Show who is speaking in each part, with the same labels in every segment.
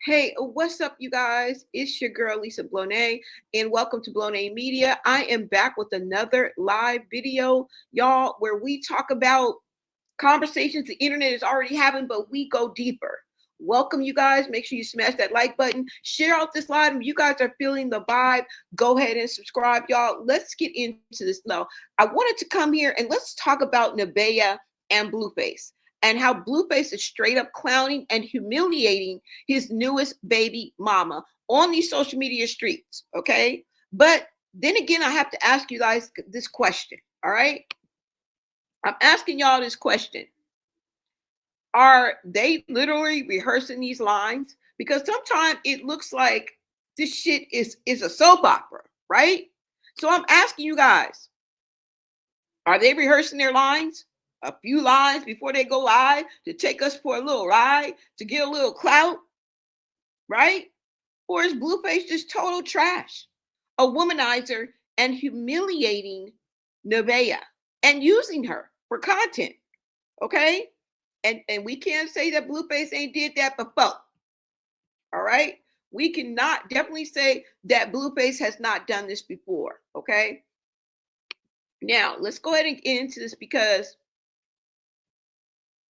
Speaker 1: Hey, what's up, you guys? It's your girl, Lisa Blonay, and welcome to Blonay Media. I am back with another live video, y'all, where we talk about conversations the internet is already having, but we go deeper. Welcome, you guys. Make sure you smash that like button. Share out this live. If you guys are feeling the vibe, go ahead and subscribe, y'all. Let's get into this now. I wanted to come here and let's talk about Neveah and Blueface and how Blueface is straight up clowning and humiliating his newest baby mama on these social media streets. Okay. But then again, I have to ask you guys this question. All right. I'm asking y'all this question. Are they literally rehearsing these lines? Because sometimes it looks like this shit is a soap opera, right? So I'm asking you guys, are they rehearsing their lines? A few lines before they go live to take us for a little ride, to get a little clout, right? Or is Blueface just total trash? A womanizer and humiliating Neveah and using her for content, okay? And we can't say that Blueface ain't did that before. All right. We cannot definitely say that Blueface has not done this before. Okay. Now let's go ahead and get into this because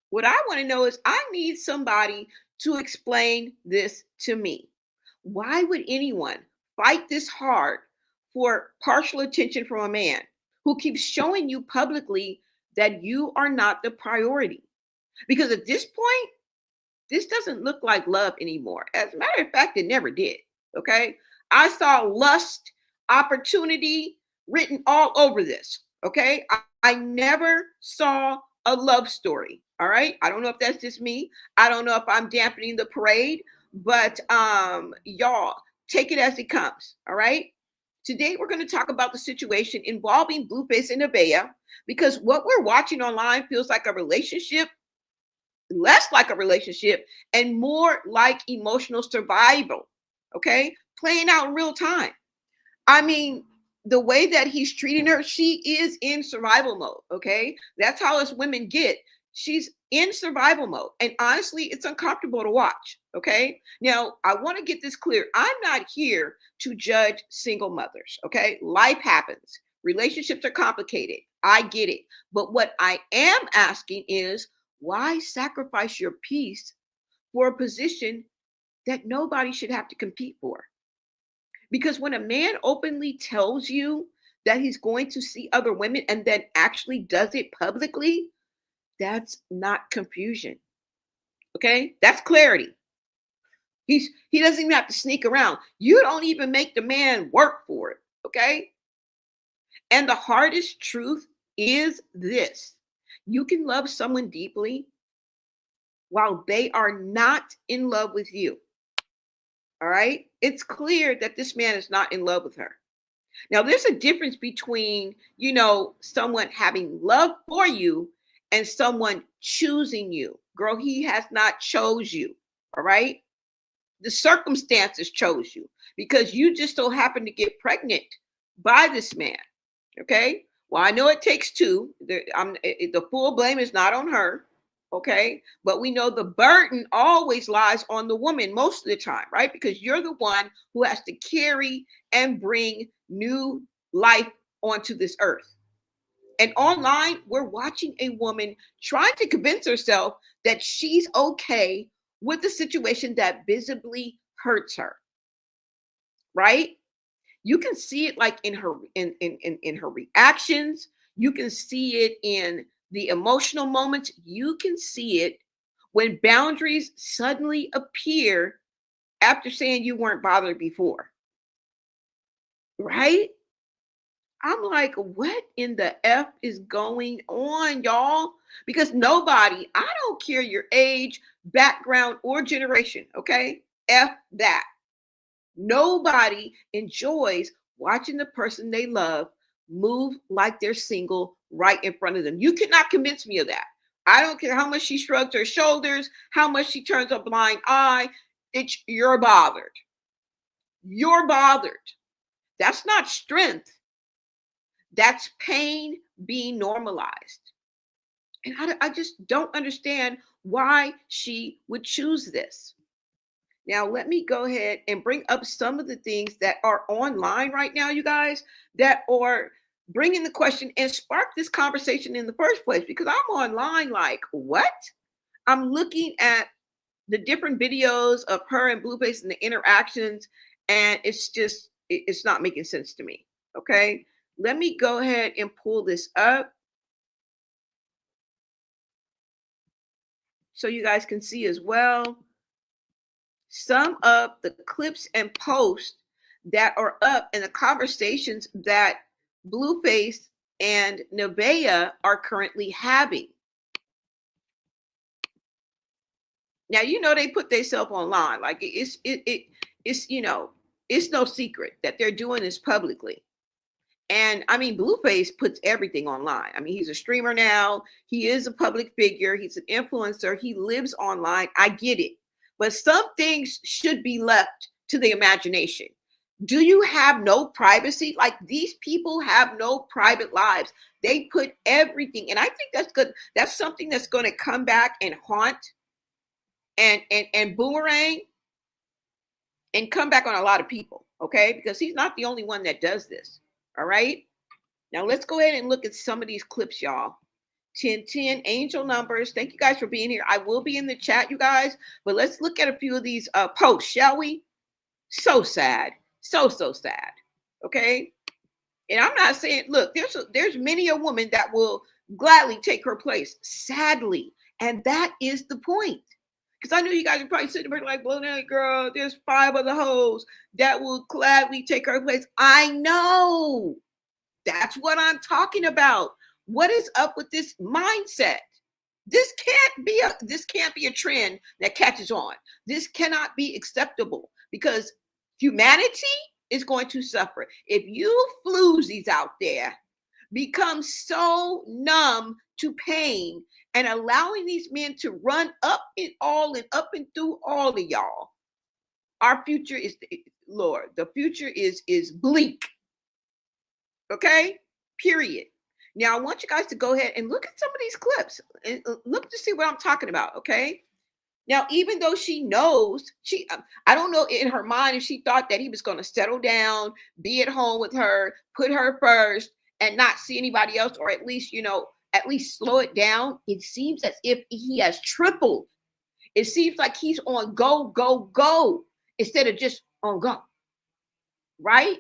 Speaker 1: what I want to know is I need somebody to explain this to me. Why would anyone fight this hard for partial attention from a man who keeps showing you publicly that you are not the priority? Because at this point, this doesn't look like love anymore. As a matter of fact, it never did. Okay. I saw lust, opportunity written all over this. Okay. I never saw a love story. All right. I don't know if that's just me. I don't know if I'm dampening the parade, but y'all take it as it comes. All right. Today we're going to talk about the situation involving Blueface and Neveah because what we're watching online feels like a relationship, less like a relationship and more like emotional survival, okay? Playing out in real time. I mean, the way that he's treating her, she is in survival mode, okay? That's how us women get. She's in survival mode. And honestly, it's uncomfortable to watch, okay? Now, I want to get this clear. I'm not here to judge single mothers, okay? Life happens. Relationships are complicated. I get it. But what I am asking is, why sacrifice your peace for a position that nobody should have to compete for? Because when a man openly tells you that he's going to see other women and then actually does it publicly, that's not confusion. Okay? That's clarity. He doesn't even have to sneak around. You don't even make the man work for it. Okay? And the hardest truth is this. You can love someone deeply while they are not in love with you. All right. It's clear that this man is not in love with her. Now, there's a difference between, someone having love for you and someone choosing you. Girl, he has not chose you. All right. The circumstances chose you because you just so happen to get pregnant by this man. Okay. Well, I know it takes two. The full blame is not on her. Okay. But we know the burden always lies on the woman most of the time, right? Because you're the one who has to carry and bring new life onto this earth. And online, we're watching a woman trying to convince herself that she's okay with a situation that visibly hurts her, right? You can see it like in her in her reactions. You can see it in the emotional moments. You can see it when boundaries suddenly appear after saying you weren't bothered before, right? I'm like, what in the F is going on, y'all? Because nobody, I don't care your age, background, or generation, okay? F that. Nobody enjoys watching the person they love move like they're single right in front of them. You cannot convince me of that. I don't care how much she shrugs her shoulders, how much she turns a blind eye. You're bothered. You're bothered. That's not strength. That's pain being normalized. And I just don't understand why she would choose this. Now, let me go ahead and bring up some of the things that are online right now, you guys, that are bringing the question and spark this conversation in the first place. Because I'm online, like, what? I'm looking at the different videos of her and Blueface and the interactions, and it's just, it's not making sense to me. Okay. Let me go ahead and pull this up so you guys can see as well some of the clips and posts that are up and the conversations that Blueface and Nevaeh are currently having. Now you know they put themselves online, like it's it's no secret that they're doing this publicly. And I mean, Blueface puts everything online. I mean, he's a streamer now. He is a public figure. He's an influencer. He lives online. I get it. But some things should be left to the imagination. Do you have no privacy? Like, these people have no private lives. They put everything. And I think that's good. That's something that's going to come back and haunt and boomerang and come back on a lot of people. Okay. Because he's not the only one that does this. All right. Now let's go ahead and look at some of these clips, y'all. 1010 angel numbers. Thank you guys for being here. I will be in the chat, you guys, but let's look at a few of these posts, shall we? So sad. So sad. Okay. And I'm not saying, look, there's many a woman that will gladly take her place, sadly. And that is the point. Because I know you guys are probably sitting there like, well, that girl, there's 5 other hoes that will gladly take her place. I know. That's what I'm talking about. What is up with this mindset? This can't be a trend that catches on. This cannot be acceptable because humanity is going to suffer. If you floozies out there become so numb to pain and allowing these men to run up and through all of y'all, our future is, Lord, the future is bleak. Okay, period. Now I want you guys to go ahead and look at some of these clips and look to see what I'm talking about. Okay. Now, even though she knows, I don't know in her mind if she thought that he was going to settle down, be at home with her, put her first, and not see anybody else, or at least slow it down. It seems as if he has tripled. It seems like he's on go instead of just on go. Right?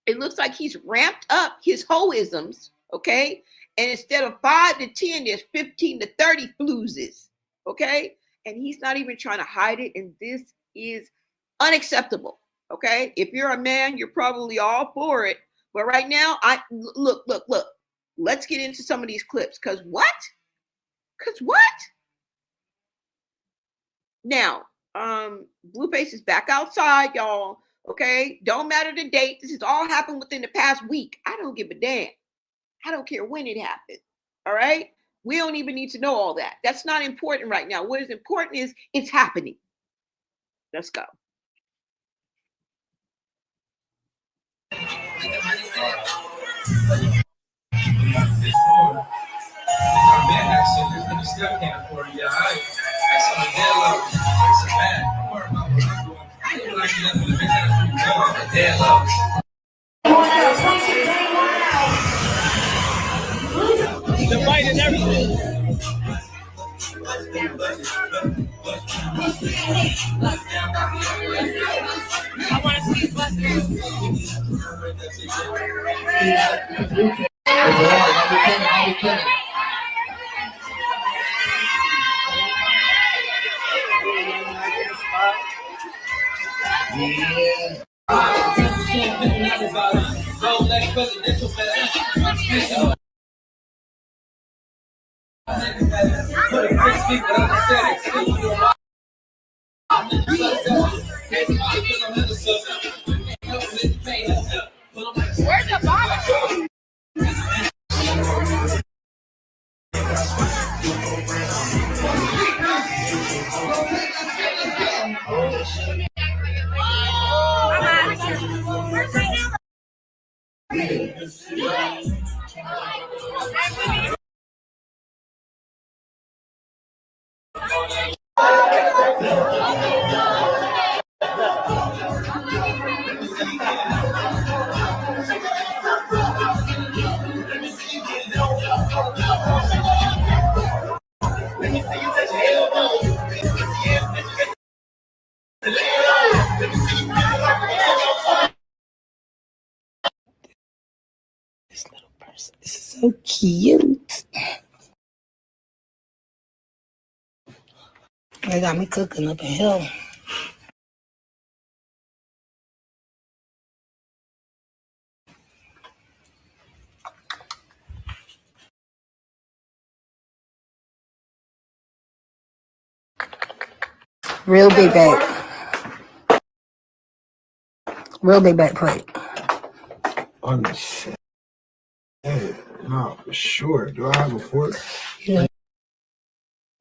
Speaker 1: It looks like he's ramped up his hoisms, okay? And instead of 5 to 10, there's 15 to 30 floozes, okay? And he's not even trying to hide it, and this is unacceptable, okay? If you're a man, you're probably all for it. But right now, look. Let's get into some of these clips, because what? Now, Blueface is back outside, y'all. Okay, don't matter the date. This has all happened within the past week. I don't give a damn. I don't care when it happened. All right, we don't even need to know all that. That's not important right now. What is important is it's happening. Let's go.
Speaker 2: The fight and everything. I want to see what's where's the bottle?
Speaker 3: This little person is so cute. They got me cooking up in hell. Real big bag. Real big back plate.
Speaker 4: On the shit. Hey, no, for sure. Do I have a fork?
Speaker 3: Yeah.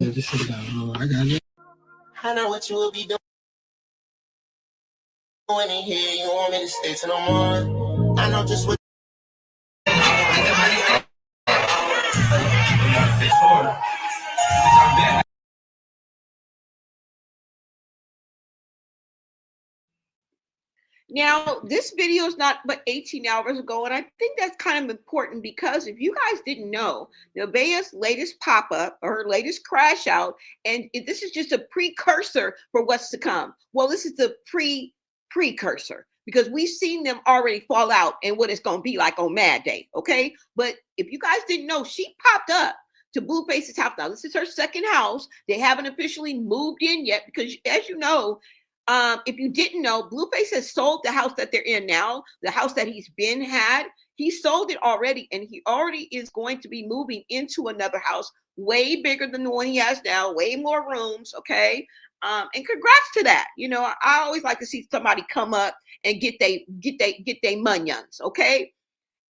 Speaker 4: Just sit down. Hold on, I got it.
Speaker 5: I know what you will be doing in here. You want me to stay till no more. I know just what.
Speaker 1: Now, this video is not but 18 hours ago, and I think that's kind of important because if you guys didn't know, Neveah'S latest pop-up or her latest crash out, and this is just a precursor for what's to come. Well, this is the precursor because we've seen them already fall out and what it's going to be like on Mad Day, okay? But if you guys didn't know, she popped up to Blueface's house. Now, this is her second house. They haven't officially moved in yet because, as you know, if you didn't know, Blueface has sold the house that they're in now, the house that he's had. He sold it already, and he already is going to be moving into another house way bigger than the one he has now, way more rooms, okay? And congrats to that. You know, I always like to see somebody come up and get they munions, okay?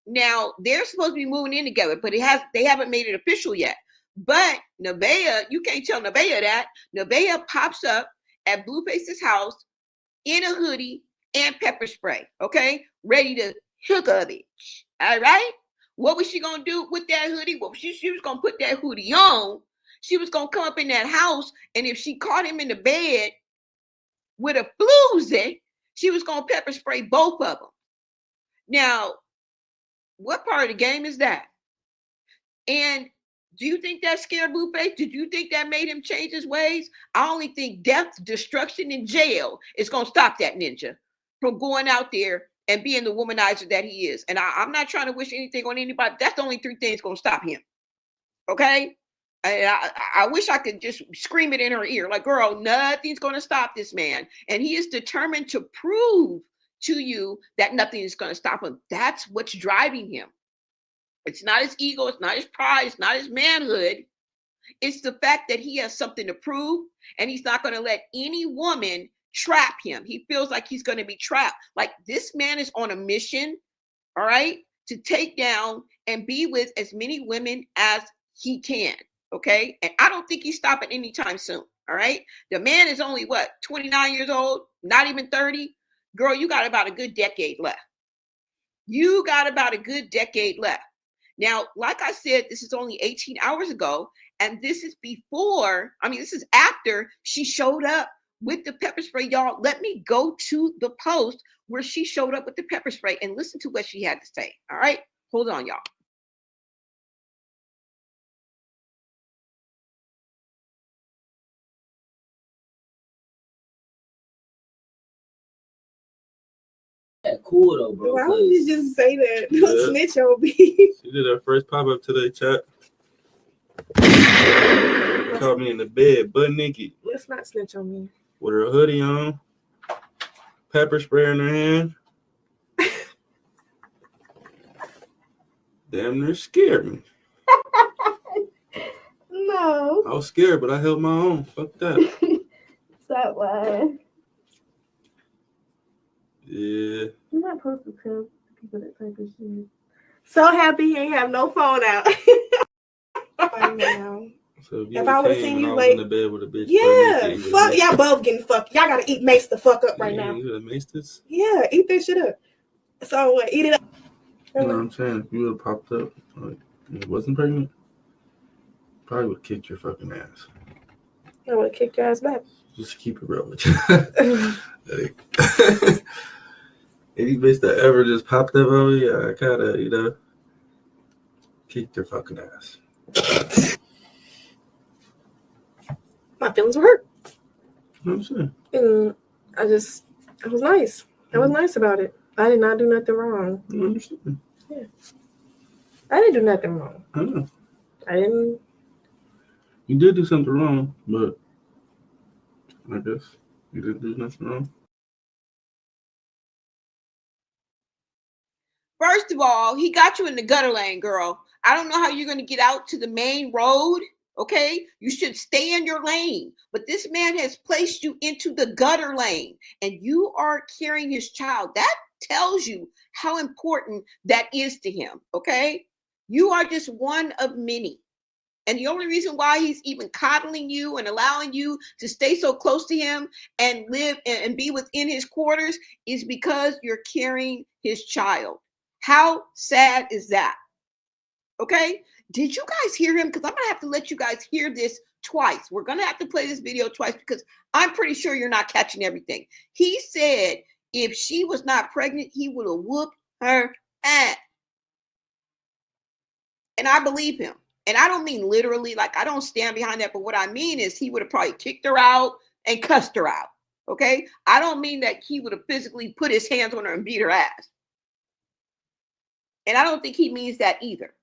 Speaker 1: Now, they're supposed to be moving in together, but they haven't made it official yet. But Neveah, you can't tell Neveah that. Neveah pops up at Blueface's house in a hoodie and pepper spray, okay? Ready to hook a bitch, all right? What was she going to do with that hoodie? Well, she was going to put that hoodie on. She was going to come up in that house, and if she caught him in the bed with a floozy, she was going to pepper spray both of them. Now, what part of the game is that? And do you think that scared Blueface? Did you think that made him change his ways? I only think death, destruction, and jail is going to stop that ninja from going out there and being the womanizer that he is. And I'm not trying to wish anything on anybody. That's the only three things going to stop him. Okay? And I wish I could just scream it in her ear. Like, girl, nothing's going to stop this man. And he is determined to prove to you that nothing is going to stop him. That's what's driving him. It's not his ego. It's not his pride. It's not his manhood. It's the fact that he has something to prove, and he's not going to let any woman trap him. He feels like he's going to be trapped. Like, this man is on a mission, all right, to take down and be with as many women as he can, okay? And I don't think he's stopping anytime soon, all right? The man is only, 29 years old, not even 30. Girl, you got about a good decade left. You got about a good decade left. Now, like I said, this is only 18 hours ago, and this is this is after she showed up with the pepper spray. Y'all, let me go to the post where she showed up with the pepper spray and listen to what she had to say. All right, hold on, y'all.
Speaker 6: Cool though, bro.
Speaker 7: Why would you just say that?
Speaker 6: Yeah.
Speaker 7: Don't snitch on me.
Speaker 6: She did her first pop up today, chat. Caught me in the bed, butt naked,
Speaker 7: Let's not snitch on me.
Speaker 6: with her hoodie on, pepper spray in her hand. Damn near scared me.
Speaker 7: No.
Speaker 6: I was scared, but I held my own. Fuck that.
Speaker 7: Stop lying.
Speaker 6: Yeah.
Speaker 7: You're not supposed to tell people that type of shit. So happy you ain't have no phone out. I know.
Speaker 6: So
Speaker 7: If I would've seen you late-
Speaker 6: in the bed with a bitch.
Speaker 7: Yeah, fuck y'all both getting fucked. Y'all gotta eat Mace the fuck up right now.
Speaker 6: You gotta mace this?
Speaker 7: Yeah, eat that shit up. So eat it up.
Speaker 6: You know what I'm saying? If you would have popped up, like, and wasn't pregnant, probably would have kicked your fucking ass.
Speaker 7: I would have kicked your ass back.
Speaker 6: Just keep it real with you. Like, any bitch that ever just popped up on me, I kinda, kicked your fucking ass.
Speaker 7: my feelings were hurt.
Speaker 6: You know what I'm saying?
Speaker 7: And I was nice. I was nice about it. I did not do nothing wrong.
Speaker 6: I understand.
Speaker 7: I didn't do nothing wrong.
Speaker 6: I know.
Speaker 7: I didn't.
Speaker 6: You did do something wrong, but I guess you didn't do nothing wrong.
Speaker 1: First of all, he got you in the gutter lane, girl. I don't know how you're going to get out to the main road. Okay, you should stay in your lane. But this man has placed you into the gutter lane and you are carrying his child. That tells you how important that is to him. Okay, you are just one of many. And the only reason why he's even coddling you and allowing you to stay so close to him and live and be within his quarters is because you're carrying his child. How sad is that? Okay, did you guys hear him? Because I'm gonna have to let you guys hear this twice. We're gonna have to play this video twice because I'm pretty sure you're not catching everything. He said if she was not pregnant, he would have whooped her ass. And I believe him. And I don't mean literally, like I don't stand behind that, but what I mean is he would have probably kicked her out and cussed her out. Okay, I don't mean that he would have physically put his hands on her and beat her ass. And I don't think he means that either.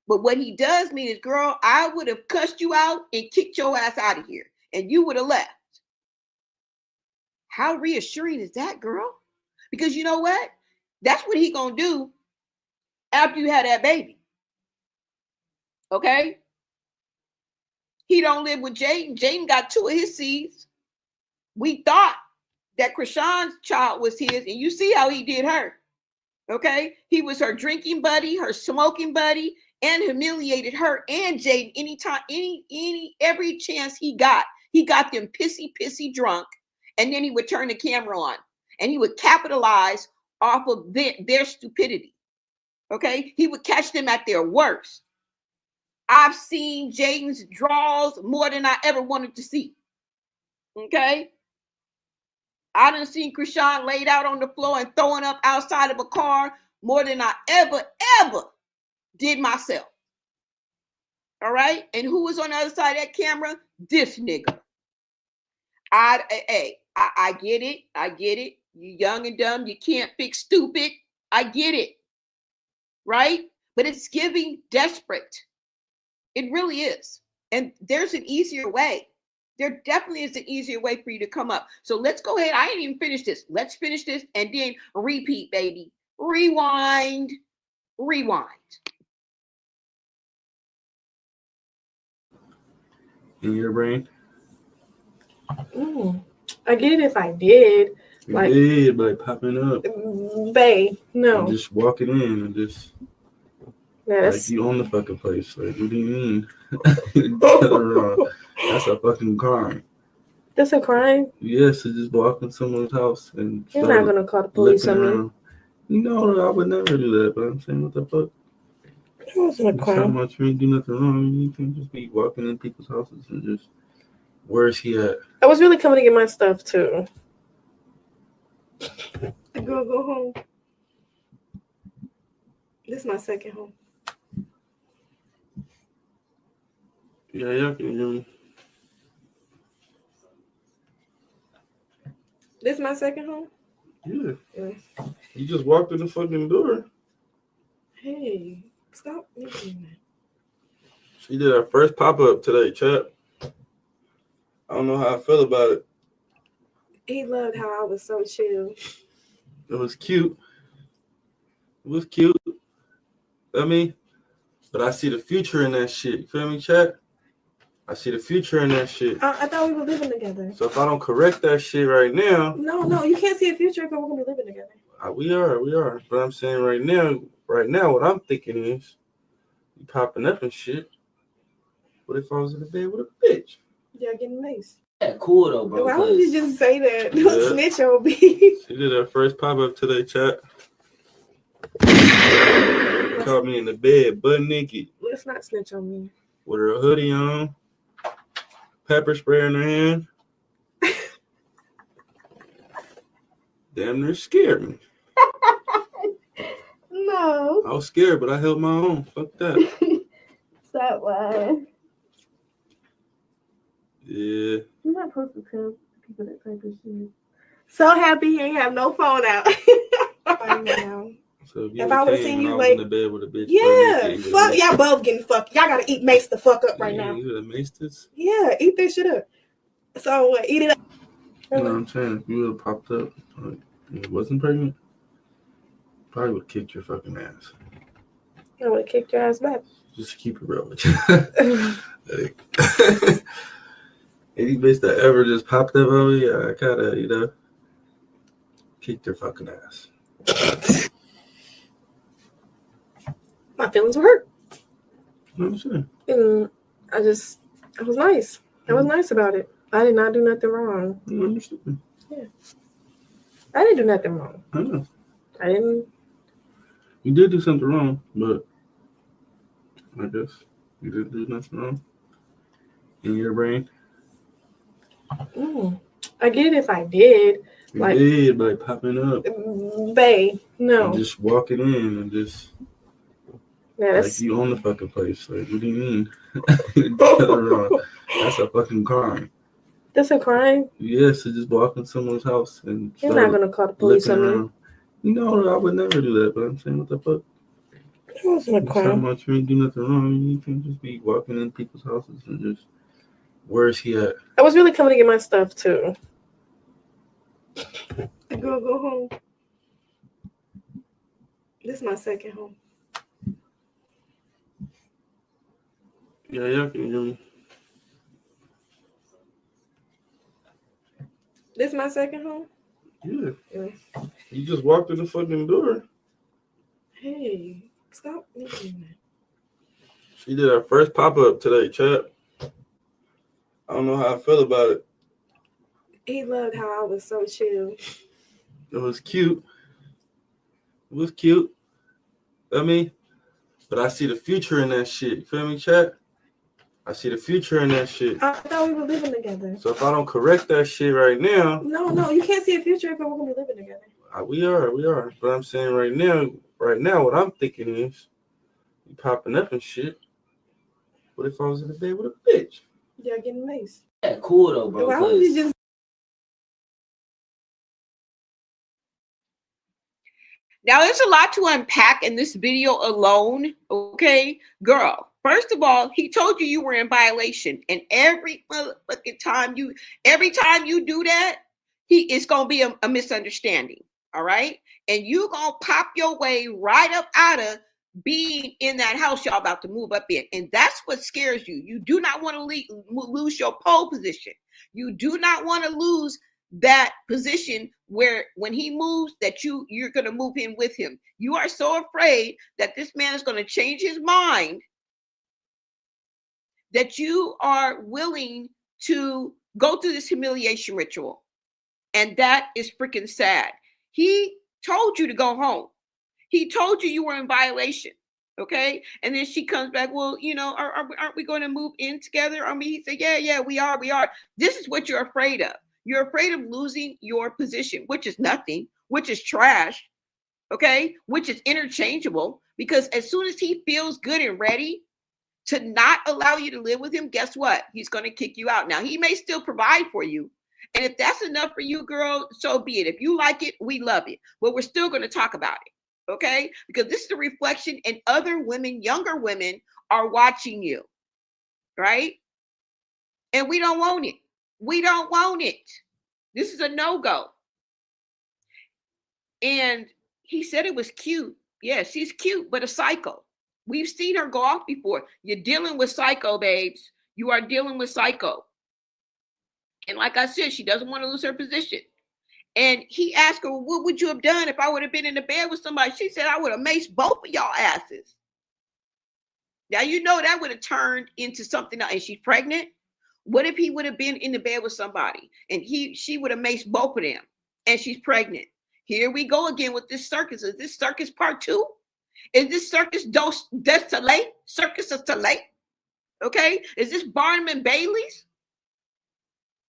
Speaker 1: But what he does mean is, girl, I would have cussed you out and kicked your ass out of here. And you would have left. How reassuring is that, girl? Because you know what? That's what he gonna do after you had that baby. Okay? He don't live with Jaden. Jaden got 2 of his seeds. We thought that Krishan's child was his, and you see how he did her. Okay? He was her drinking buddy, her smoking buddy, and humiliated her and Jaden anytime, every chance he got them pissy drunk, and then he would turn the camera on and he would capitalize off of their stupidity. Okay, he would catch them at their worst. I've seen Jaden's draws more than I ever wanted to see. Okay, I done seen Krishan laid out on the floor and throwing up outside of a car more than I ever did myself. All right. And who was on the other side of that camera? This nigga. I get it. I get it. You young and dumb. You can't fix stupid. I get it. Right. But it's giving desperate. It really is. And there's an easier way. There definitely is an easier way for you to come up. So let's go ahead. I ain't even finished this. Let's finish this and then repeat, baby. Rewind.
Speaker 6: In your brain?
Speaker 7: I get it if I did.
Speaker 6: You did, like popping up.
Speaker 7: Babe, no.
Speaker 6: And just walking in and just like you own the fucking place. Like, what do you mean? That's a fucking crime.
Speaker 7: That's a crime?
Speaker 6: Yes, to just walk in someone's house and
Speaker 7: you're not gonna call the police on me.
Speaker 6: No, I would never do that, but I'm saying, what the fuck?
Speaker 7: It wasn't a crime.
Speaker 6: Much you ain't do nothing wrong. You can just be walking in people's houses and just, where's he at?
Speaker 7: I was really coming to get my stuff too. Go home. This is my second home.
Speaker 6: Yeah, can hear me.
Speaker 7: This is my second home?
Speaker 6: Yeah. You just walked in the fucking door.
Speaker 7: Hey, stop doing that.
Speaker 6: She did her first pop-up today, chat. I don't know how I feel about it.
Speaker 7: He loved how I was so chill.
Speaker 6: It was cute. I mean, but I see the future in that shit. You feel me, chat? I see the future in that shit.
Speaker 7: I thought we were living together.
Speaker 6: So if I don't correct that shit right now...
Speaker 7: No, you can't see a future because we're going to be living together.
Speaker 6: We are. But I'm saying right now, what I'm thinking is, you popping up and shit. What if I was in the bed with a bitch?
Speaker 7: Yeah, getting nice.
Speaker 3: Yeah, cool though, bro.
Speaker 7: Why would you just say that?
Speaker 6: Yeah.
Speaker 7: Don't snitch on me.
Speaker 6: She did her first pop-up today, chat. Caught me in the bed, butt naked.
Speaker 7: Let's not snitch on me.
Speaker 6: With her hoodie on. Pepper spray in her hand. Damn near scared me.
Speaker 7: No.
Speaker 6: I was scared, but I held my own. Fuck that.
Speaker 7: Stop lying.
Speaker 6: Yeah.
Speaker 7: You're not supposed to tell people that type of shit. So happy he ain't have no phone out. Right now.
Speaker 6: So if you
Speaker 7: If I would have
Speaker 6: came
Speaker 7: seen
Speaker 6: and I
Speaker 7: you
Speaker 6: was
Speaker 7: like,
Speaker 6: in the bed with a bitch,
Speaker 7: yeah,
Speaker 6: naked,
Speaker 7: fuck, y'all both getting fucked. Y'all gotta eat Mace the fuck up right now.
Speaker 6: You would have maced this?
Speaker 7: Yeah, eat that shit up. So eat it up.
Speaker 6: You know what I'm saying? If you would have popped up like, and wasn't pregnant, probably would have kicked your fucking ass.
Speaker 7: I would have kicked your ass back.
Speaker 6: Just keep it real with you. Like, any bitch that ever just popped up on me, I kinda, you know, kicked their fucking ass.
Speaker 7: My feelings were hurt.
Speaker 6: You know what I'm saying?
Speaker 7: And I was nice. I was nice about it. I did not do nothing wrong.
Speaker 6: I understand.
Speaker 7: Yeah. I didn't do nothing wrong.
Speaker 6: I know.
Speaker 7: I didn't.
Speaker 6: You did do something wrong, but I guess you didn't do nothing wrong in your brain.
Speaker 7: I get it if I did.
Speaker 6: You
Speaker 7: Like,
Speaker 6: did by popping up.
Speaker 7: Bae, no.
Speaker 6: And just walking in and just like you own the fucking place. Like, what do you mean? That's a fucking crime.
Speaker 7: That's a crime?
Speaker 6: Yes, to just walk in someone's house and
Speaker 7: you're not gonna call the police on me.
Speaker 6: No, I would never do that. But I'm saying, what the fuck?
Speaker 7: It wasn't a crime.
Speaker 6: Much you ain't do nothing wrong. You can't just be walking in people's houses and just, where is he at?
Speaker 7: I was really coming to get my stuff too. Go home. This is my second home.
Speaker 6: Yeah, can you hear me?
Speaker 7: This is my second home?
Speaker 6: Yeah. You just walked in the fucking door.
Speaker 7: Hey, stop doing that.
Speaker 6: She did her first pop-up today, chat. I don't know how I feel about it.
Speaker 7: He loved how I was so chill.
Speaker 6: It was cute. I mean, but I see the future in that shit. You feel me, chat? I see the future in that shit.
Speaker 7: I thought we were living together.
Speaker 6: So if I don't correct that shit right now...
Speaker 7: No, you can't see a future if we're going to be living together.
Speaker 6: We are. But I'm saying right now, what I'm thinking is, you popping up and shit. What if I was in the bed with a bitch?
Speaker 7: Y'all getting laced.
Speaker 3: Yeah, cool though, bro.
Speaker 7: Why would you just...
Speaker 1: Now, there's a lot to unpack in this video alone, okay? Girl, first of all, he told you were in violation. And every motherfucking time you do that, it's going to be a misunderstanding, all right? And you going to pop your way right up out of being in that house y'all about to move up in. And that's what scares you. You do not want to lose your pole position. You do not want to lose that position where when he moves that you're going to move in with him. You are so afraid that this man is going to change his mind that you are willing to go through this humiliation ritual. And that is freaking sad. He told you to go home. He told you were in violation. Okay. And then she comes back, well, you know, aren't we going to move in together? I mean, he said, yeah, we are. This is what you're afraid of. You're afraid of losing your position, which is nothing, which is trash, okay, which is interchangeable, because as soon as he feels good and ready to not allow you to live with him, guess what? He's going to kick you out. Now, he may still provide for you. And if that's enough for you, girl, so be it. If you like it, we love it. But we're still going to talk about it, okay? Because this is a reflection, and other women, younger women, are watching you, right? And we don't want it. We don't want it. This is a no-go. And he said it was cute. Yeah, she's cute, but a psycho. We've seen her go off before. You're dealing with psycho, babes. You are dealing with psycho. And like I said, she doesn't want to lose her position. And he asked her, well, what would you have done if I would have been in the bed with somebody? She said, I would have maced both of y'all asses. Now, you know that would have turned into something else. And she's pregnant. What if he would have been in the bed with somebody and she would have maced both of them and she's pregnant? Here we go again with this circus. Is this circus part 2? Is this circus des Soleil? Circus of Soleil? Okay. Is this Barnum and Bailey's?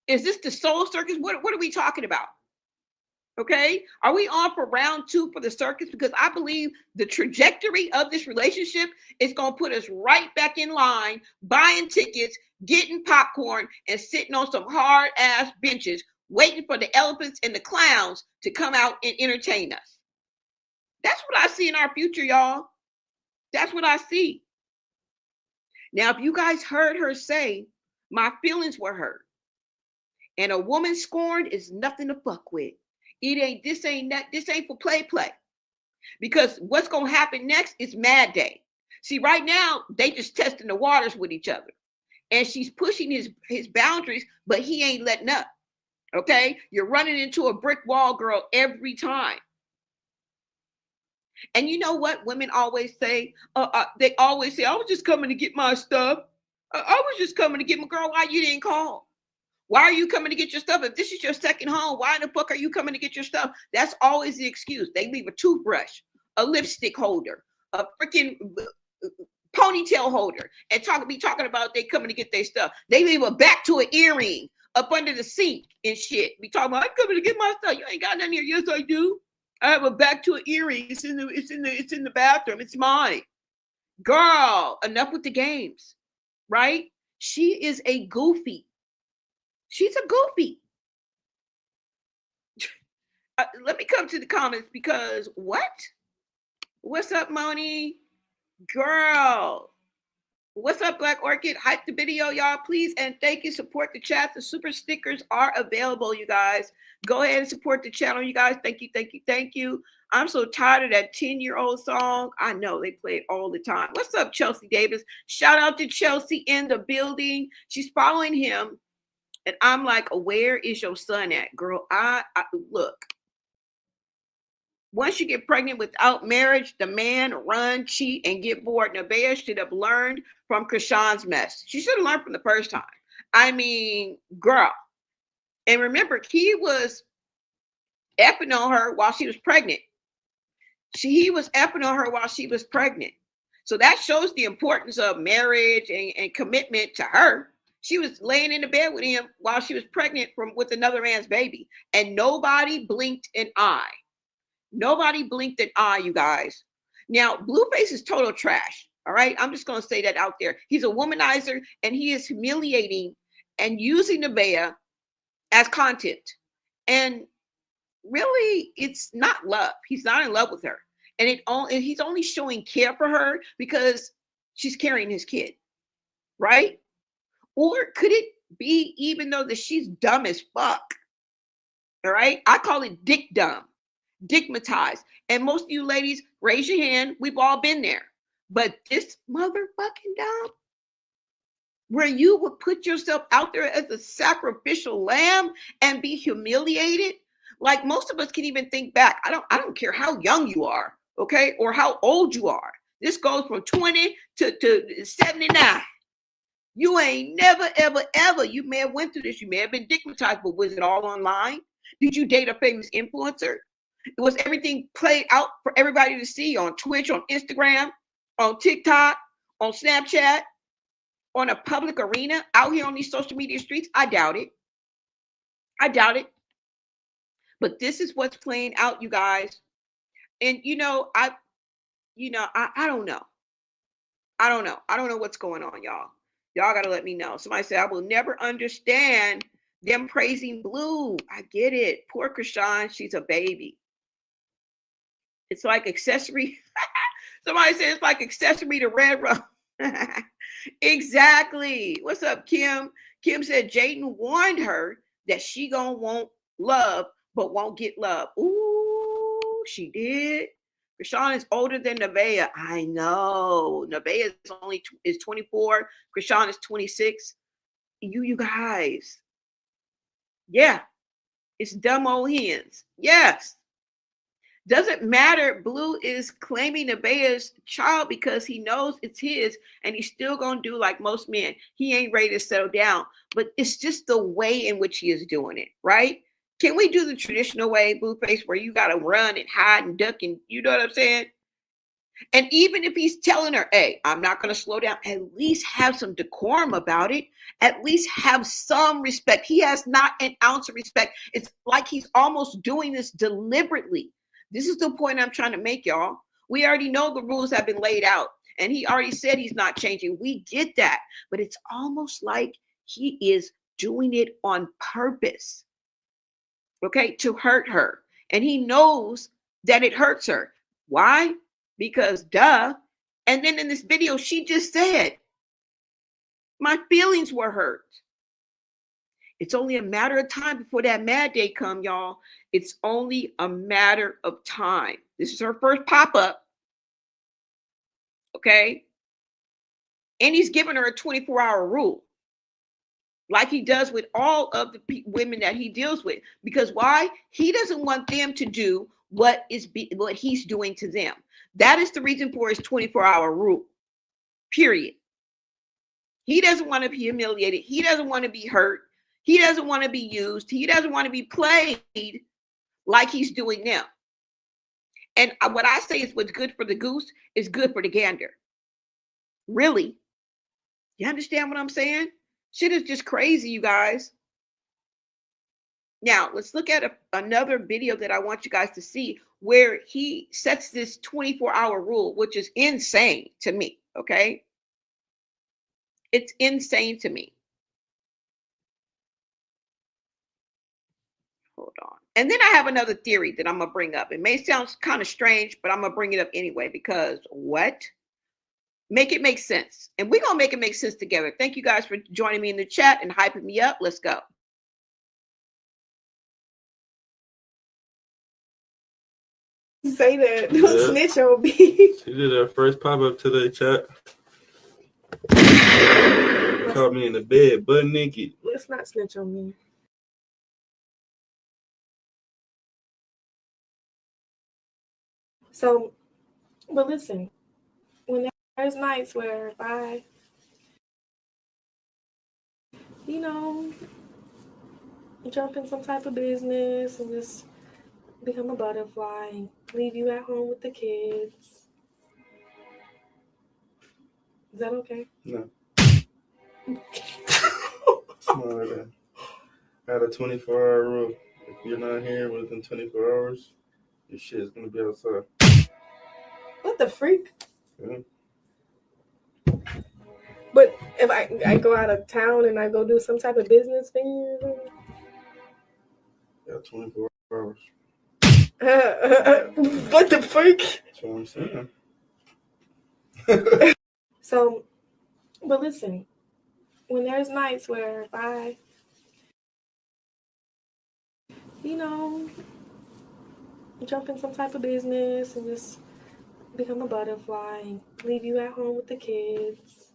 Speaker 1: Is this the Soul Circus? What are we talking about? Okay. Are we on for round 2 for the circus? Because I believe the trajectory of this relationship is going to put us right back in line, buying tickets, getting popcorn, and sitting on some hard ass benches, waiting for the elephants and the clowns to come out and entertain us. That's what I see in our future, y'all. That's what I see. Now, if you guys heard her say, my feelings were hurt, and a woman scorned is nothing to fuck with. This ain't for play. Because what's gonna happen next is Mad Day. See, right now, they just testing the waters with each other. And she's pushing his boundaries, but he ain't letting up. Okay? You're running into a brick wall, girl, every time. And you know what women always say? They always say, I was just coming to get my stuff. I was just coming to get my girl. Why you didn't call? Why are you coming to get your stuff? If this is your second home, why in the fuck are you coming to get your stuff? That's always the excuse. They leave a toothbrush, a lipstick holder, a freaking ponytail holder, and be talking about they coming to get their stuff. They leave a back to an earring up under the sink and shit. Be talking about, I'm coming to get my stuff. You ain't got nothing here. Yes, I do. I have a back to an earring. It's in the bathroom. It's mine. Girl, enough with the games, right? She is a goofy. She's a goofy. Let me come to the comments because what? What's up, Moni? Girl. What's up, Black Orchid? Hype the video, y'all, please. And thank you. Support the chat. The super stickers are available, you guys. Go ahead and support the channel, you guys. Thank you, thank you, thank you. I'm so tired of that 10-year-old song. I know they play it all the time. What's up, Chelsea Davis? Shout out to Chelsea in the building. She's following him. And I'm like, where is your son at, girl? I look. Once you get pregnant without marriage, the man run, cheat, and get bored. Neveah should have learned from Krishan's mess. She should have learned from the first time. I mean, girl. And remember, he was effing on her while she was pregnant. He was effing on her while she was pregnant. So that shows the importance of marriage and commitment to her. She was laying in the bed with him while she was pregnant with another man's baby. And nobody blinked an eye. Nobody blinked an eye, you guys. Now, Blueface is total trash. All right. I'm just going to say that out there. He's a womanizer and he is humiliating and using Neveah as content. And really, it's not love. He's not in love with her. And he's only showing care for her because she's carrying his kid. Right? Or could it be even though that she's dumb as fuck? All right. I call it dick dumb, digmatized. And most of you ladies, raise your hand. We've all been there. But this motherfucking dumb, where you would put yourself out there as a sacrificial lamb and be humiliated. Like most of us can even think back. I don't care how young you are, okay, or how old you are. This goes from 20 to 79. You ain't never, ever, you may have went through this. You may have been digmatized, but was it all online? Did you date a famous influencer? Was everything played out for everybody to see on Twitch, on Instagram, on TikTok, on Snapchat, on a public arena out here on these social media streets? I doubt it. I doubt it. But this is what's playing out, you guys. And I don't know. I don't know what's going on, y'all. Y'all got to let me know. Somebody said, I will never understand them praising Blue. I get it. Poor Krishan, she's a baby. It's like accessory. Somebody said it's like accessory to Red Rum. Exactly. What's up, Kim? Kim said Jaden warned her that she gonna want love, but won't get love. Ooh, she did. Krishan is older than Neveah. I know. Neveah is 24. Krishan is 26. You guys. Yeah. It's dumb old hens. Yes. Doesn't matter. Blue is claiming Neveah's child because he knows it's his and he's still going to do like most men. He ain't ready to settle down, but it's just the way in which he is doing it, right? Can we do the traditional way, Blueface, where you got to run and hide and duck and you know what I'm saying? And even if he's telling her, hey, I'm not going to slow down, at least have some decorum about it. At least have some respect. He has not an ounce of respect. It's like he's almost doing this deliberately. This is the point I'm trying to make, y'all. We already know the rules have been laid out. And he already said he's not changing. We get that. But it's almost like he is doing it on purpose. Okay, to hurt her. And he knows that it hurts her. Why? Because duh. And then in this video, she just said, my feelings were hurt. It's only a matter of time before that mad day come, y'all. It's only a matter of time. This is her first pop-up. Okay? And he's giving her a 24-hour rule. Like he does with all of the women that he deals with. Because why? He doesn't want them to do what he's doing to them. That is the reason for his 24-hour rule. Period. He doesn't want to be humiliated. He doesn't want to be hurt. He doesn't want to be used. He doesn't want to be played like he's doing now. And what I say is what's good for the goose is good for the gander. Really? You understand what I'm saying? Shit is just crazy, you guys. Now, let's look at another video that I want you guys to see where he sets this 24-hour rule, which is insane to me, okay? It's insane to me. Hold on. And then I have another theory that I'm going to bring up. It may sound kind of strange, but I'm going to bring it up anyway because what? Make it make sense. And we're going to make it make sense together. Thank you guys for joining me in the chat and hyping me up. Let's go.
Speaker 7: Say that. Don't snitch on me. She
Speaker 6: did her first pop-up to the chat. Caught me in the bed, butt naked.
Speaker 7: Let's not snitch on me. So, but listen, when there's nights where if I, jump in some type of business and just become a butterfly and leave you at home with the kids, is that okay?
Speaker 6: No. No, I had a 24-hour rule. If you're not here within 24 hours, your shit is going to be outside.
Speaker 7: What the freak?
Speaker 6: Yeah.
Speaker 7: But if I go out of town and I go do some type of business thing?
Speaker 6: Yeah, 24 hours.
Speaker 7: What the freak?
Speaker 6: That's what I'm saying.
Speaker 7: So, but listen, when there's nights where if I, jump in some type of business and just become a butterfly and leave you at home with the kids,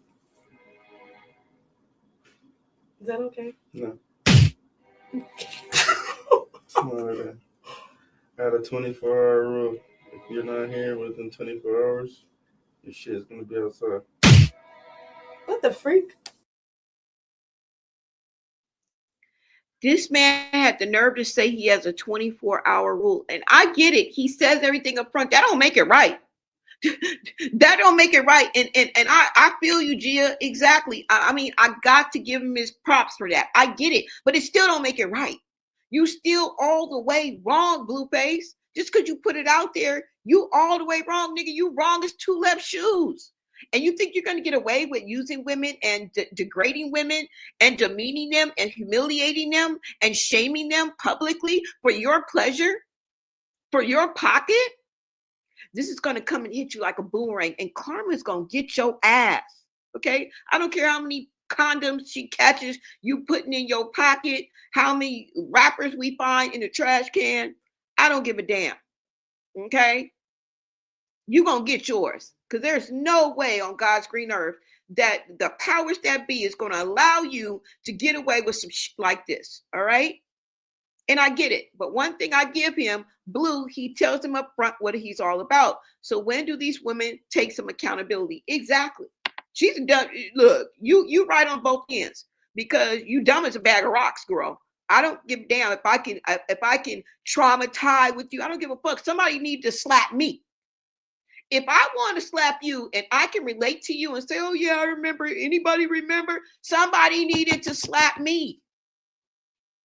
Speaker 7: is that okay?
Speaker 6: No. No, I had a 24-hour rule. If you're not here within 24 hours, your shit is going to be outside.
Speaker 7: What the freak?
Speaker 1: This man had the nerve to say he has a 24-hour rule. And I get it. He says everything up front. That don't make it right. That don't make it right. And I feel you, Gia. Exactly. I mean, I got to give him his props for that. I get it. But it still don't make it right. You still all the way wrong, Blueface. Just because you put it out there, you all the way wrong, nigga. You wrong as two left shoes. And you think you're going to get away with using women and degrading women and demeaning them and humiliating them and shaming them publicly for your pleasure, for your pocket? This is going to come and hit you like a boomerang, and karma is going to get your ass. Okay? I don't care how many condoms she catches you putting in your pocket, how many wrappers we find in the trash can. I don't give a damn. Okay? You're going to get yours. Because there's no way on God's green earth that the powers that be is going to allow you to get away with some shit like this. All right? And I get it. But one thing I give him, Blue, he tells them up front what he's all about. So when do these women take some accountability? Exactly. She's done. Look, you right on both ends because you dumb as a bag of rocks, girl. I don't give a damn if I can traumatize with you. I don't give a fuck. Somebody need to slap me. If I want to slap you and I can relate to you and say, oh yeah, I remember, anybody remember? Somebody needed to slap me.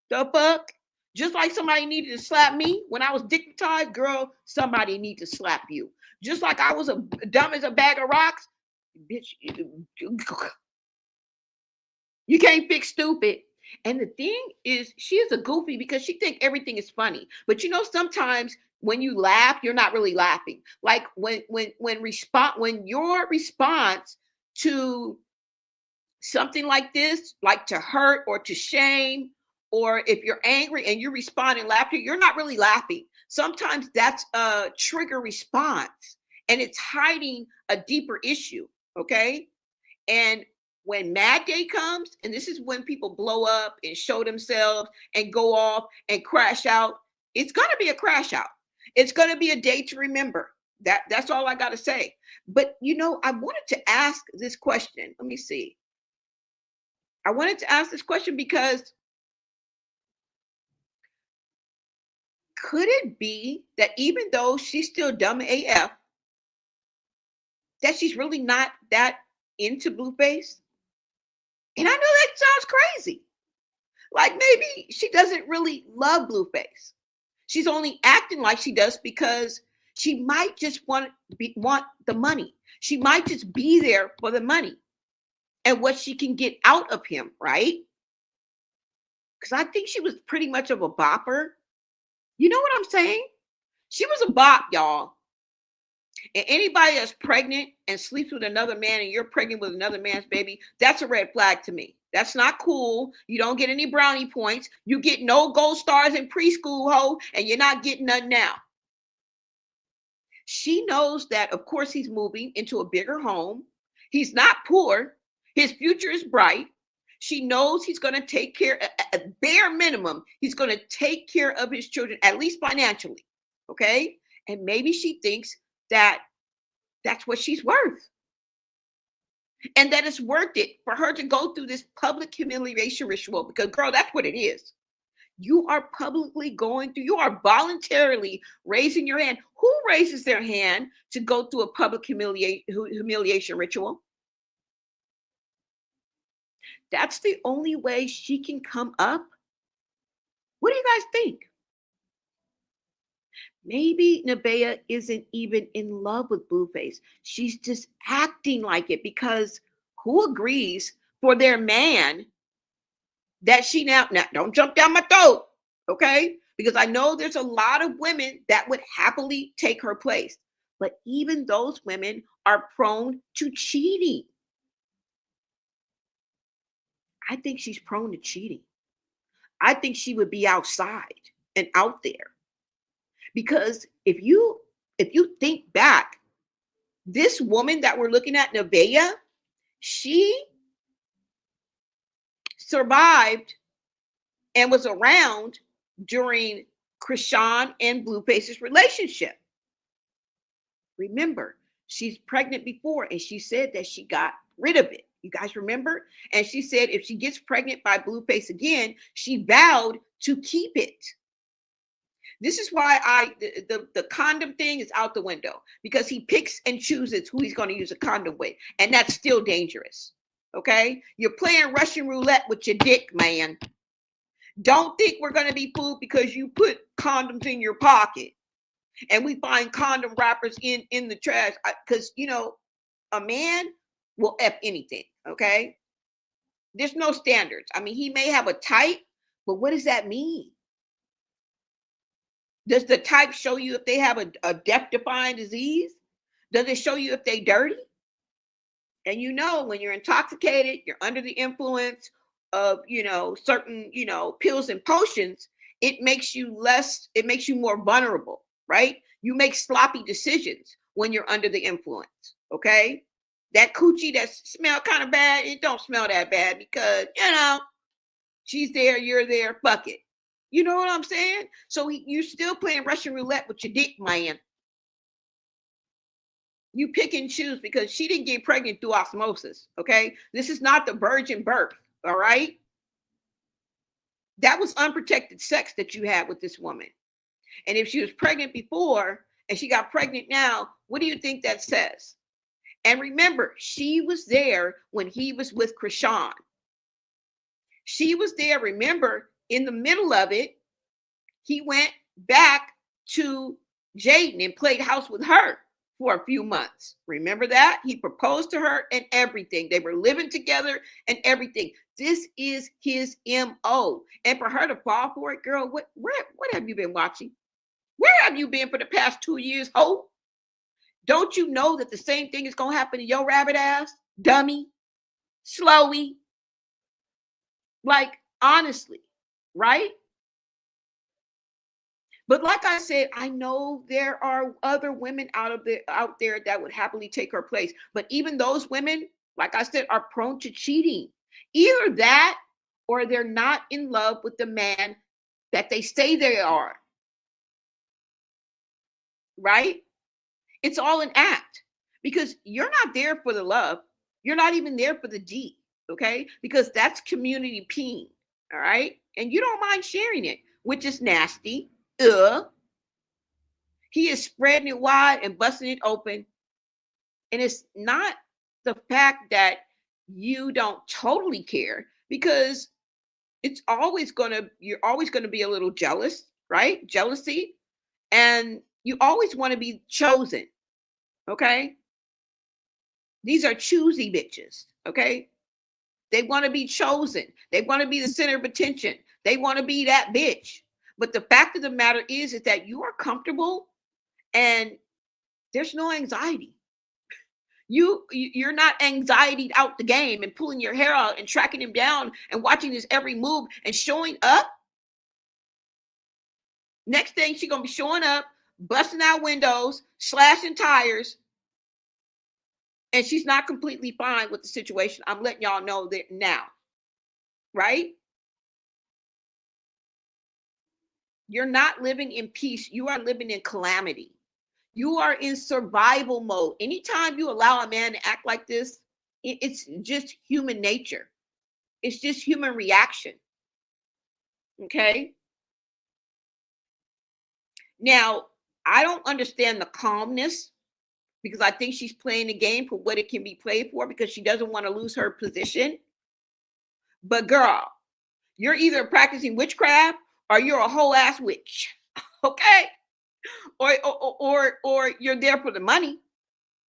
Speaker 1: The fuck? Just like somebody needed to slap me when I was dignitized, girl, somebody need to slap you. Just like I was dumb as a bag of rocks, bitch, you can't fix stupid. And the thing is, she is a goofy because she thinks everything is funny. But you know, sometimes when you laugh, you're not really laughing. Like when your response to something like this, like to hurt or to shame, or if you're angry and you respond in laughter, you're not really laughing. Sometimes that's a trigger response and it's hiding a deeper issue. Okay. And when Mad Day comes, and this is when people blow up and show themselves and go off and crash out, it's going to be a crash out. It's going to be a day to remember. That's all I got to say. But, you know, I wanted to ask this question. Let me see. I wanted to ask this question because could it be that even though she's still dumb AF, that she's really not that into Blueface? And I know that sounds crazy. Like maybe she doesn't really love Blueface. She's only acting like she does because she might just want the money. She might just be there for the money and what she can get out of him, right? Because I think she was pretty much of a bopper. You know what I'm saying? She was a bop, y'all. And anybody that's pregnant and sleeps with another man and you're pregnant with another man's baby, that's a red flag to me. That's not cool. You don't get any brownie points. You get no gold stars in preschool, ho, and you're not getting none now. She knows that, of course, he's moving into a bigger home. He's not poor. His future is bright. She knows he's going to take care, at bare minimum, he's going to take care of his children, at least financially. Okay? And maybe she thinks that that's what she's worth. And that it's worth it for her to go through this public humiliation ritual because, girl, that's what it is. You are publicly going through, you are voluntarily raising your hand. Who raises their hand to go through a public humiliation ritual? That's the only way she can come up. What do you guys think? Maybe Neveah isn't even in love with Blueface. She's just acting like it because who agrees for their man that she now don't jump down my throat, okay? Because I know there's a lot of women that would happily take her place. But even those women are prone to cheating. I think she's prone to cheating. I think she would be outside and out there. Because if you think back, this woman that we're looking at, Neveah, she survived and was around during Krishan and Blueface's relationship. Remember, she's pregnant before and she said that she got rid of it. You guys remember? And she said if she gets pregnant by Blueface again, she vowed to keep it. This is why the condom thing is out the window because he picks and chooses who he's going to use a condom with. And that's still dangerous. Okay? You're playing Russian roulette with your dick, man. Don't think we're going to be fooled because you put condoms in your pocket and we find condom wrappers in the trash. Because, you know, a man will F anything. Okay? There's no standards. I mean, he may have a type, but what does that mean? Does the type show you if they have a death-defying disease? Does it show you if they dirty? And you know, when you're intoxicated, you're under the influence of, you know, certain, you know, pills and potions, it makes you more vulnerable, right? You make sloppy decisions when you're under the influence, okay? That coochie that smell kind of bad, it don't smell that bad because, you know, she's there, you're there, fuck it. You know what I'm saying? So you're still playing Russian roulette with your dick, man. You pick and choose because she didn't get pregnant through osmosis, okay? This is not the virgin birth, all right? That was unprotected sex that you had with this woman. And if she was pregnant before and she got pregnant now, what do you think that says? And remember, she was there when he was with Krishan. She was there, remember, in the middle of it, he went back to Jaden and played house with her for a few months. Remember that? He proposed to her and everything. They were living together and everything. This is his MO. And for her to fall for it, girl, what have you been watching? Where have you been for the past 2 years, ho? Don't you know that the same thing is going to happen to your rabbit ass? Dummy, slowy. Like, honestly, right? But like I said, I know there are other women out there that would happily take her place. But even those women, like I said, are prone to cheating. Either that or they're not in love with the man that they say they are. Right? It's all an act, because you're not there for the love. You're not even there for the G, okay? Because that's community peen, all right? And you don't mind sharing it, which is nasty. He is spreading it wide and busting it open. And it's not the fact that you don't totally care, because you're always going to be a little jealous, right? Jealousy. And you always want to be chosen. Okay. These are choosy bitches. Okay. They want to be chosen. They want to be the center of attention. They want to be that bitch. But the fact of the matter is that you are comfortable and there's no anxiety. You're not anxietied out the game and pulling your hair out and tracking him down and watching his every move and showing up. Next thing, she's going to be showing up, busting out windows, slashing tires. And she's not completely fine with the situation. I'm letting y'all know that now, right? You're not living in peace. You are living in calamity. You are in survival mode. Anytime you allow a man to act like this, it's just human nature. It's just human reaction. Okay? Now, I don't understand the calmness, because I think she's playing the game for what it can be played for, because she doesn't want to lose her position. But girl, you're either practicing witchcraft or you're a whole ass witch. Okay? Or you're there for the money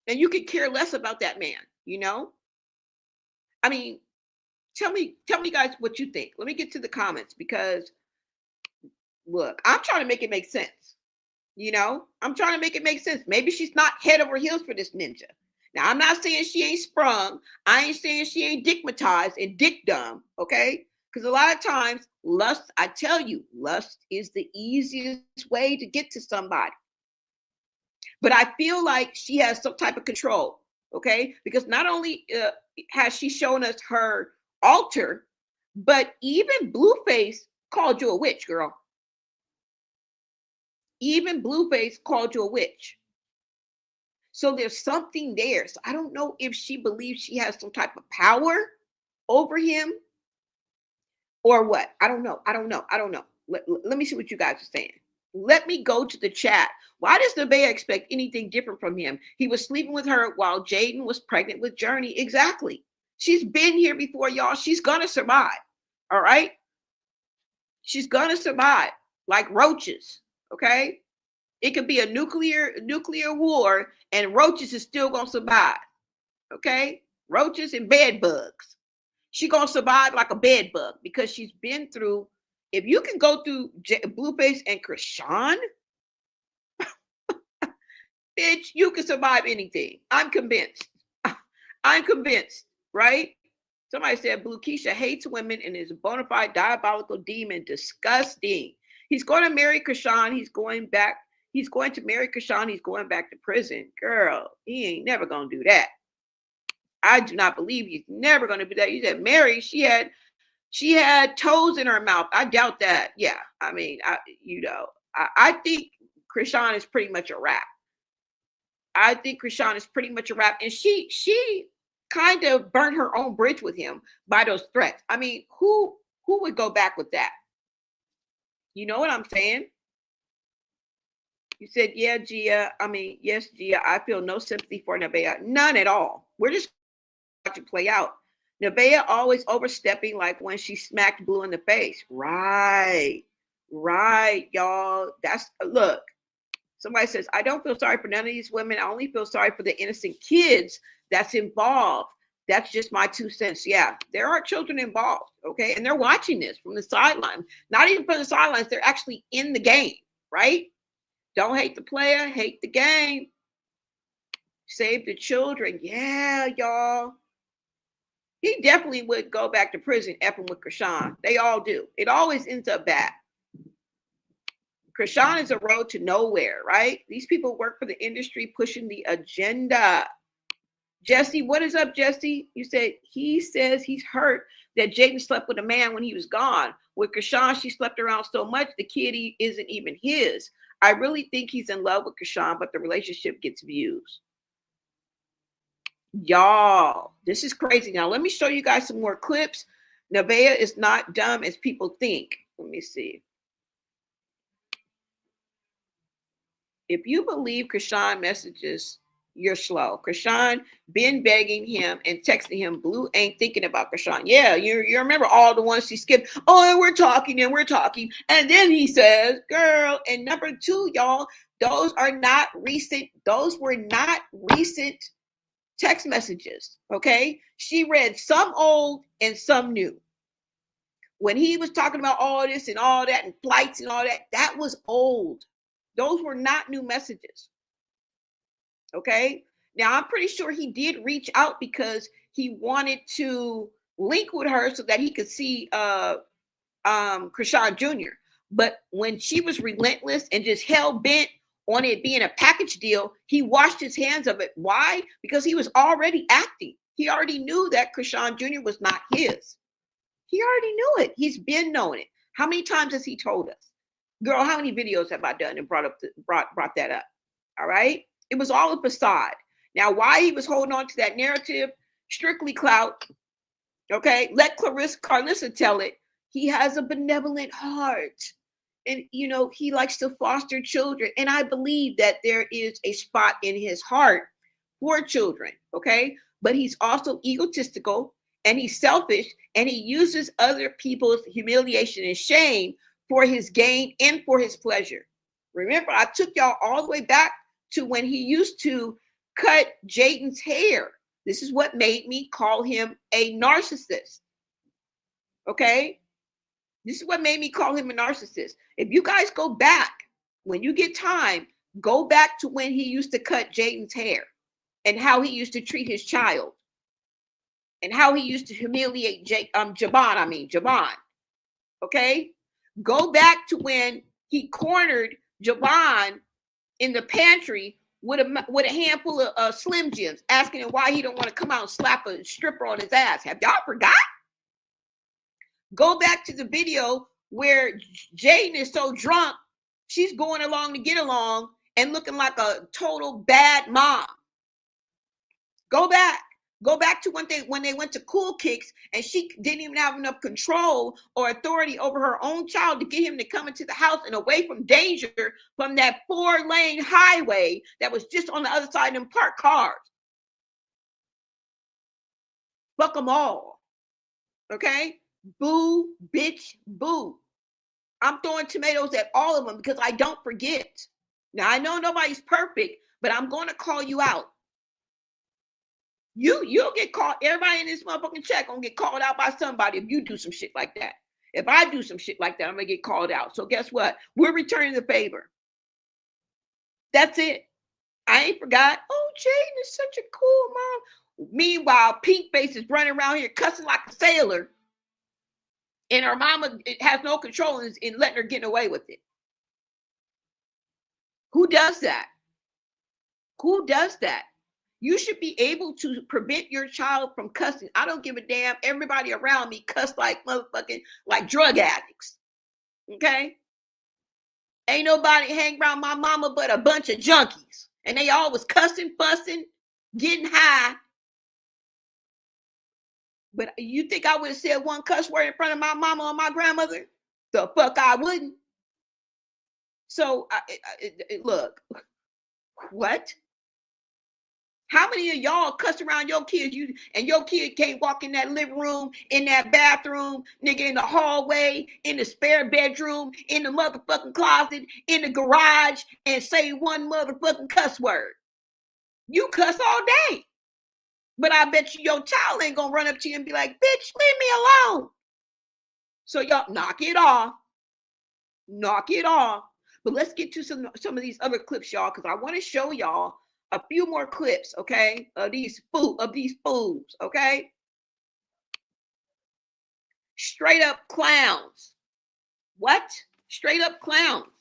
Speaker 1: and you could care less about that man, you know? I mean, tell me guys what you think. Let me get to the comments, because look, I'm trying to make it make sense. You know, I'm trying to make it make sense. Maybe she's not head over heels for this ninja. Now, I'm not saying she ain't sprung. I ain't saying she ain't dickmatized and dick dumb, okay? Because a lot of times, lust, I tell you, lust is the easiest way to get to somebody. But I feel like she has some type of control, okay? Because not only has she shown us her altar, but even Blueface called you a witch, girl. Even Blueface called you a witch. So there's something there. So I don't know if she believes she has some type of power over him or what. I don't know. Let me see what you guys are saying. Let me go to the chat. Why does Neveah expect anything different from him? He was sleeping with her while Jaden was pregnant with Journey. Exactly. She's been here before, y'all. She's going to survive. All right? She's going to survive like roaches. Okay? It could be a nuclear war and roaches is still going to survive. Okay? Roaches and bed bugs. She's going to survive like a bed bug because she's been through. If you can go through Blueface and Krishan, bitch, you can survive anything. I'm convinced. I'm convinced, right? Somebody said Blue Keisha hates women and is a bona fide diabolical demon. Disgusting. He's going to marry Krishan. He's going to marry Krishan. He's going back to prison. Girl, he ain't never going to do that. I do not believe he's never going to do that. You said Mary, she had toes in her mouth. I doubt that. Yeah. I mean, I think Krishan is pretty much a wrap. I think Krishan is pretty much a wrap. And she kind of burned her own bridge with him by those threats. I mean, who would go back with that? You know what I'm saying? You said, yeah, Gia. I mean, yes, Gia. I feel no sympathy for Nevaeh. None at all. We're just watching play out. Nevaeh always overstepping, like when she smacked Blue in the face. Right. Right, y'all. That's look. Somebody says, I don't feel sorry for none of these women. I only feel sorry for the innocent kids that's involved. That's just my 2 cents. Yeah, there are children involved. Okay. And they're watching this from the sideline. Not even from the sidelines. They're actually in the game. Right. Don't hate the player, hate the game. Save the children. Yeah, y'all. He definitely would go back to prison effing with Krishan. They all do. It always ends up bad. Krishan is a road to nowhere, right? These people work for the industry pushing the agenda. Jesse, what is up, Jesse? You said he says he's hurt that Jaden slept with a man when he was gone. With Krishan, she slept around so much, the kid isn't even his. I really think he's in love with Krishan, but the relationship gets views. Y'all, this is crazy. Now, let me show you guys some more clips. Nevaeh is not dumb as people think. Let me see. If you believe Krishan messages, you're slow. Krishan been begging him and texting him. Blue ain't thinking about Krishan. Yeah, you remember all the ones she skipped. Oh, and we're talking. And then he says, girl. And number 2, y'all, those are not recent. Those were not recent text messages. Okay. She read some old and some new. When he was talking about all this and all that and flights and all that, that was old. Those were not new messages. Okay. Now, I'm pretty sure he did reach out because he wanted to link with her so that he could see Krishan Jr. But when she was relentless and just hell bent on it being a package deal, he washed his hands of it. Why? Because he was already acting. He already knew that Krishan Jr. was not his. He already knew it. He's been knowing it. How many times has he told us? Girl, how many videos have I done and brought that up? All right. It was all a facade. Now, why he was holding on to that narrative, strictly clout. Okay. Let Carlissa tell it. He has a benevolent heart. And, he likes to foster children. And I believe that there is a spot in his heart for children. Okay. But he's also egotistical and he's selfish and he uses other people's humiliation and shame for his gain and for his pleasure. Remember, I took y'all all the way back to when he used to cut Jaden's hair. This is what made me call him a narcissist. Okay? This is what made me call him a narcissist. If you guys go back, when you get time, go back to when he used to cut Jaden's hair and how he used to treat his child and how he used to humiliate Javon. Okay? Go back to when he cornered Javon in the pantry with a handful of Slim Jims, asking him why he don't want to come out and slap a stripper on his ass. Have y'all forgot? Go back to the video where Jaden is so drunk, she's going along to get along and looking like a total bad mom. Go back. Go back to when they went to Cool Kicks and she didn't even have enough control or authority over her own child to get him to come into the house and away from danger from that 4-lane highway that was just on the other side of them parked cars. Fuck them all. Okay? Boo, bitch, boo. I'm throwing tomatoes at all of them because I don't forget. Now, I know nobody's perfect, but I'm going to call you out. You'll get called. Everybody in this motherfucking chat gonna get called out by somebody if you do some shit like that. If I do some shit like that, I'm gonna get called out. So guess what? We're returning the favor. That's it. I ain't forgot. Oh, Jaden is such a cool mom. Meanwhile, Pete Face is running around here cussing like a sailor, and her mama has no control in letting her get away with it. Who does that? Who does that? You should be able to prevent your child from cussing. I don't give a damn. Everybody around me cuss like motherfucking like drug addicts. Okay? Ain't nobody hang around my mama but a bunch of junkies. And they all was cussing, fussing, getting high. But you think I would have said one cuss word in front of my mama or my grandmother? The fuck I wouldn't. So look, what? How many of y'all cuss around your kids? And your kid can't walk in that living room, in that bathroom, nigga, in the hallway, in the spare bedroom, in the motherfucking closet, in the garage, and say one motherfucking cuss word. You cuss all day. But I bet you your child ain't gonna run up to you and be like, bitch, leave me alone. So y'all knock it off. Knock it off. But let's get to some of these other clips, y'all, because I want to show y'all a few more clips, okay, of these fools, okay? Straight up clowns. What? Straight up clowns.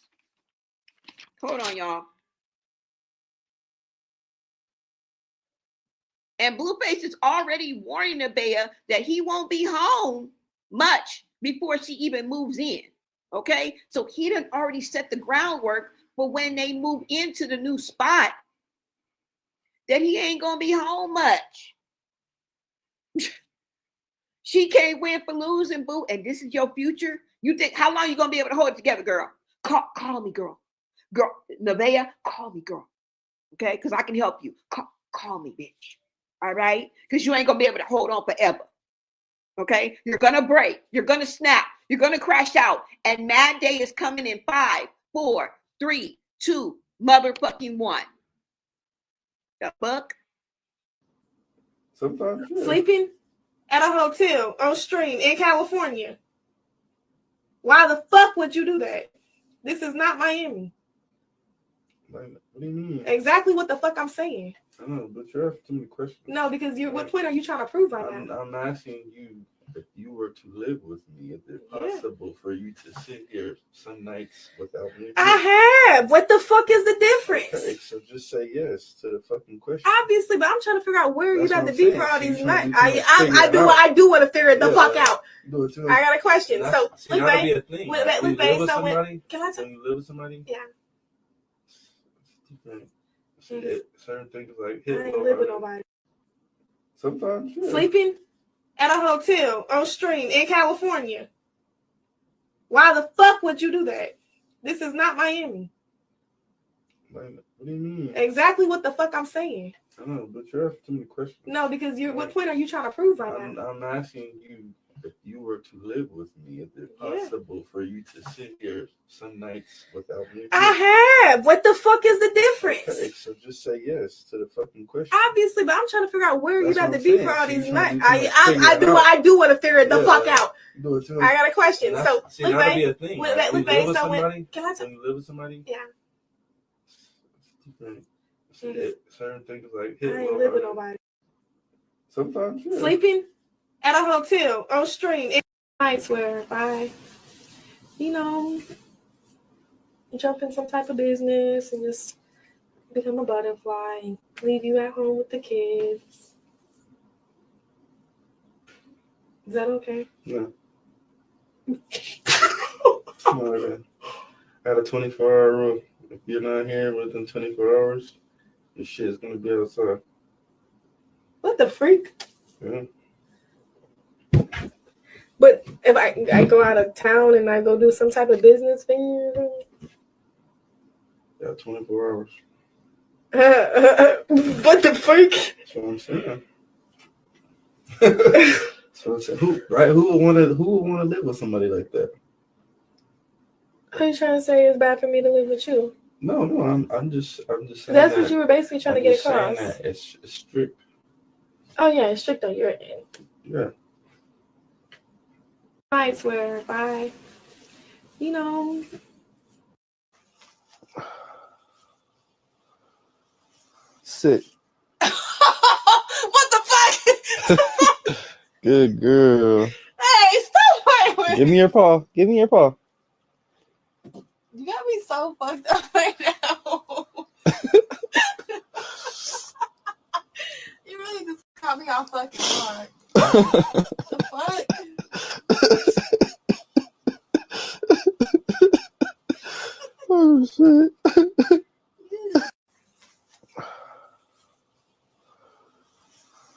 Speaker 1: Hold on, y'all. And Blueface is already warning Neveah that he won't be home much before she even moves in, okay? So he done already set the groundwork for when they move into the new spot, that he ain't gonna be home much. She can't win for losing, boo. And this is your future. You think how long you gonna be able to hold it together, girl? Call me, girl. Girl, Neveah, call me, girl. Okay, because I can help you. Call me, bitch. All right, because you ain't gonna be able to hold on forever. Okay, you're gonna break. You're gonna snap. You're gonna crash out. And Mad Day is coming in 5, 4, 3, 2, motherfucking 1. The fuck?
Speaker 6: Sometimes
Speaker 7: Sleeping at a hotel on stream in California. Why the fuck would you do that? This is not Miami.
Speaker 6: Like, what do you mean?
Speaker 7: Exactly what the fuck I'm saying.
Speaker 6: I know, but you're asking too many questions.
Speaker 7: No, because what point are you trying to prove right now?
Speaker 6: I'm asking you, if you were to live with me, is it possible for you to sit here some nights without me?
Speaker 7: I have. What the fuck is the difference?
Speaker 6: Okay, so just say yes to the fucking question.
Speaker 7: Obviously, but I'm trying to figure out where
Speaker 6: That's
Speaker 7: you got
Speaker 6: what
Speaker 7: to
Speaker 6: I'm
Speaker 7: be for
Speaker 6: saying.
Speaker 7: all
Speaker 6: So
Speaker 7: these
Speaker 6: you
Speaker 7: nights.
Speaker 6: trying to
Speaker 7: I do want to figure it the fuck out.
Speaker 6: Do it too.
Speaker 7: I got a question.
Speaker 6: That's,
Speaker 7: So,
Speaker 6: that'll be a thing.
Speaker 7: Can I
Speaker 6: When you live with somebody?
Speaker 7: Yeah.
Speaker 6: It's different. Certain things like
Speaker 7: I ain't live with nobody.
Speaker 6: Sometimes, yeah.
Speaker 7: Sleeping at a hotel on stream in California. Why the fuck would you do that? This is not Miami.
Speaker 6: Like, what do you mean?
Speaker 7: Exactly what the fuck I'm saying.
Speaker 6: I know, but you're asking too many questions.
Speaker 7: No, because what point are you trying to prove right now?
Speaker 6: I'm asking you, if you were to live with me, is it possible for you to sit here some nights without me?
Speaker 7: I have. What the fuck is the difference?
Speaker 6: Okay, so just say yes to the fucking question.
Speaker 7: Obviously, but I'm trying to figure out where you got to be
Speaker 6: saying.
Speaker 7: for all
Speaker 6: So
Speaker 7: these
Speaker 6: you
Speaker 7: nights.
Speaker 6: I
Speaker 7: do want to figure it the fuck out.
Speaker 6: Do it too.
Speaker 7: I got a question. So,
Speaker 6: that'll be a thing.
Speaker 7: When you live with somebody? Yeah.
Speaker 6: It's different. Certain things like
Speaker 7: I ain't live with nobody.
Speaker 6: Sometimes, yeah.
Speaker 7: Sleeping at a hotel on stream. Nights where if I, jump in some type of business and just become a butterfly and leave you at home with the kids. Is that okay?
Speaker 6: Yeah. I got a 24-hour rule. If you're not here within 24 hours, your shit is going to be outside.
Speaker 7: What the freak?
Speaker 6: Yeah.
Speaker 7: But if I go out of town and I go do some type of business thing,
Speaker 6: Yeah, 24 hours.
Speaker 7: what the freak?
Speaker 6: That's what I'm saying. So who would want to live with somebody like that?
Speaker 7: Are you trying to say it's bad for me to live with you?
Speaker 6: No, I'm just saying.
Speaker 7: That's what you were basically trying to get across.
Speaker 6: It's strict.
Speaker 7: Oh yeah, it's strict on your end.
Speaker 6: Yeah.
Speaker 7: Nights where if I,
Speaker 6: Sit.
Speaker 7: What the fuck?
Speaker 6: Good girl.
Speaker 7: Hey, stop playing with me.
Speaker 6: Give me your paw.
Speaker 7: You got me so fucked up right now. You really just caught me off fucking guard. The fuck?
Speaker 6: Oh shit.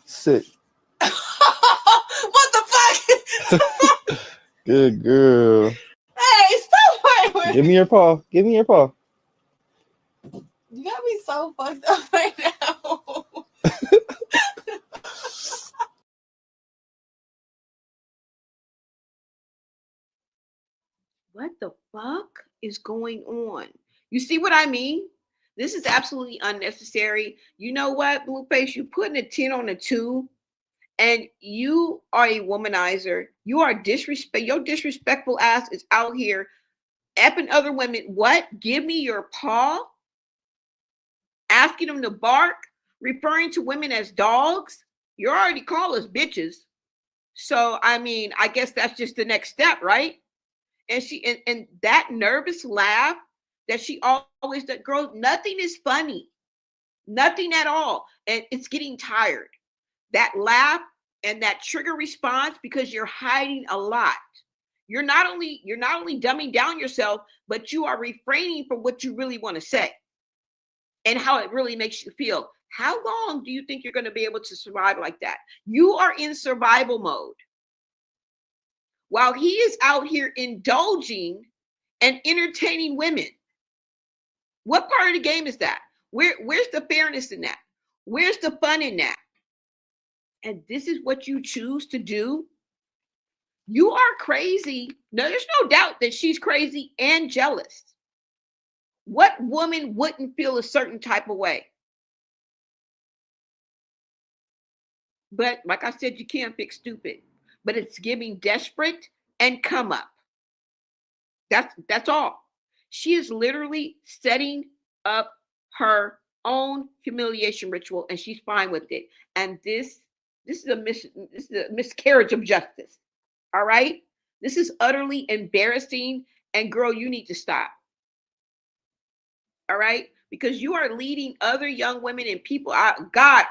Speaker 6: Sit.
Speaker 7: What the fuck?
Speaker 6: Good girl.
Speaker 7: Hey, stop playing with
Speaker 6: Give me your paw. Give me your paw.
Speaker 7: You got me so fucked up right now.
Speaker 1: What the fuck is going on? You see what I mean? This is absolutely unnecessary. You know what, Blueface? You putting a 10 on a 2, and you are a womanizer. You are your disrespectful ass is out here effing other women. What? Give me your paw? Asking them to bark, referring to women as dogs. You already call us bitches. So I mean, I guess that's just the next step, right? And and that nervous laugh that she always does, girl, nothing is funny. Nothing at all. And it's getting tired. That laugh and that trigger response, because you're hiding a lot. You're not only dumbing down yourself, but you are refraining from what you really want to say and how it really makes you feel. How long do you think you're going to be able to survive like that? You are in survival mode while he is out here indulging and entertaining women. What part of the game is that? Where's the fairness in that? Where's the fun in that? And this is what you choose to do? You are crazy. No, there's no doubt that she's crazy and jealous. What woman wouldn't feel a certain type of way? But like I said, you can't fix stupid. But it's giving desperate and come up. That's all. She is literally setting up her own humiliation ritual, and she's fine with it. And this is a miscarriage of justice. All right? This is utterly embarrassing, and girl, you need to stop. All right? Because you are leading other young women and people. I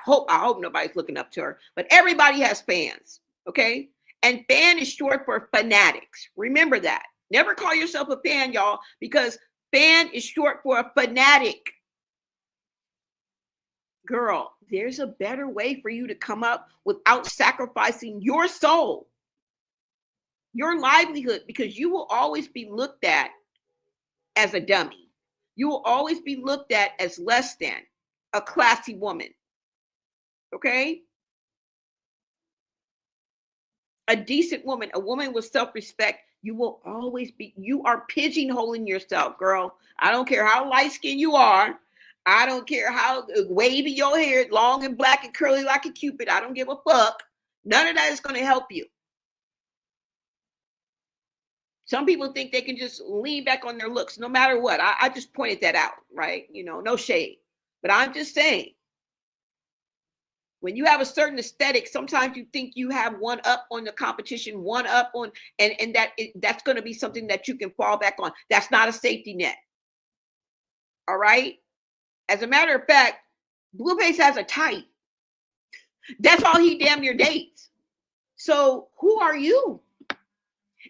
Speaker 1: hope nobody's looking up to her, but everybody has fans. Okay? And fan is short for fanatics. Remember that. Never call yourself a fan, y'all, because fan is short for a fanatic. Girl, there's a better way for you to come up without sacrificing your soul, your livelihood, because you will always be looked at as a dummy. You will always be looked at as less than a classy woman. Okay? A decent woman, a woman with self-respect, you are pigeonholing yourself, girl. I don't care how light-skinned you are. I don't care how wavy your hair, long and black and curly like a Cupid. I don't give a fuck. None of that is going to help you. Some people think they can just lean back on their looks no matter what. I just pointed that out, right? No shade. But I'm just saying, when you have a certain aesthetic, sometimes you think you have one up on the competition, one up on, and that's going to be something that you can fall back on. That's not a safety net. All right? As a matter of fact, Blueface has a type. That's all he damn near dates. So who are you?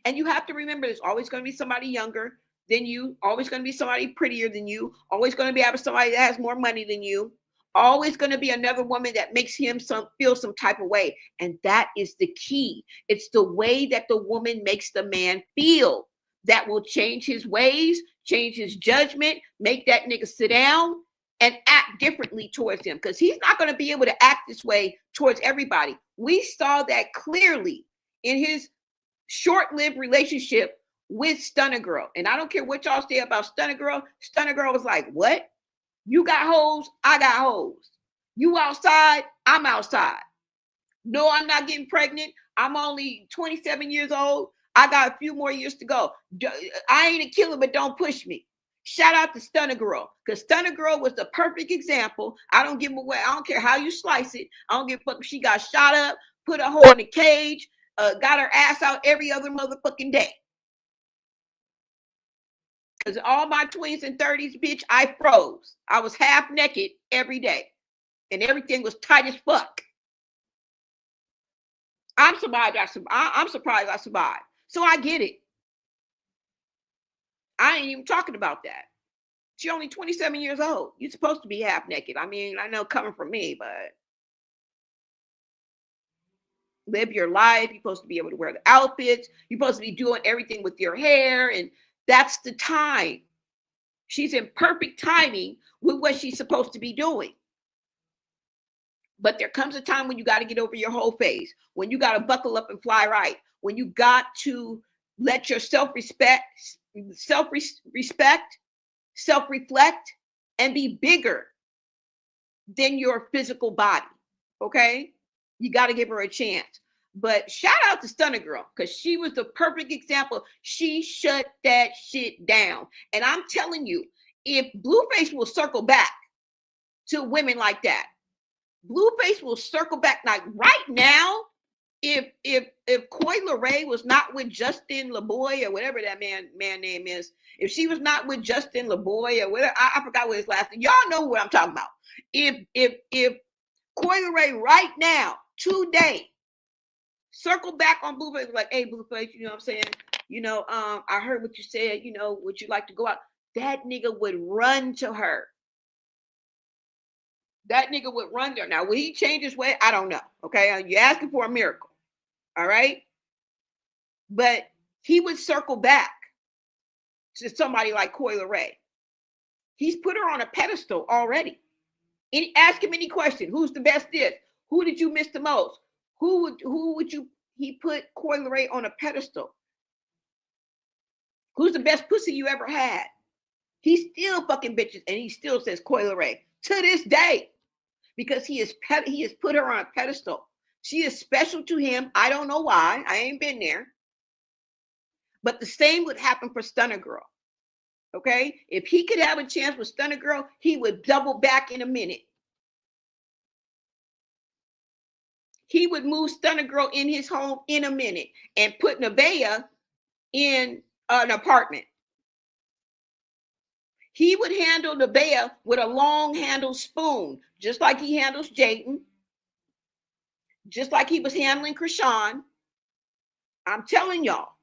Speaker 1: And you have to remember, there's always going to be somebody younger than you, always going to be somebody prettier than you, always going to be somebody that has more money than you, always going to be another woman that makes him feel some type of way. And that is the key. It's the way that the woman makes the man feel that will change his ways, change his judgment, make that nigga sit down and act differently towards him, because he's not going to be able to act this way towards everybody. We saw that clearly in his short-lived relationship with Stunner Girl. And I don't care what y'all say about Stunner Girl. Stunner Girl was like, what? You got hoes, I got hoes. You outside, I'm outside. No, I'm not getting pregnant. I'm only 27 years old. I got a few more years to go. I ain't a killer, but don't push me. Shout out to Stunner Girl, because Stunner Girl was the perfect example. I don't give away. I don't care how you slice it. I don't give a fuck if she got shot up, put a hoe in a cage, got her ass out every other motherfucking day. Because all my 20s and 30s, bitch, I froze. I was half naked every day. And everything was tight as fuck. I'm surprised I survived. So I get it. I ain't even talking about that. She's only 27 years old. You're supposed to be half naked. I mean, I know coming from me, but live your life. You're supposed to be able to wear the outfits. You're supposed to be doing everything with your hair and That's the time. She's in perfect timing with what she's supposed to be doing. But there comes a time when you got to get over your whole phase, when you got to buckle up and fly right, when you got to let your self-reflect, and be bigger than your physical body. Okay? You got to give her a chance. But shout out to Stunner Girl, because she was the perfect example. She shut that shit down. And I'm telling you, if Blueface will circle back to women like that, Blueface will circle back. Like right now, if Coi Leray was not with Justin LaBoy or whatever that man name is, if she was not with Justin LaBoy or whatever, I forgot what his last name. Y'all know what I'm talking about. If Coi Leray right now, today, circle back on Blueface, like, hey, Blueface, you know what I'm saying? You know, I heard what you said, you know, would you like to go out? That nigga would run to her. That nigga would run there. Now, will he change his way? I don't know. Okay. You're asking for a miracle. All right. But he would circle back to somebody like Coi Leray. He's put her on a pedestal already. Ask him any question. Who's the best this? Who did you miss the most? He put Coi Leray on a pedestal. Who's the best pussy you ever had? He's still fucking bitches, and he still says Coi Leray to this day, because he has put her on a pedestal. She is special to him. I don't know why. I ain't been there. But the same would happen for Stunner Girl. Okay? If he could have a chance with Stunner Girl, he would double back in a minute. He would move Stunner Girl in his home in a minute and put Neveah in an apartment. He would handle Neveah with a long handled spoon, just like he handles Jayden, just like he was handling Krishan. I'm telling y'all.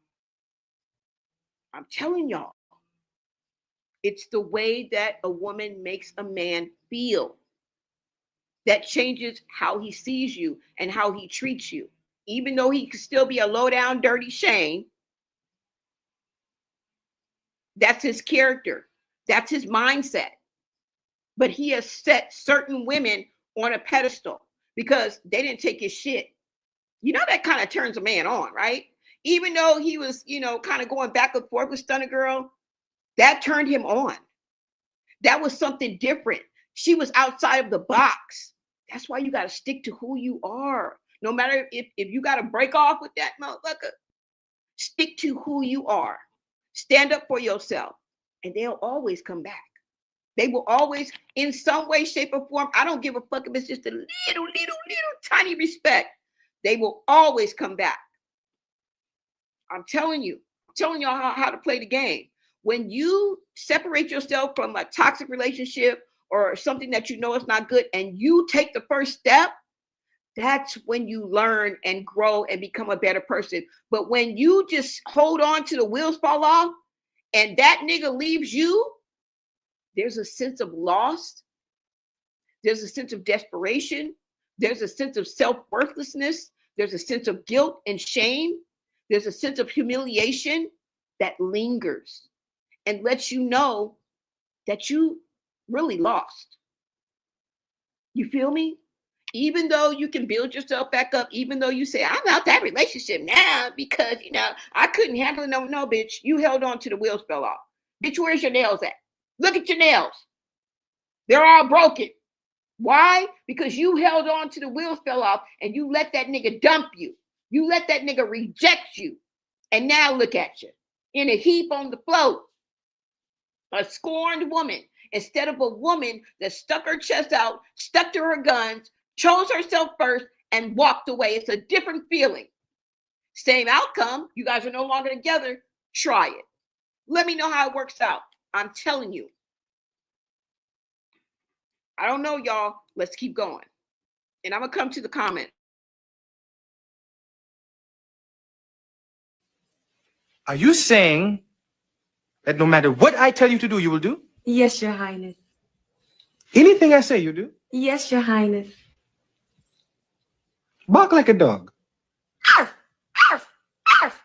Speaker 1: It's the way that a woman makes a man feel that changes how he sees you and how he treats you. Even though he could still be a low down, dirty Shane, that's his character. That's his mindset. But he has set certain women on a pedestal because they didn't take his shit. You know, that kind of turns a man on, right? Even though he was, you know, kind of going back and forth with Stunner Girl, that turned him on. That was something different. She was outside of the box. That's why you got to stick to who you are. No matter if you got to break off with that motherfucker, stick to who you are. Stand up for yourself. And they'll always come back. They will always, in some way, shape, or form. I don't give a fuck if it's just a little tiny respect. They will always come back. I'm telling y'all how to play the game. When you separate yourself from a toxic relationship or something that you know is not good, and you take the first step, that's when you learn and grow and become a better person. But when you just hold on to the wheels fall off, and that nigga leaves you, there's a sense of loss. There's a sense of desperation. There's a sense of self-worthlessness. There's a sense of guilt and shame. There's a sense of humiliation that lingers and lets you know that you really lost. You feel me? Even though you can build yourself back up, even though you say, I'm out that relationship now because, you know, I couldn't handle it. No, bitch, you held on to the wheels fell off. Bitch, where's your nails at? Look at your nails. They're all broken. Why? Because you held on to the wheels fell off and you let that nigga dump you. You let that nigga reject you. And now look at you in a heap on the floor. A scorned woman instead of a woman that stuck her chest out, stuck to her guns, chose herself first, and walked away. It's a different feeling. Same outcome. You guys are no longer together. Try it. Let me know how it works out. I'm telling you. I don't know, y'all. Let's keep going. And I'm going to come to the comment.
Speaker 8: Are you saying that no matter what I tell you to do, you will do?
Speaker 9: Yes, Your Highness.
Speaker 8: Anything I say, you do?
Speaker 9: Yes, Your Highness.
Speaker 8: Bark like a dog.
Speaker 9: Arf, arf, arf,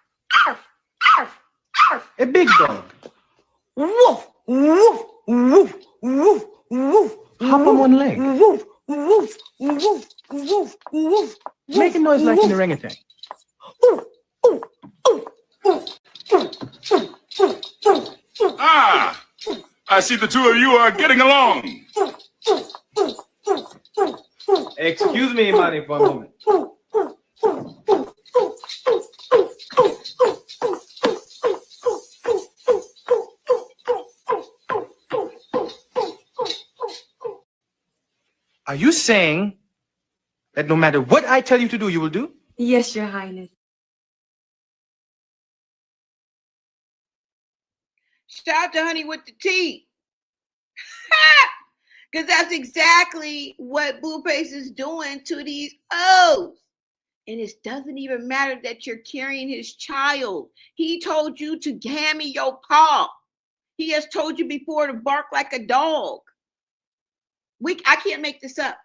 Speaker 9: arf, arf.
Speaker 8: A big dog. Woof, woof, woof, woof, woof. Hop on one leg. Woof, woof, woof, woof, woof. Make a noise like an orangutan.
Speaker 10: Ah, I see the two of you are getting along.
Speaker 8: Excuse me, Manny, for a moment. Are you saying that no matter what I tell you to do, you will do?
Speaker 9: Yes, Your Highness.
Speaker 1: Shout out to Honey with the T. Because that's exactly what Blueface is doing to these O's. And it doesn't even matter that you're carrying his child. He told you to hand me your paw. He has told you before to bark like a dog. I can't make this up.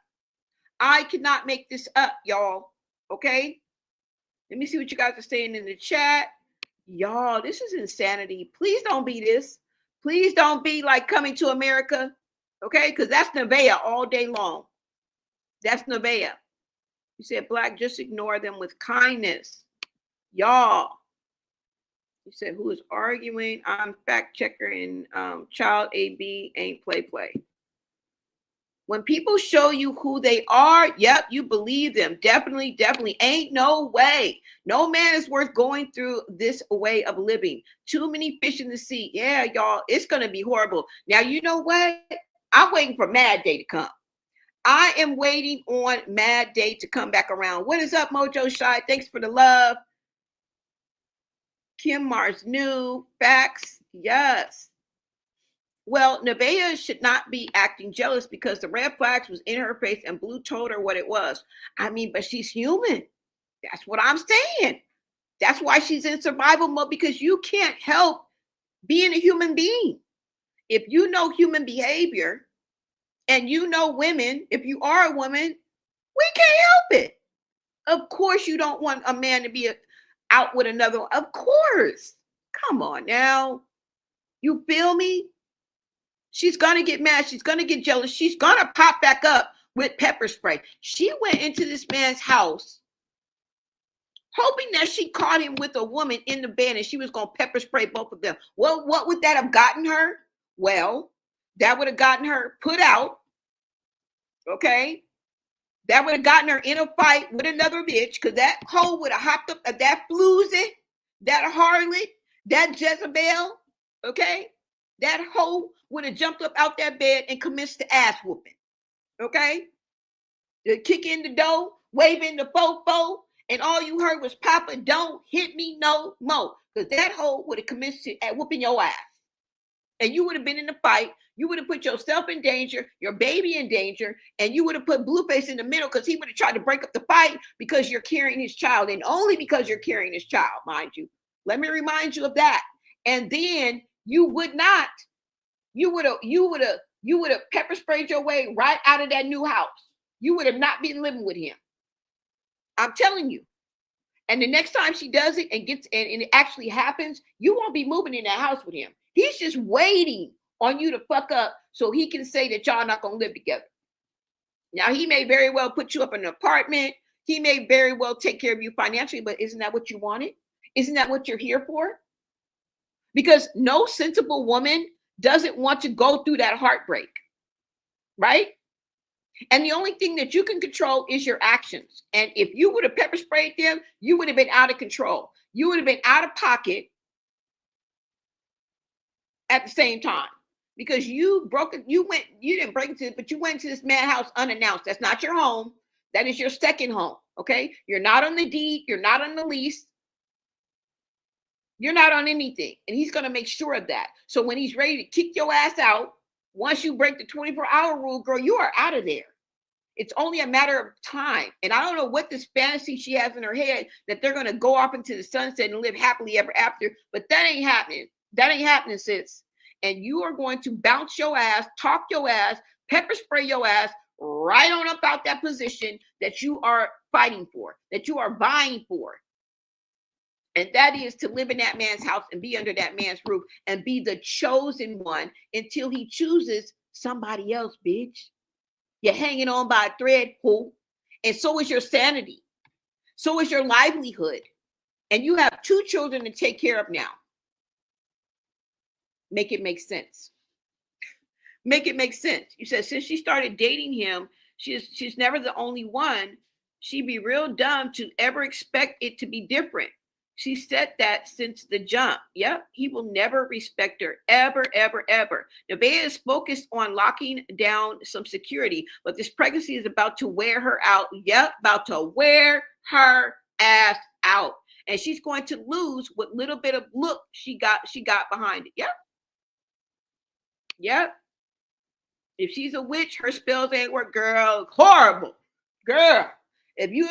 Speaker 1: I cannot make this up, y'all. Okay? Let me see what you guys are saying in the chat. Y'all, this is insanity. Please don't be this. Please don't be like Coming to America. Okay? Because that's Neveah all day long. That's Neveah. You said, Black, just ignore them with kindness. Y'all. You said, who is arguing? I'm fact checker and child AB ain't play. When people show you who they are, yep, you believe them. Definitely. Ain't no way. No man is worth going through this way of living. Too many fish in the sea. Yeah, y'all, it's going to be horrible. Now, you know what? I'm waiting for Mad Day to come. I am waiting on Mad Day to come back around. What is up, Mojo Shy? Thanks for the love. Kim Mars new facts. Yes. Well, Neveah should not be acting jealous because the red flags was in her face and Blue told her what it was. I mean, but she's human. That's what I'm saying. That's why she's in survival mode, because you can't help being a human being. If you know human behavior and you know women, if you are a woman, we can't help it. Of course, you don't want a man to be out with another one. Of course. Come on now. You feel me? She's going to get mad. She's going to get jealous. She's going to pop back up with pepper spray. She went into this man's house hoping that she caught him with a woman in the bed and she was going to pepper spray both of them. Well, what would that have gotten her? Well, that would have gotten her put out. Okay? That would have gotten her in a fight with another bitch, because that hoe would have hopped up, that floozy, that harlot, that Jezebel, okay? That hoe would have jumped up out that bed and commenced the ass whooping, okay? The kick in the door, waving the fofo, and all you heard was, Papa, don't hit me no more, because that hoe would have commenced at whooping your ass. And you would have been in the fight. You would have put yourself in danger, your baby in danger, and you would have put Blueface in the middle, because he would have tried to break up the fight because you're carrying his child, and only because you're carrying his child, mind you. Let me remind you of that. And then you would have pepper sprayed your way right out of that new house. You would have not been living with him. I'm telling you. And the next time she does it and it actually happens, you won't be moving in that house with him. He's just waiting on you to fuck up so he can say that y'all not going to live together. Now, he may very well put you up in an apartment. He may very well take care of you financially, but isn't that what you wanted? Isn't that what you're here for? Because no sensible woman doesn't want to go through that heartbreak, right? And the only thing that you can control is your actions. And if you would have pepper sprayed them, you would have been out of control. You would have been out of pocket at the same time, because you didn't break into it, but you went to this man's house unannounced. That's not your home. That is your second home. Okay. You're not on the deed. You're not on the lease. You're not on anything. And he's going to make sure of that. So when he's ready to kick your ass out, once you break the 24-hour rule, girl, you are out of there. It's only a matter of time. And I don't know what this fantasy she has in her head that they're going to go off into the sunset and live happily ever after, but that ain't happening. That ain't happening, sis. And you are going to bounce your ass, talk your ass, pepper spray your ass right on up out that position that you are fighting for, that you are vying for. And that is to live in that man's house and be under that man's roof and be the chosen one until he chooses somebody else, bitch. You're hanging on by a thread, fool. And so is your sanity. So is your livelihood. And you have 2 children to take care of now. Make it make sense. Make it make sense. You said since she started dating him, she's never the only one. She'd be real dumb to ever expect it to be different. She said that since the jump. Yep, he will never respect her. Ever, ever, ever. Neveah is focused on locking down some security, but this pregnancy is about to wear her out. Yep, about to wear her ass out. And she's going to lose what little bit of look she got behind it. Yep. Yep. If she's a witch, her spells ain't work, girl. Horrible. Girl. If you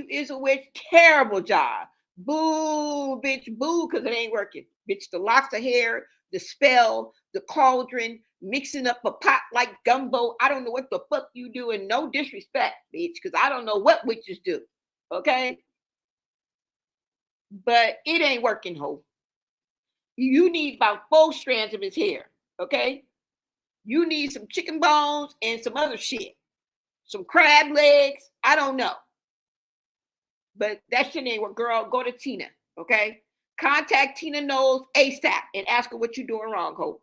Speaker 1: is a witch, terrible job. Boo, bitch, boo, because it ain't working. Bitch, the locks of hair, the spell, the cauldron, mixing up a pot like gumbo. I don't know what the fuck you do, and no disrespect, bitch, because I don't know what witches do. Okay? But it ain't working, ho. You need about 4 strands of his hair. Okay? You need some chicken bones and some other shit. Some crab legs. I don't know. But that shit ain't work, girl. Go to Tina, okay? Contact Tina Knowles ASAP and ask her what you doing wrong, Hope.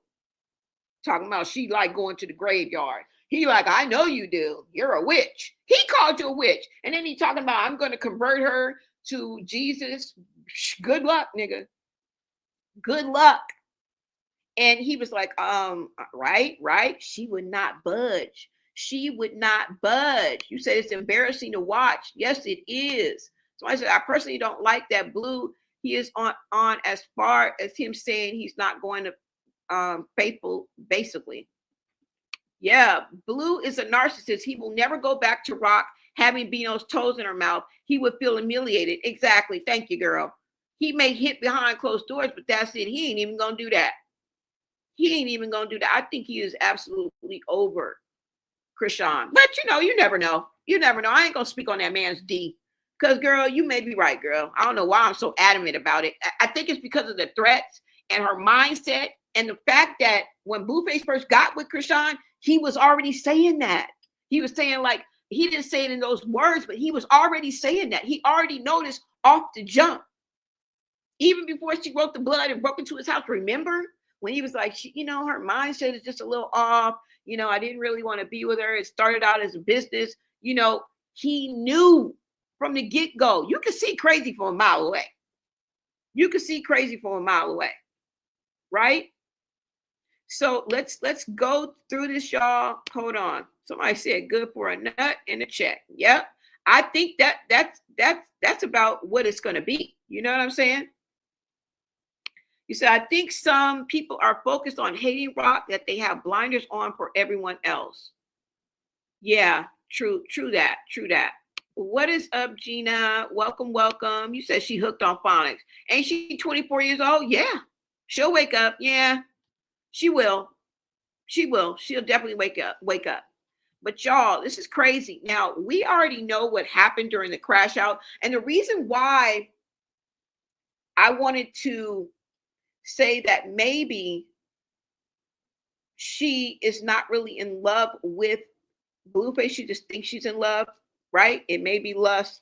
Speaker 1: Talking about she like going to the graveyard. He like, I know you do. You're a witch. He called you a witch. And then he talking about, I'm going to convert her to Jesus. Good luck, nigga. Good luck. And he was like, right. She would not budge. She would not budge. You said it's embarrassing to watch. Yes, it is. So I said, I personally don't like that Blue. He is on as far as him saying he's not going to faithful, basically. Yeah, Blue is a narcissist. He will never go back to rock having Bino's toes in her mouth. He would feel humiliated. Exactly. Thank you, girl. He may hit behind closed doors, but that's it. He ain't even going to do that. He ain't even going to do that. I think he is absolutely over Krishan. But, you never know. You never know. I ain't going to speak on that man's D. Because, girl, you may be right, girl. I don't know why I'm so adamant about it. I think it's because of the threats and her mindset and the fact that when Blueface first got with Krishan, he was already saying that. He was saying, like, he didn't say it in those words, but he was already saying that. He already noticed off the jump. Even before she wrote the blood and broke into his house, remember? When he was like, her mindset is just a little off. I didn't really want to be with her. It started out as a business. He knew from the get-go. You can see crazy from a mile away. You can see crazy from a mile away. Right? So let's go through this, y'all. Hold on. Somebody said good for a nut in the chat. Yep. I think that's about what it's going to be. You know what I'm saying? You said, I think some people are focused on hating rock that they have blinders on for everyone else. Yeah, true that. What is up, Gina? Welcome. You said she hooked on phonics. Ain't she 24 years old? Yeah. She'll wake up. Yeah, she will. She'll definitely wake up. But y'all, this is crazy. Now, we already know what happened during the crash out. And the reason why I wanted to say that maybe she is not really in love with Blueface. She just thinks she's in love, right? It may be lust.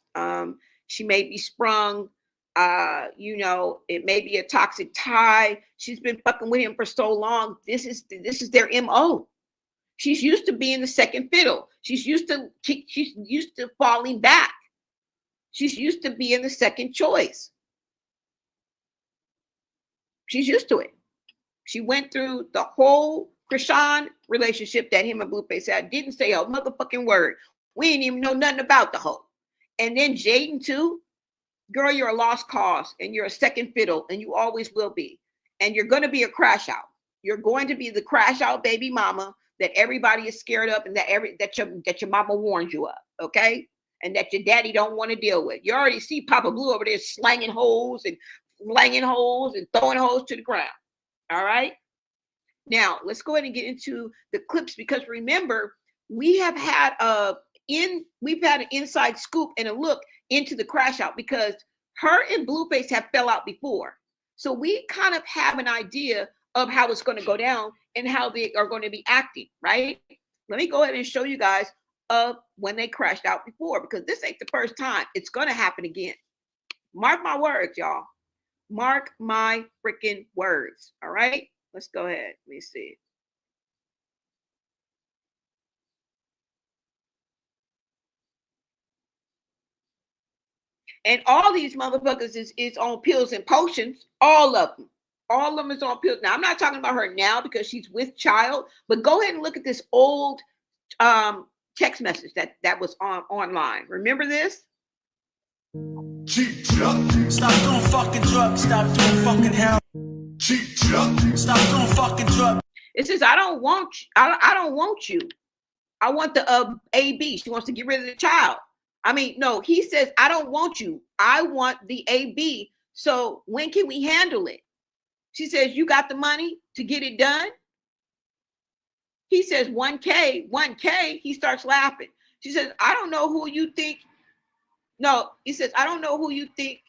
Speaker 1: She may be sprung. It may be a toxic tie. She's been fucking with him for so long. This is their MO. She's used to being the second fiddle. She's used to falling back. She's used to being the second choice. She's used to it. She went through the whole Krishan relationship that him and Blueface had. Didn't say a motherfucking word. We didn't even know nothing about the whole. And then Jaden too. Girl, you're a lost cause and you're a second fiddle and you always will be. And you're going to be a crash out. You're going to be the crash out baby mama that everybody is scared of and that your mama warned you of. Okay? And that your daddy don't want to deal with. You already see Papa Blue over there slanging holes and throwing holes to the ground. All right. Now let's go ahead and get into the clips because remember, we've had an inside scoop and a look into the crash out because Her and Blueface have fell out before. So we kind of have an idea of how it's going to go down and how they are going to be acting, right? Let me go ahead and show you guys of when they crashed out before, because this ain't the first time. It's going to happen again. Mark my words, y'all. Mark my freaking words. All right, let's go ahead. Let me see. And all these motherfuckers is on pills and potions. All of them. All of them is on pills. Now, I'm not talking about her now because she's with child, but go ahead and look at this old text message that was online. Remember this?
Speaker 2: Cheap drug. Stop doing fucking drugs. Stop doing fucking hell. Cheap drug. Stop doing fucking drugs.
Speaker 1: It says, I don't want you. I don't want you. I want the AB. She wants to get rid of the child. I mean, no, he says, I don't want you. I want the AB. So when can we handle it? She says, you got the money to get it done? He says, 1K, 1K. He starts laughing. She says, I don't know who you think. No, he says, I don't know who you think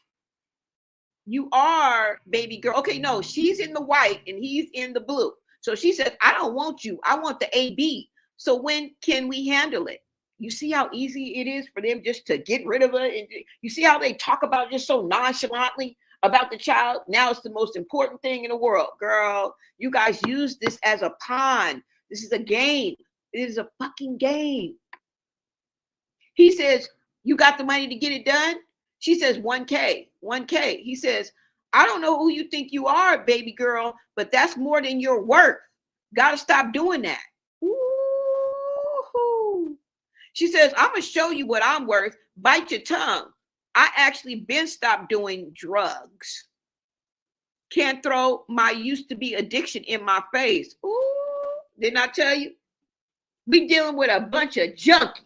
Speaker 1: you are, baby girl. Okay, no, she's in the white and he's in the blue. So she says, I don't want you. I want the AB. So when can we handle it? You see how easy it is for them just to get rid of her? And you see how they talk about just so nonchalantly about the child? Now it's the most important thing in the world. Girl, you guys use this as a pawn. This is a game. It is a fucking game. He says, you got the money to get it done? She says, 1K, 1K. He says, I don't know who you think you are, baby girl, but that's more than your worth. Got to stop doing that. Ooh. She says, I'm going to show you what I'm worth. Bite your tongue. I actually been stopped doing drugs. Can't throw my used to be addiction in my face. Ooh, didn't I tell you? We dealing with a bunch of junkies.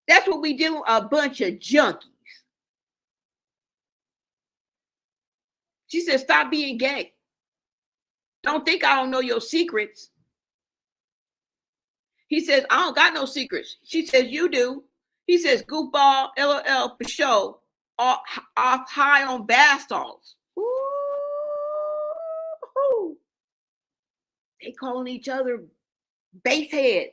Speaker 1: That's what we dealing with, a bunch of junkies. She says, stop being gay. Don't think I don't know your secrets. He says, I don't got no secrets. She says, you do. He says, goofball, LOL, for show, off high on bath salts. Ooh. They calling each other base heads.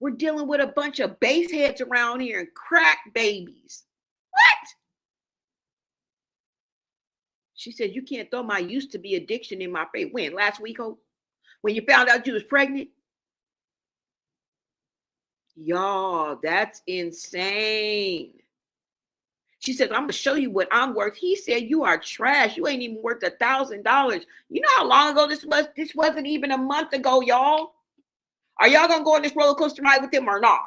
Speaker 1: We're dealing with a bunch of base heads around here and crack babies. What? She said, you can't throw my used to be addiction in my face. When? Last week, Hope? When you found out you was pregnant? Y'all, that's insane. She said, I'm going to show you what I'm worth. He said, you are trash. You ain't even worth $1,000. You know how long ago this was? This wasn't even a month ago, y'all. Are y'all going to go on this roller coaster ride with him or not?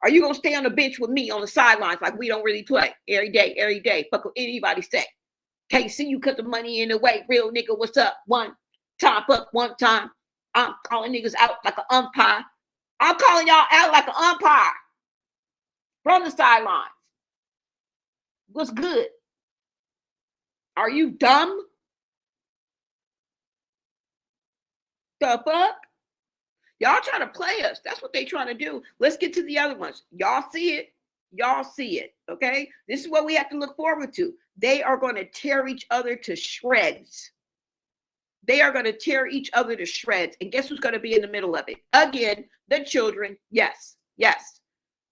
Speaker 1: Are you going to stay on the bench with me on the sidelines like we don't really play every day? Fuck what anybody say. Can't see you cut the money in the way. Real nigga, what's up? One time, fuck one time. I'm calling niggas out like an umpire. I'm calling y'all out like an umpire from the sidelines. What's good? Are you dumb? The fuck? Y'all trying to play us. That's what they trying to do. Let's get to the other ones. Y'all see it. Y'all see it. Okay? This is what we have to look forward to. They are going to tear each other to shreds. They are going to tear each other to shreds. And guess who's going to be in the middle of it? Again, the children. Yes. Yes.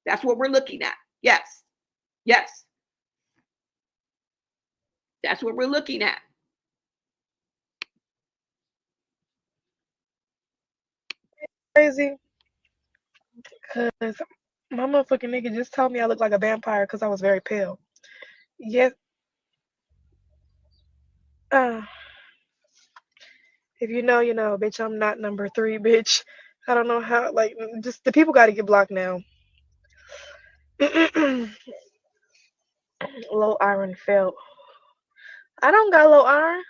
Speaker 1: That's what we're looking at. Yes. Yes. That's what we're looking at.
Speaker 7: Crazy. Because my motherfucking nigga just told me I look like a vampire because I was very pale. Yes. If you know, you know, bitch, I'm not number 3, bitch. I don't know how, like, just the people got to get blocked now. Low iron felt. I don't got low iron.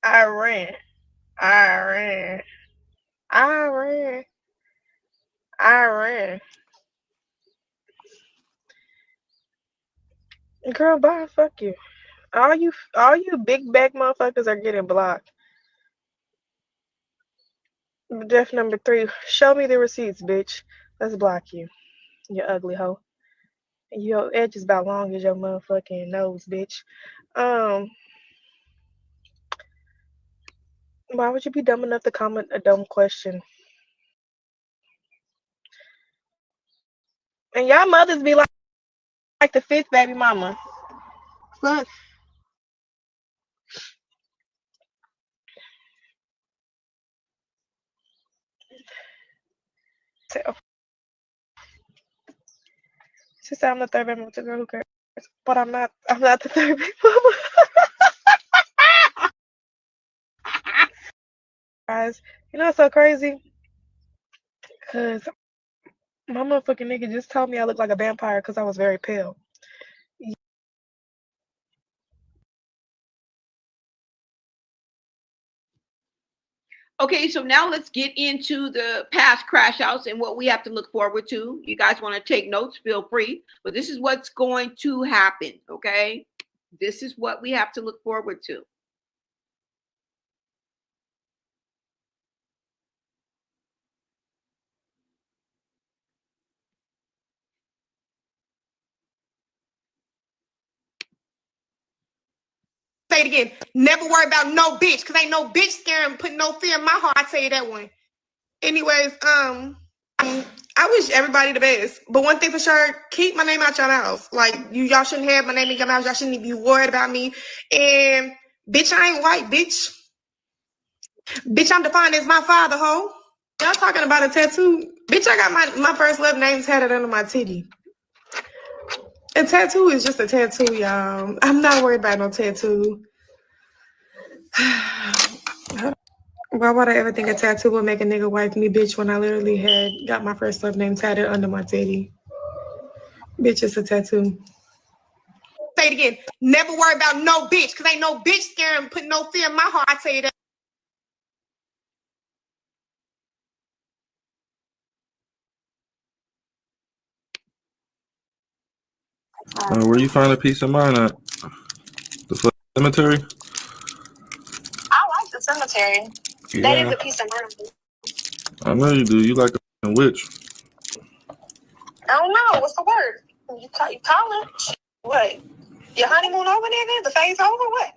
Speaker 7: I ran. Girl, bye, fuck you. All you big back motherfuckers are getting blocked. Death number 3. Show me the receipts, bitch. Let's block you. You ugly hoe. Your edge is about long as your motherfucking nose, bitch. Why would you be dumb enough to comment a dumb question? And y'all mothers be like the fifth baby mama. Fuck. She said I'm the third baby mama to girl, who cares? But I'm not the third baby mama. Guys, you know what's so crazy? Cause my motherfucking nigga just told me I look like a vampire because I was very pale.
Speaker 1: Okay, so now let's get into the past crash outs and what we have to look forward to. You guys want to take notes, feel free. But this is what's going to happen, okay? This is what we have to look forward to.
Speaker 7: Say it again. Never worry about no bitch, because ain't no bitch scaring, putting no fear in my heart. I tell you that one. Anyways, I wish everybody the best. But one thing for sure, keep my name out your mouth. Like, y'all shouldn't have my name in your mouth. Y'all shouldn't be worried about me. And bitch, I ain't white, bitch. Bitch, I'm defined as my father, ho. Y'all talking about a tattoo? Bitch, I got my first love name tatted under my titty. A tattoo is just a tattoo, y'all. I'm not worried about no tattoo. Why would I ever think a tattoo would make a nigga wife me, bitch, when I literally had got my first love name tatted under my titty? Bitch, it's a tattoo. Say it again. Never worry about no bitch, because ain't no bitch scaring, putting no fear in my heart. I tell you that.
Speaker 6: Where you find a peace of mind at? The cemetery?
Speaker 7: I like the cemetery.
Speaker 6: Yeah.
Speaker 7: That is a peace of mind.
Speaker 6: I know you do. You like a witch.
Speaker 7: I don't know. What's the word? You call it? What? Your honeymoon over, nigga? The phase over? What?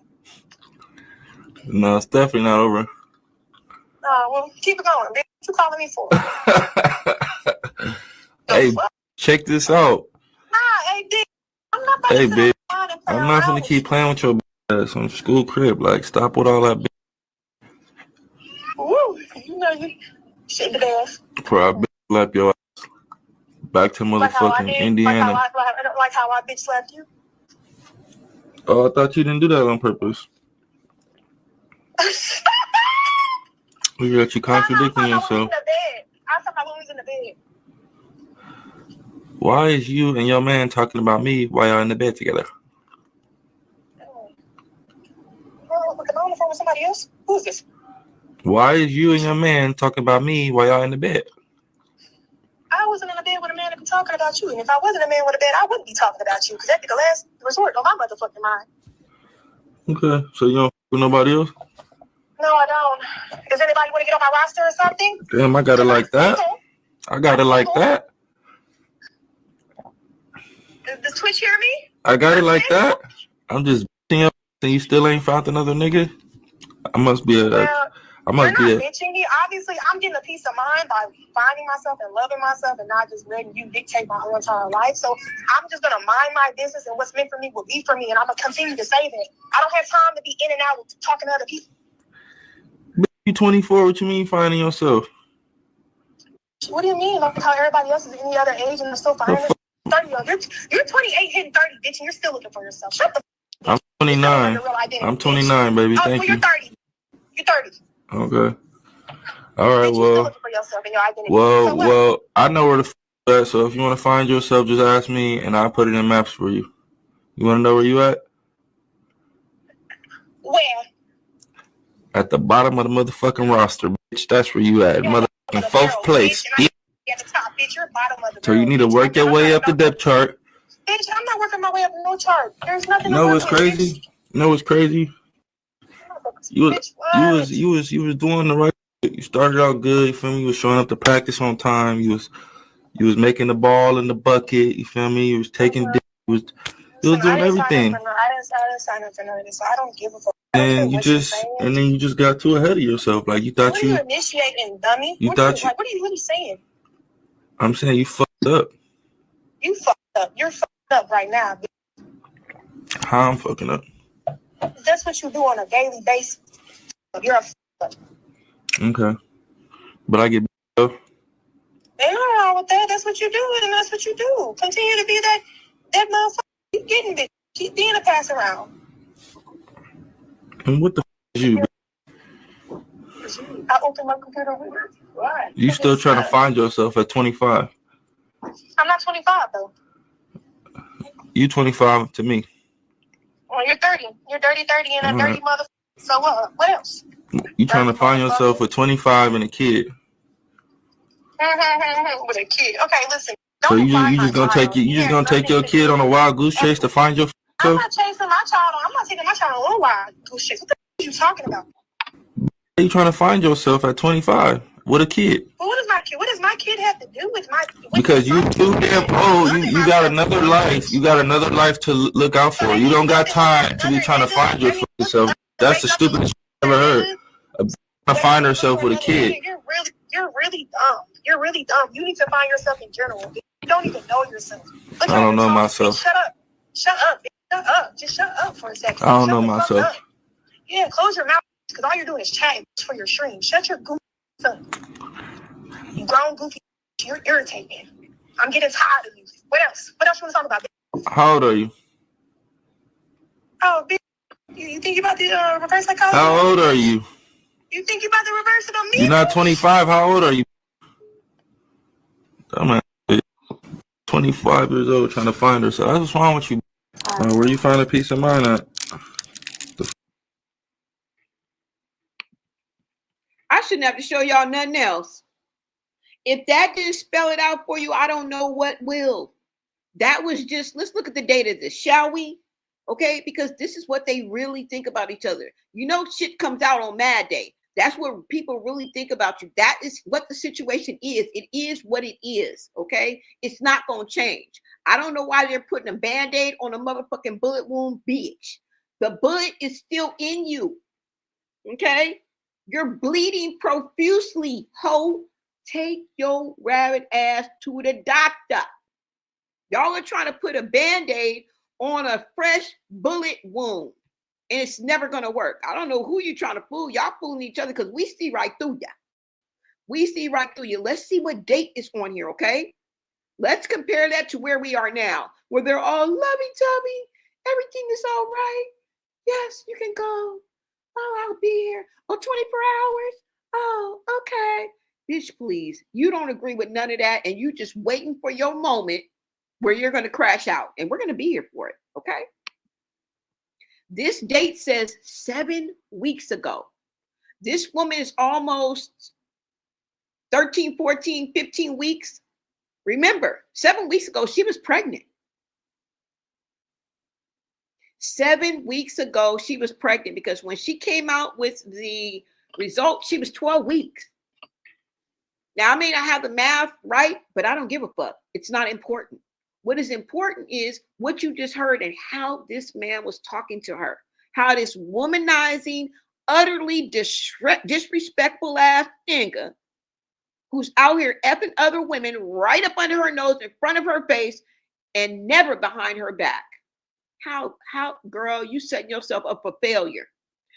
Speaker 6: No, it's definitely not over.
Speaker 7: Well, keep it going. Bitch, what you calling me for?
Speaker 6: Hey, check this out.
Speaker 7: Nah, hey, bitch. I'm not about
Speaker 6: Hey,
Speaker 7: to
Speaker 6: bitch. I'm not gonna keep playing with your ass on school crib. Like, stop with all that.
Speaker 7: Woo, you know you shit the ass.
Speaker 6: Before I slap your ass. Back to motherfucking Indiana.
Speaker 7: Like how I bitch slapped you.
Speaker 6: Oh, I thought you didn't do that on purpose. We got you contradicting yourself.
Speaker 7: I thought I was in the bed.
Speaker 6: Why is you and your man talking about me while y'all in the bed together?
Speaker 7: Oh, am I on the phone with somebody else? Who is this?
Speaker 6: Why is you and your man talking about me while y'all in the bed?
Speaker 7: I wasn't in the bed with a man to be talking about you. And if I wasn't a man with a bed, I wouldn't be talking about you. Because that'd be the last resort on my motherfucking mind.
Speaker 6: Okay, so you don't f with nobody else?
Speaker 7: No, I don't. Does anybody want to get on my roster or something?
Speaker 6: Damn, I got it like that. I got it like that.
Speaker 7: Does Twitch hear me?
Speaker 6: I got it like that. I'm just bitching up and you still ain't found another nigga? I must be
Speaker 7: You're not bitching me. Obviously, I'm getting a peace of mind by finding myself and loving myself and not just letting you dictate my whole entire life. So I'm just going to mind my business, and what's meant for me will be for me. And I'm going to continue to say that. I don't have time to be in and out talking to other people.
Speaker 6: You 24, what you mean finding yourself?
Speaker 7: What do you mean? Like how everybody else is any other age and they're still finding themselves? 30. You're 28 hitting 30, bitch, and you're still looking for yourself. Shut the fuck up.
Speaker 6: I'm 29. I'm 29, baby. Thank you.
Speaker 7: You're 30. You're 30.
Speaker 6: Okay. All right,
Speaker 7: Bitch,
Speaker 6: well,
Speaker 7: for yourself and your identity.
Speaker 6: well, I know where the at, so if you want to find yourself, just ask me, and I'll put it in maps for you. You want to know where you at?
Speaker 7: Where?
Speaker 6: At the bottom of the motherfucking roster, bitch. That's where you at. Motherfucking fourth place.
Speaker 7: Bitch, at the top, bitch. You're bottom of the
Speaker 6: So you need to work your way up the depth chart.
Speaker 7: Bitch, I'm not working my way up no chart. There's nothing.
Speaker 6: You know what's crazy? You know what's crazy? You was doing the right shit. You started out good, you feel me? You was showing up to practice on time. You You was making the ball in the bucket. You feel me? You was taking dick. You was doing everything.
Speaker 7: I didn't sign up for none of this, so I don't give a fuck.
Speaker 6: And you just got too ahead of yourself. Like you thought
Speaker 7: what are you initiating, dummy? What are you saying?
Speaker 6: I'm saying you fucked up.
Speaker 7: You fucked up. You're fucked up right now.
Speaker 6: How I'm fucking up?
Speaker 7: That's what you do on a daily basis. You're a fuck up.
Speaker 6: Okay. But I get up.
Speaker 7: Ain't nothing wrong with that. That's what you do, and that's what you do. Continue to be that motherfucker. Keep getting bitch. Keep being a pass around.
Speaker 6: And what the is you?
Speaker 7: I opened my computer with her. Why?
Speaker 6: You still trying to find yourself at 25?
Speaker 7: I'm not 25 though.
Speaker 6: You 25 to me.
Speaker 7: Well, you're 30. You're dirty 30 and a dirty motherfucker. So what? What else?
Speaker 6: You trying to find yourself with 25 and a kid?
Speaker 7: With a kid. Okay, listen.
Speaker 6: So you just gonna take your kid on a wild goose chase to find yourself?
Speaker 7: I'm not chasing my child. I'm not taking my child on a wild goose chase. What the f are you talking about?
Speaker 6: Are you trying to find yourself at 25 with a kid?
Speaker 7: Well, what does my kid have to do with my?
Speaker 6: Because you too damn old. You got another life. You got another life to look out for. You don't got time to be trying to find yourself. That's the stupidest shit I've ever heard. To find herself with a kid.
Speaker 7: You're really dumb. You're really dumb. You need to find yourself in general. You don't even know yourself.
Speaker 6: I don't know myself.
Speaker 7: Shut up. Shut up. Shut up. Just shut up for a second.
Speaker 6: I don't know myself.
Speaker 7: Yeah, close your mouth because all you're doing is chatting for your stream. Shut your goofy up. You grown goofy. You're irritating. I'm getting tired of you. What else? What else you want to talk about?
Speaker 6: How old are you?
Speaker 7: Oh, bitch. You think you about the reverse psychology?
Speaker 6: How old are you?
Speaker 7: You think you about to reverse it on me?
Speaker 6: You're not 25. How old are you? I'm 25 years old trying to find herself. What's wrong with you? Where you find a peace of mind at?
Speaker 1: I shouldn't have to show y'all nothing else. If that didn't spell it out for you, I don't know what will. That was just, let's look at the data of this, shall we? Okay, because this is what they really think about each other. You know, shit comes out on Mad Day. That's what people really think about you. That is what the situation is. It is what it is, okay? It's not going to change. I don't know why they're putting a Band-Aid on a motherfucking bullet wound, bitch. The bullet is still in you, okay? You're bleeding profusely, ho. Take your rabbit ass to the doctor. Y'all are trying to put a Band-Aid on a fresh bullet wound. And it's never going to work. I don't know who you're trying to fool. Y'all fooling each other because we see right through you. We see right through you. Let's see what date is on here, okay? Let's compare that to where we are now, where they're all lovey-dovey. Everything is all right. Yes, you can go. Oh, I'll be here. Oh, 24 hours? Oh, okay. Bitch, please. You don't agree with none of that, and you just waiting for your moment where you're going to crash out, and we're going to be here for it, okay? This date says 7 weeks ago. This woman is almost 13, 14, 15 weeks. Remember, 7 weeks ago, she was pregnant. 7 weeks ago, she was pregnant because when she came out with the results, she was 12 weeks. Now, I may not have the math right, but I don't give a fuck. It's not important. What is important is what you just heard and how this man was talking to her. How this womanizing, utterly disrespectful ass nigga who's out here effing other women right up under her nose, in front of her face, and never behind her back. How, girl, you setting yourself up for failure.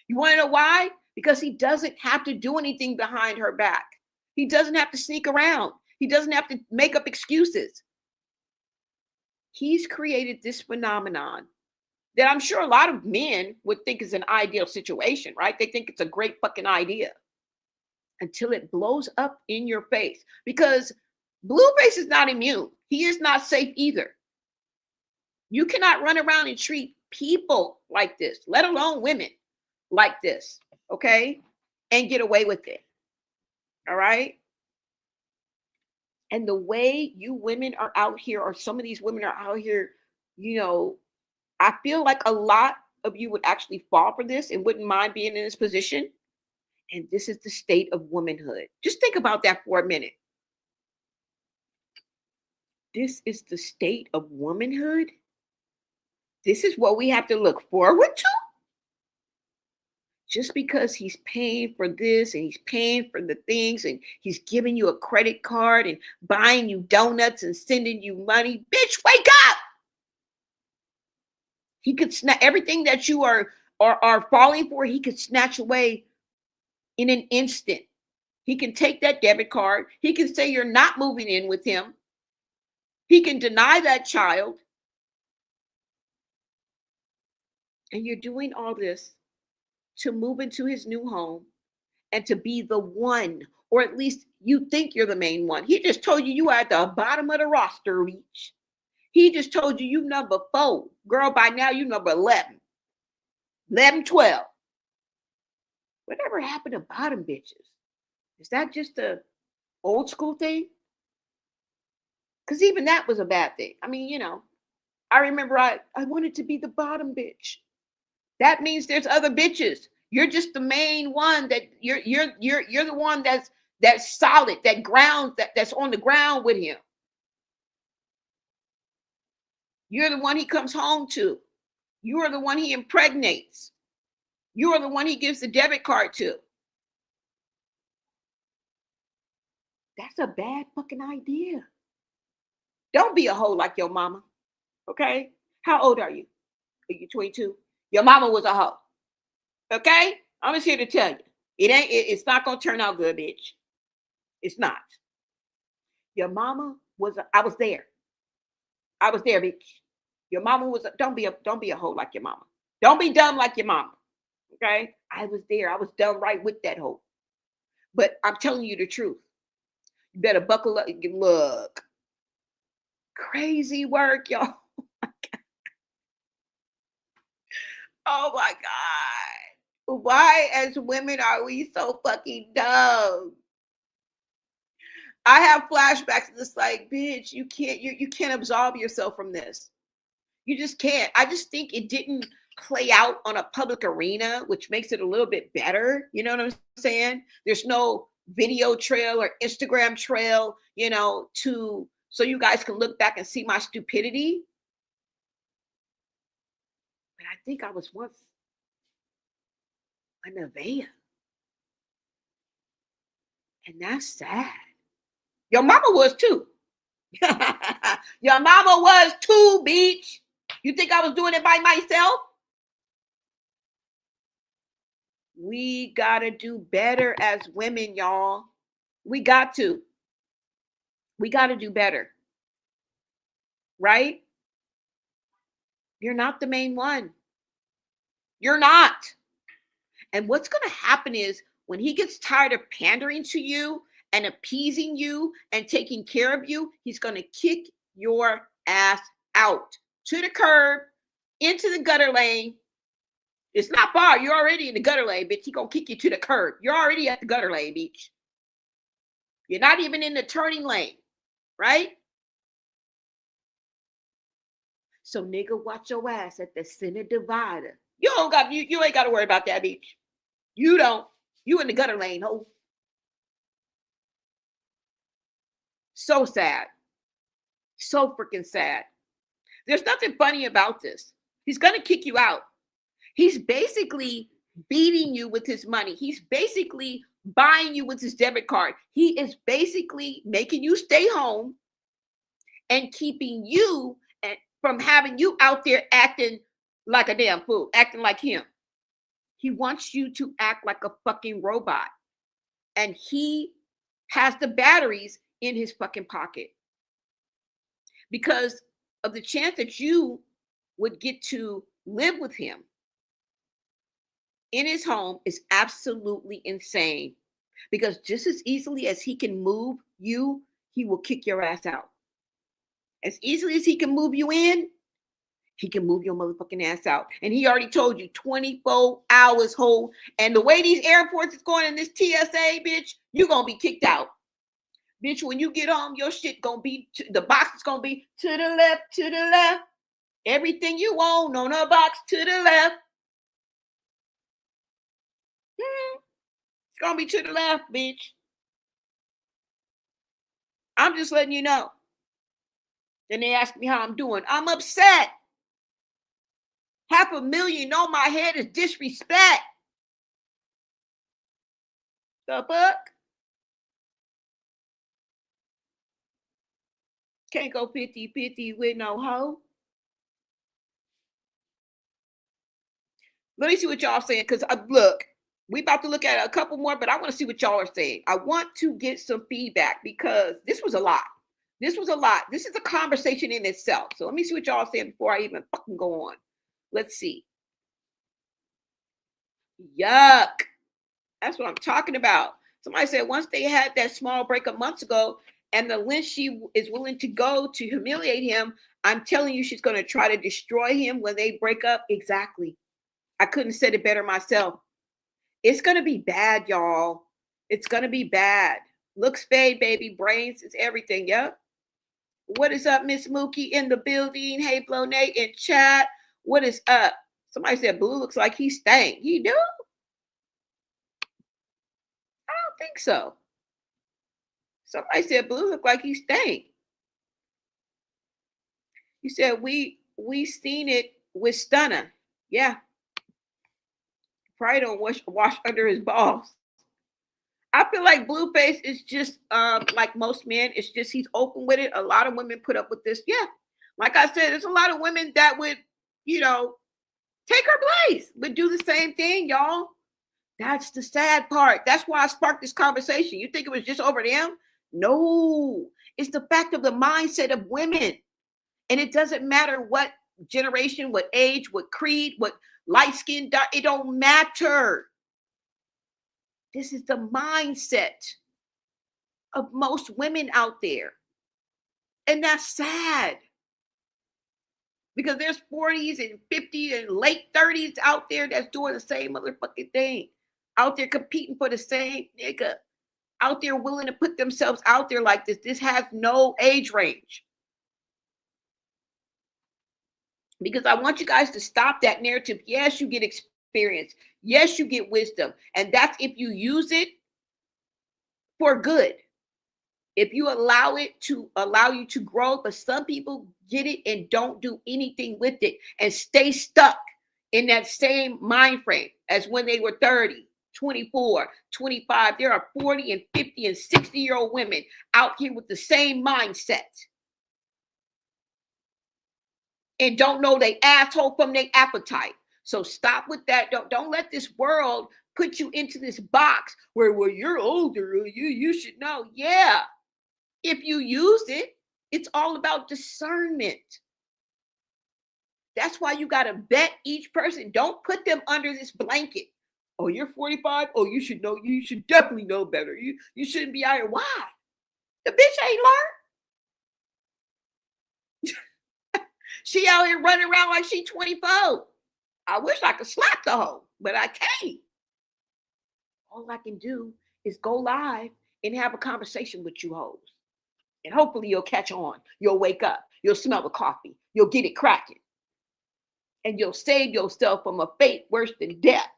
Speaker 1: You want to know why? Because he doesn't have to do anything behind her back. He doesn't have to sneak around. He doesn't have to make up excuses. He's created this phenomenon that I'm sure a lot of men would think is an ideal situation, right? They think it's a great fucking idea until it blows up in your face, because Blueface is not immune. He is not safe either. You cannot run around and treat people like this, let alone women like this, okay? And get away with it, all right? And the way you women are out here, or some of these women are out here, you know, I feel like a lot of you would actually fall for this and wouldn't mind being in this position. And this is the state of womanhood. Just think about that for a minute. this is the state of womanhood? This is what we have to look forward to? Just because he's paying for this and he's paying for the things and he's giving you a credit card and buying you donuts and sending you money, bitch, wake up! He could snatch everything that you are falling for. He could snatch away in an instant. He can take that debit card. He can say you're not moving in with him. He can deny that child. And you're doing all this to move into his new home and to be the one, or at least you think you're the main one. He just told you are at the bottom of the roster reach. He just told you number 4. Girl, by now you number 11. 11, 12. Whatever happened to bottom bitches? Is that just a old school thing? Because even that was a bad thing. I mean, I remember I wanted to be the bottom bitch. That means there's other bitches. You're just the main one that you're the one that's solid, that ground that's on the ground with him. You're the one he comes home to. You are the one he impregnates. You are the one he gives the debit card to. That's a bad fucking idea. Don't be a hoe like your mama. Okay? How old are you? Are you 22? Your mama was a hoe. Okay? I'm just here to tell you. It's not gonna turn out good, bitch. It's not. Your mama was I was there. I was there, bitch. Your mama was don't be a hoe like your mama. Don't be dumb like your mama. Okay? I was there. I was done right with that hoe. But I'm telling you the truth. You better buckle up. Look. Crazy work, y'all. Oh my God. Why as women are we so fucking dumb? I have flashbacks and it's like, bitch, you can't absolve yourself from this. You just can't. I just think it didn't play out on a public arena, which makes it a little bit better. You know what I'm saying? There's no video trail or Instagram trail, so you guys can look back and see my stupidity. But I think I was once a Neveah. And that's sad. Your mama was too. Your mama was too, bitch. You think I was doing it by myself? We gotta do better as women, y'all. We got to. We gotta do better. Right? You're not the main one. You're not. And what's gonna happen is when he gets tired of pandering to you and appeasing you and taking care of you, he's gonna kick your ass out to the curb, into the gutter lane. It's not far. You're already in the gutter lane, bitch. He gonna kick you to the curb. You're already at the gutter lane, bitch. You're not even in the turning lane, right? So nigga, watch your ass at the center divider. You ain't got to worry about that, bitch. You don't. You in the gutter lane, ho. So sad. So freaking sad. There's nothing funny about this. He's gonna kick you out. He's basically beating you with his money. He's basically buying you with his debit card. He is basically making you stay home and keeping you from having you out there acting like a damn fool, acting like him. He wants you to act like a fucking robot. And he has the batteries in his fucking pocket. Because of the chance that you would get to live with him in his home is absolutely insane. Because just as easily as he can move you, he will kick your ass out. As easily as he can move you in, he can move your motherfucking ass out. And he already told you 24 hours hold. And the way these airports is going in this TSA, bitch, you're going to be kicked out. Bitch, when you get home, your shit going to be, the box is going to be to the left, to the left. Everything you own on a box to the left. It's going to be to the left, bitch. I'm just letting you know. Then they ask me how I'm doing. I'm upset. $500,000 on my head is disrespect. The fuck? Can't go 50-50 with no hoe. Let me see what y'all saying, because look, we about to look at a couple more, but I want to see what y'all are saying. I want to get some feedback because this was a lot. This was a lot. This is a conversation in itself. So let me see what y'all are saying before I even fucking go on. Let's see. Yuck. That's what I'm talking about. Somebody said once they had that small breakup months ago and the length she is willing to go to humiliate him, I'm telling you she's going to try to destroy him when they break up. Exactly. I couldn't have said it better myself. It's going to be bad, y'all. It's going to be bad. Looks fade, baby. Brains is everything. Yep. What is up, Miss Mookie in the building? Hey, Blow Nate in chat. What is up? Somebody said Blue looks like he stank. He do? I don't think so. Somebody said Blue look like he stank. You said we seen it with Stunner. Yeah. Probably don't wash under his balls. I feel like Blueface is just like most men. It's just he's open with it. A lot of women put up with this. Yeah. Like I said, there's a lot of women that would, take her place, would do the same thing, y'all. That's the sad part. That's why I sparked this conversation. You think it was just over them? No. It's the fact of the mindset of women. And it doesn't matter what generation, what age, what creed, what light skin, it don't matter. This is the mindset of most women out there. And that's sad. Because there's 40s and 50s and late 30s out there that's doing the same motherfucking thing. Out there competing for the same nigga. Out there willing to put themselves out there like this. This has no age range. Because I want you guys to stop that narrative. Yes, you get experience. Yes, you get wisdom. And that's if you use it for good. If you allow it to allow you to grow, but some people get it and don't do anything with it and stay stuck in that same mind frame as when they were 30, 24, 25. There are 40 and 50 and 60-year-old women out here with the same mindset and don't know they asshole from their appetite. So stop with that. Don't let this world put you into this box where you're older, you should know. Yeah. If you use it, it's all about discernment. That's why you got to vet each person. Don't put them under this blanket. Oh, you're 45? Oh, you should know. You should definitely know better. You shouldn't be out here. Why? The bitch ain't learned. She out here running around like she 24. I wish I could slap the hoe, but I can't. All I can do is go live and have a conversation with you hoes. And hopefully you'll catch on. You'll wake up. You'll smell the coffee. You'll get it cracking. And you'll save yourself from a fate worse than death.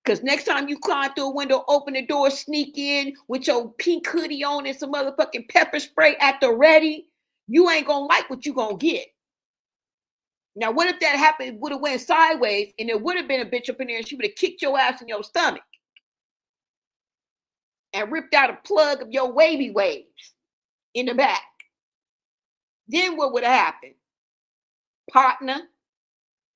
Speaker 1: Because next time you climb through a window, open the door, sneak in with your pink hoodie on and some motherfucking pepper spray at the ready, you ain't going to like what you going to get. Now, what if that happened, would have went sideways and there would have been a bitch up in there and she would have kicked your ass in your stomach and ripped out a plug of your wavy waves in the back? Then what would have happened? Partner,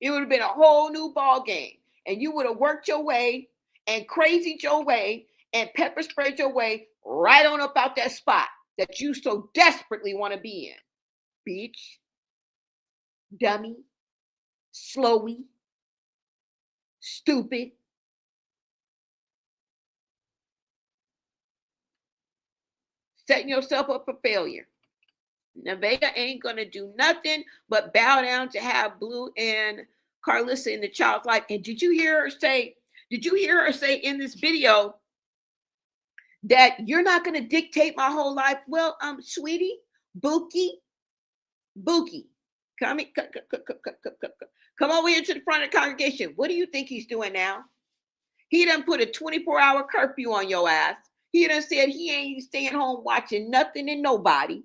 Speaker 1: it would have been a whole new ball game. And you would have worked your way and crazied your way and pepper sprayed your way right on up out that spot that you so desperately want to be in. Bitch, dummy, slowy, stupid. Setting yourself up for failure. Neveah ain't going to do nothing but bow down to have Blue and Carlissa in the child's life. And did you hear her say in this video that you're not going to dictate my whole life? Well, sweetie, Bookie, come over here to the front of the congregation. What do you think he's doing now? He done put a 24-hour curfew on your ass. He done said he ain't staying home watching nothing and nobody.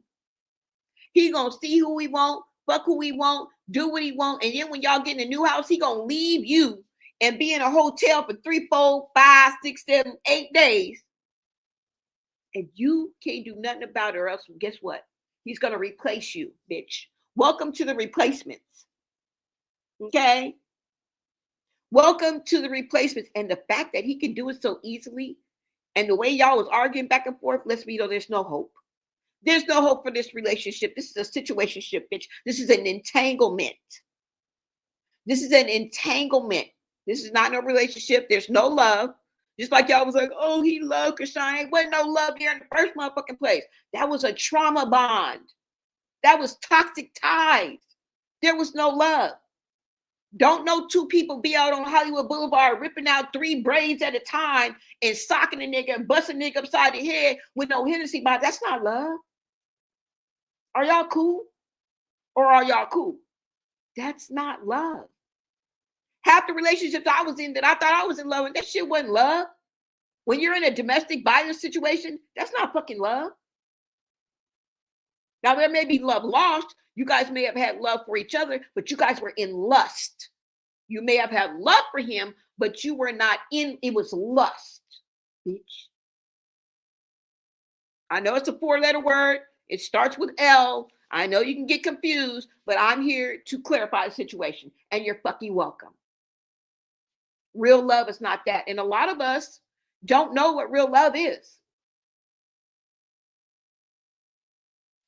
Speaker 1: He gonna see who he want, fuck who he want, do what he want, and then when y'all get in a new house, he gonna leave you and be in a hotel for 3, 4, 5, 6, 7, 8 days. And you can't do nothing about it, or else guess what? He's gonna replace you, bitch. Welcome to the replacements. Okay? Welcome to the replacements. And the fact that he can do it so easily, and the way y'all was arguing back and forth, lets me know there's no hope. There's no hope for this relationship. This is a situationship, bitch. This is an entanglement. This is an entanglement. This is not no relationship. There's no love. Just like y'all was like, oh, he loved Krishan. Ain't wasn't no love here in the first motherfucking place. That was a trauma bond. That was toxic ties. There was no love. Don't know two people be out on Hollywood Boulevard ripping out 3 braids at a time and socking a nigga and busting a nigga upside the head with no Hennessy bottle. That's not love. Are y'all cool? Or are y'all cool? That's not love. Half the relationships I was in that I thought I was in love with, that shit wasn't love. When you're in a domestic violence situation, that's not fucking love. Now, there may be love lost. You guys may have had love for each other, but you guys were in lust. You may have had love for him, but you were not in, it was lust, bitch. I know it's a 4-letter word. It starts with L. I know you can get confused, but I'm here to clarify the situation, and you're fucking welcome. Real love is not that. And a lot of us don't know what real love is.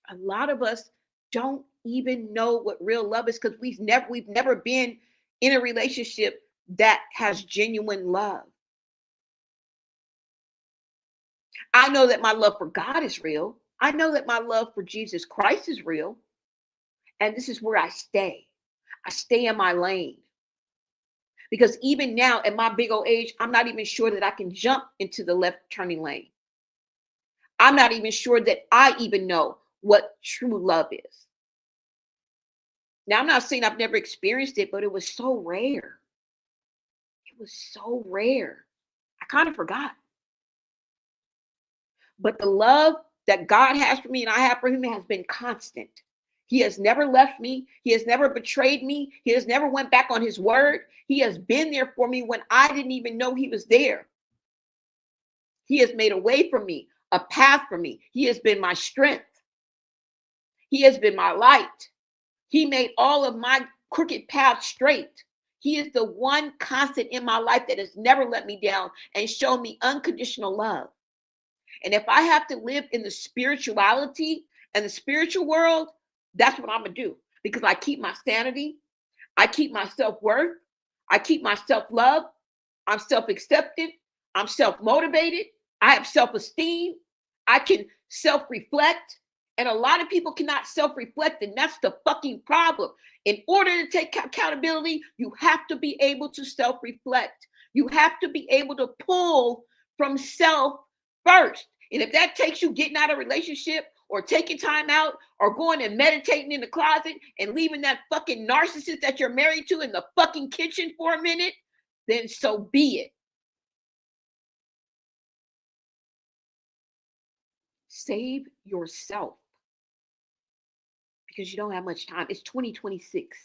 Speaker 1: A lot of us don't even know what real love is because we've never been in a relationship that has genuine love. I know that my love for God is real. I know that my love for Jesus Christ is real. And this is where I stay. I stay in my lane. Because even now at my big old age, I'm not even sure that I can jump into the left turning lane. I'm not even sure that I even know what true love is. Now, I'm not saying I've never experienced it, but it was so rare. It was so rare. I kind of forgot. But the love that God has for me and I have for him has been constant. He has never left me. He has never betrayed me. He has never went back on his word. He has been there for me when I didn't even know he was there. He has made a way for me, a path for me. He has been my strength. He has been my light. He made all of my crooked paths straight. He is the one constant in my life that has never let me down and shown me unconditional love. And if I have to live in the spirituality and the spiritual world, that's what I'm going to do. Because I keep my sanity. I keep my self-worth. I keep my self-love. I'm self-accepted. I'm self-motivated. I have self-esteem. I can self-reflect. And a lot of people cannot self-reflect, and that's the fucking problem. In order to take accountability, you have to be able to self-reflect. You have to be able to pull from self first. And if that takes you getting out of a relationship or taking time out or going and meditating in the closet and leaving that fucking narcissist that you're married to in the fucking kitchen for a minute, then so be it. Save yourself. Because you don't have much time. It's 2026.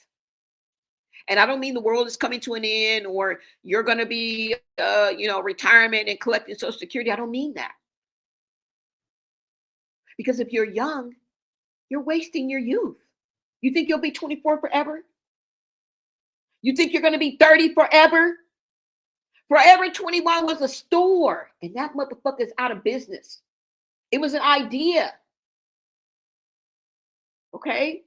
Speaker 1: And I don't mean the world is coming to an end or you're going to be, retirement and collecting Social Security. I don't mean that. Because if you're young, you're wasting your youth. You think you'll be 24 forever? You think you're going to be 30 forever? Forever 21 was a store, and that motherfucker is out of business. It was an idea. Okay?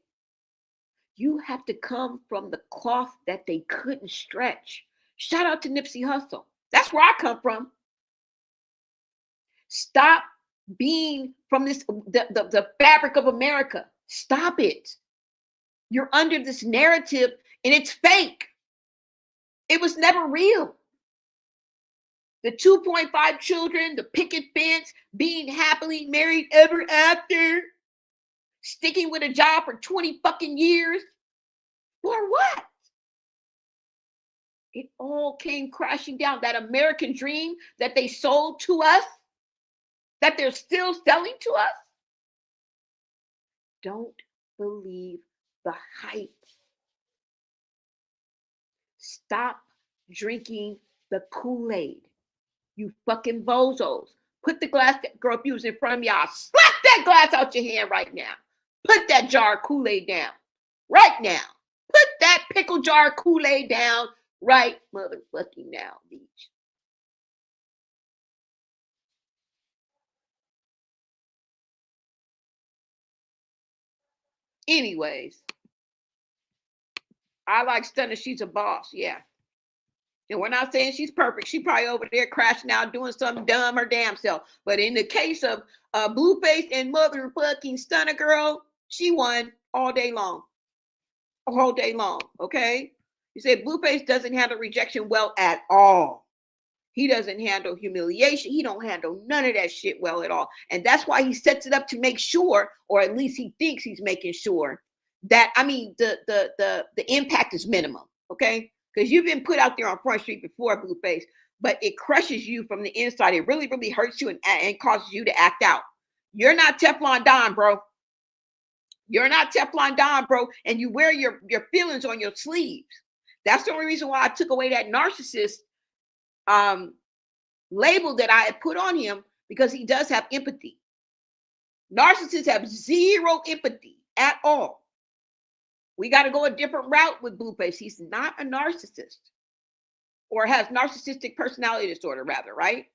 Speaker 1: You have to come from the cloth that they couldn't stretch. Shout out to Nipsey Hussle. That's where I come from. Stop being from this the fabric of America. Stop it. You're under this narrative and it's fake. It was never real. The 2.5 children, the picket fence, being happily married ever after, sticking with a job for 20 fucking years. For what? It all came crashing down. That American dream that they sold to us, that they're still selling to us. Don't believe the hype. Stop drinking the Kool-Aid. You fucking bozos. Put the glass that girl abuse in front of me. I'll slap that glass out your hand right now. Put that jar of Kool-Aid down right now. Put that pickle jar of Kool-Aid down right motherfucking now, bitch. Anyways, I like Stunner. She's a boss, yeah. And we're not saying she's perfect. She probably over there crashing out doing something dumb her damn self. But in the case of Blueface and motherfucking Stunner Girl, she won all day long. All day long, okay? You said Blueface doesn't handle rejection well at all. He doesn't handle humiliation. He don't handle none of that shit well at all. And that's why he sets it up to make sure, or at least he thinks he's making sure, that, I mean, the impact is minimum, okay? Because you've been put out there on Front Street before, Blueface, but it crushes you from the inside. It really, really hurts you and causes you to act out. You're not Teflon Don, bro. You're not Teflon Don, bro, and you wear your feelings on your sleeves. That's the only reason why I took away that narcissist label that I had put on him, because he does have empathy. Narcissists have zero empathy at all. We got to go a different route with Blueface. He's not a narcissist, or has narcissistic personality disorder, rather, right?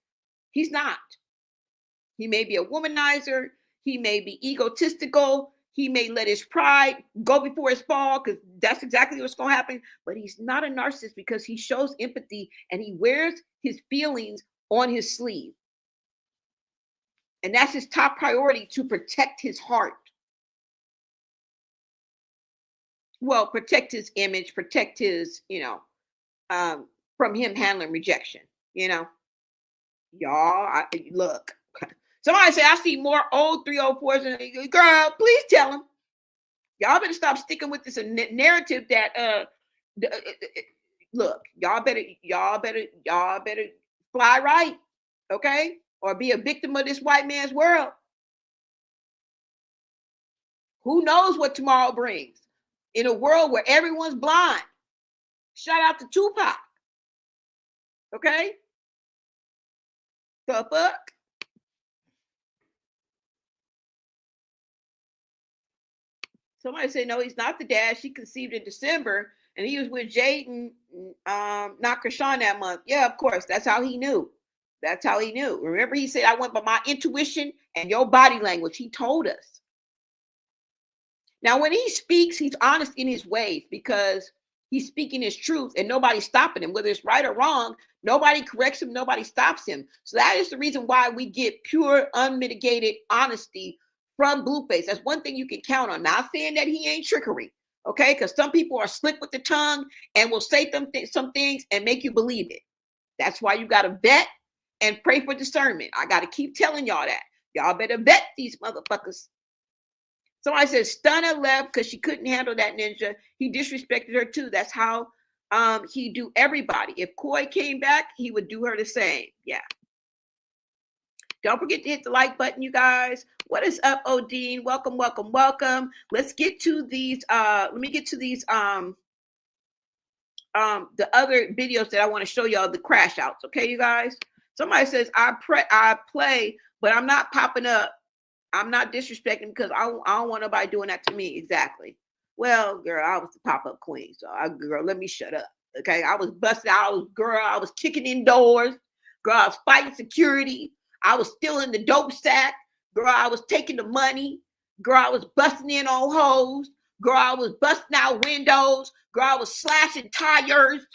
Speaker 1: He's not. He may be a womanizer. He may be egotistical. He may let his pride go before his fall, because that's exactly what's going to happen. But he's not a narcissist, because he shows empathy and he wears his feelings on his sleeve. And that's his top priority, to protect his heart. Well, protect his image, protect his, from him handling rejection, Y'all, look. Somebody say, I see more old 304s than, girl, please tell him. Y'all better stop sticking with this narrative that, look, y'all better fly right, okay? Or be a victim of this white man's world. Who knows what tomorrow brings? In a world where everyone's blind. Shout out to Tupac. Okay? The fuck? Somebody said, no, he's not the dad. She conceived in December, and he was with Jaden, not Krishan that month. Yeah, of course. That's how he knew. That's how he knew. Remember, he said, I went by my intuition and your body language. He told us. Now, when he speaks, he's honest in his ways, because he's speaking his truth and nobody's stopping him. Whether it's right or wrong, nobody corrects him, nobody stops him. So that is the reason why we get pure, unmitigated honesty from Blueface. That's one thing you can count on. Not saying that he ain't trickery, okay? Because some people are slick with the tongue and will say some things and make you believe it. That's why you got to vet and pray for discernment. I got to keep telling y'all that. Y'all better vet these motherfuckers. Somebody says Stunner left because she couldn't handle that ninja. He disrespected her too. That's how he do everybody. If Koi came back, he would do her the same. Yeah. Don't forget to hit the like button, you guys. What is up, Odine? Welcome, welcome, welcome. Let's get to these. Let me get to these. The other videos that I want to show y'all, the crash outs. Okay, you guys. Somebody says I play, but I'm not popping up. I'm not disrespecting, because I don't want nobody doing that to me. Exactly. Well, girl, I was the pop-up queen. So, girl, let me shut up. Okay. I was busting out. I was kicking in doors. Girl, I was fighting security. I was stealing the dope sack. Girl, I was taking the money. Girl, I was busting in on hoes. Girl, I was busting out windows. Girl, I was slashing tires.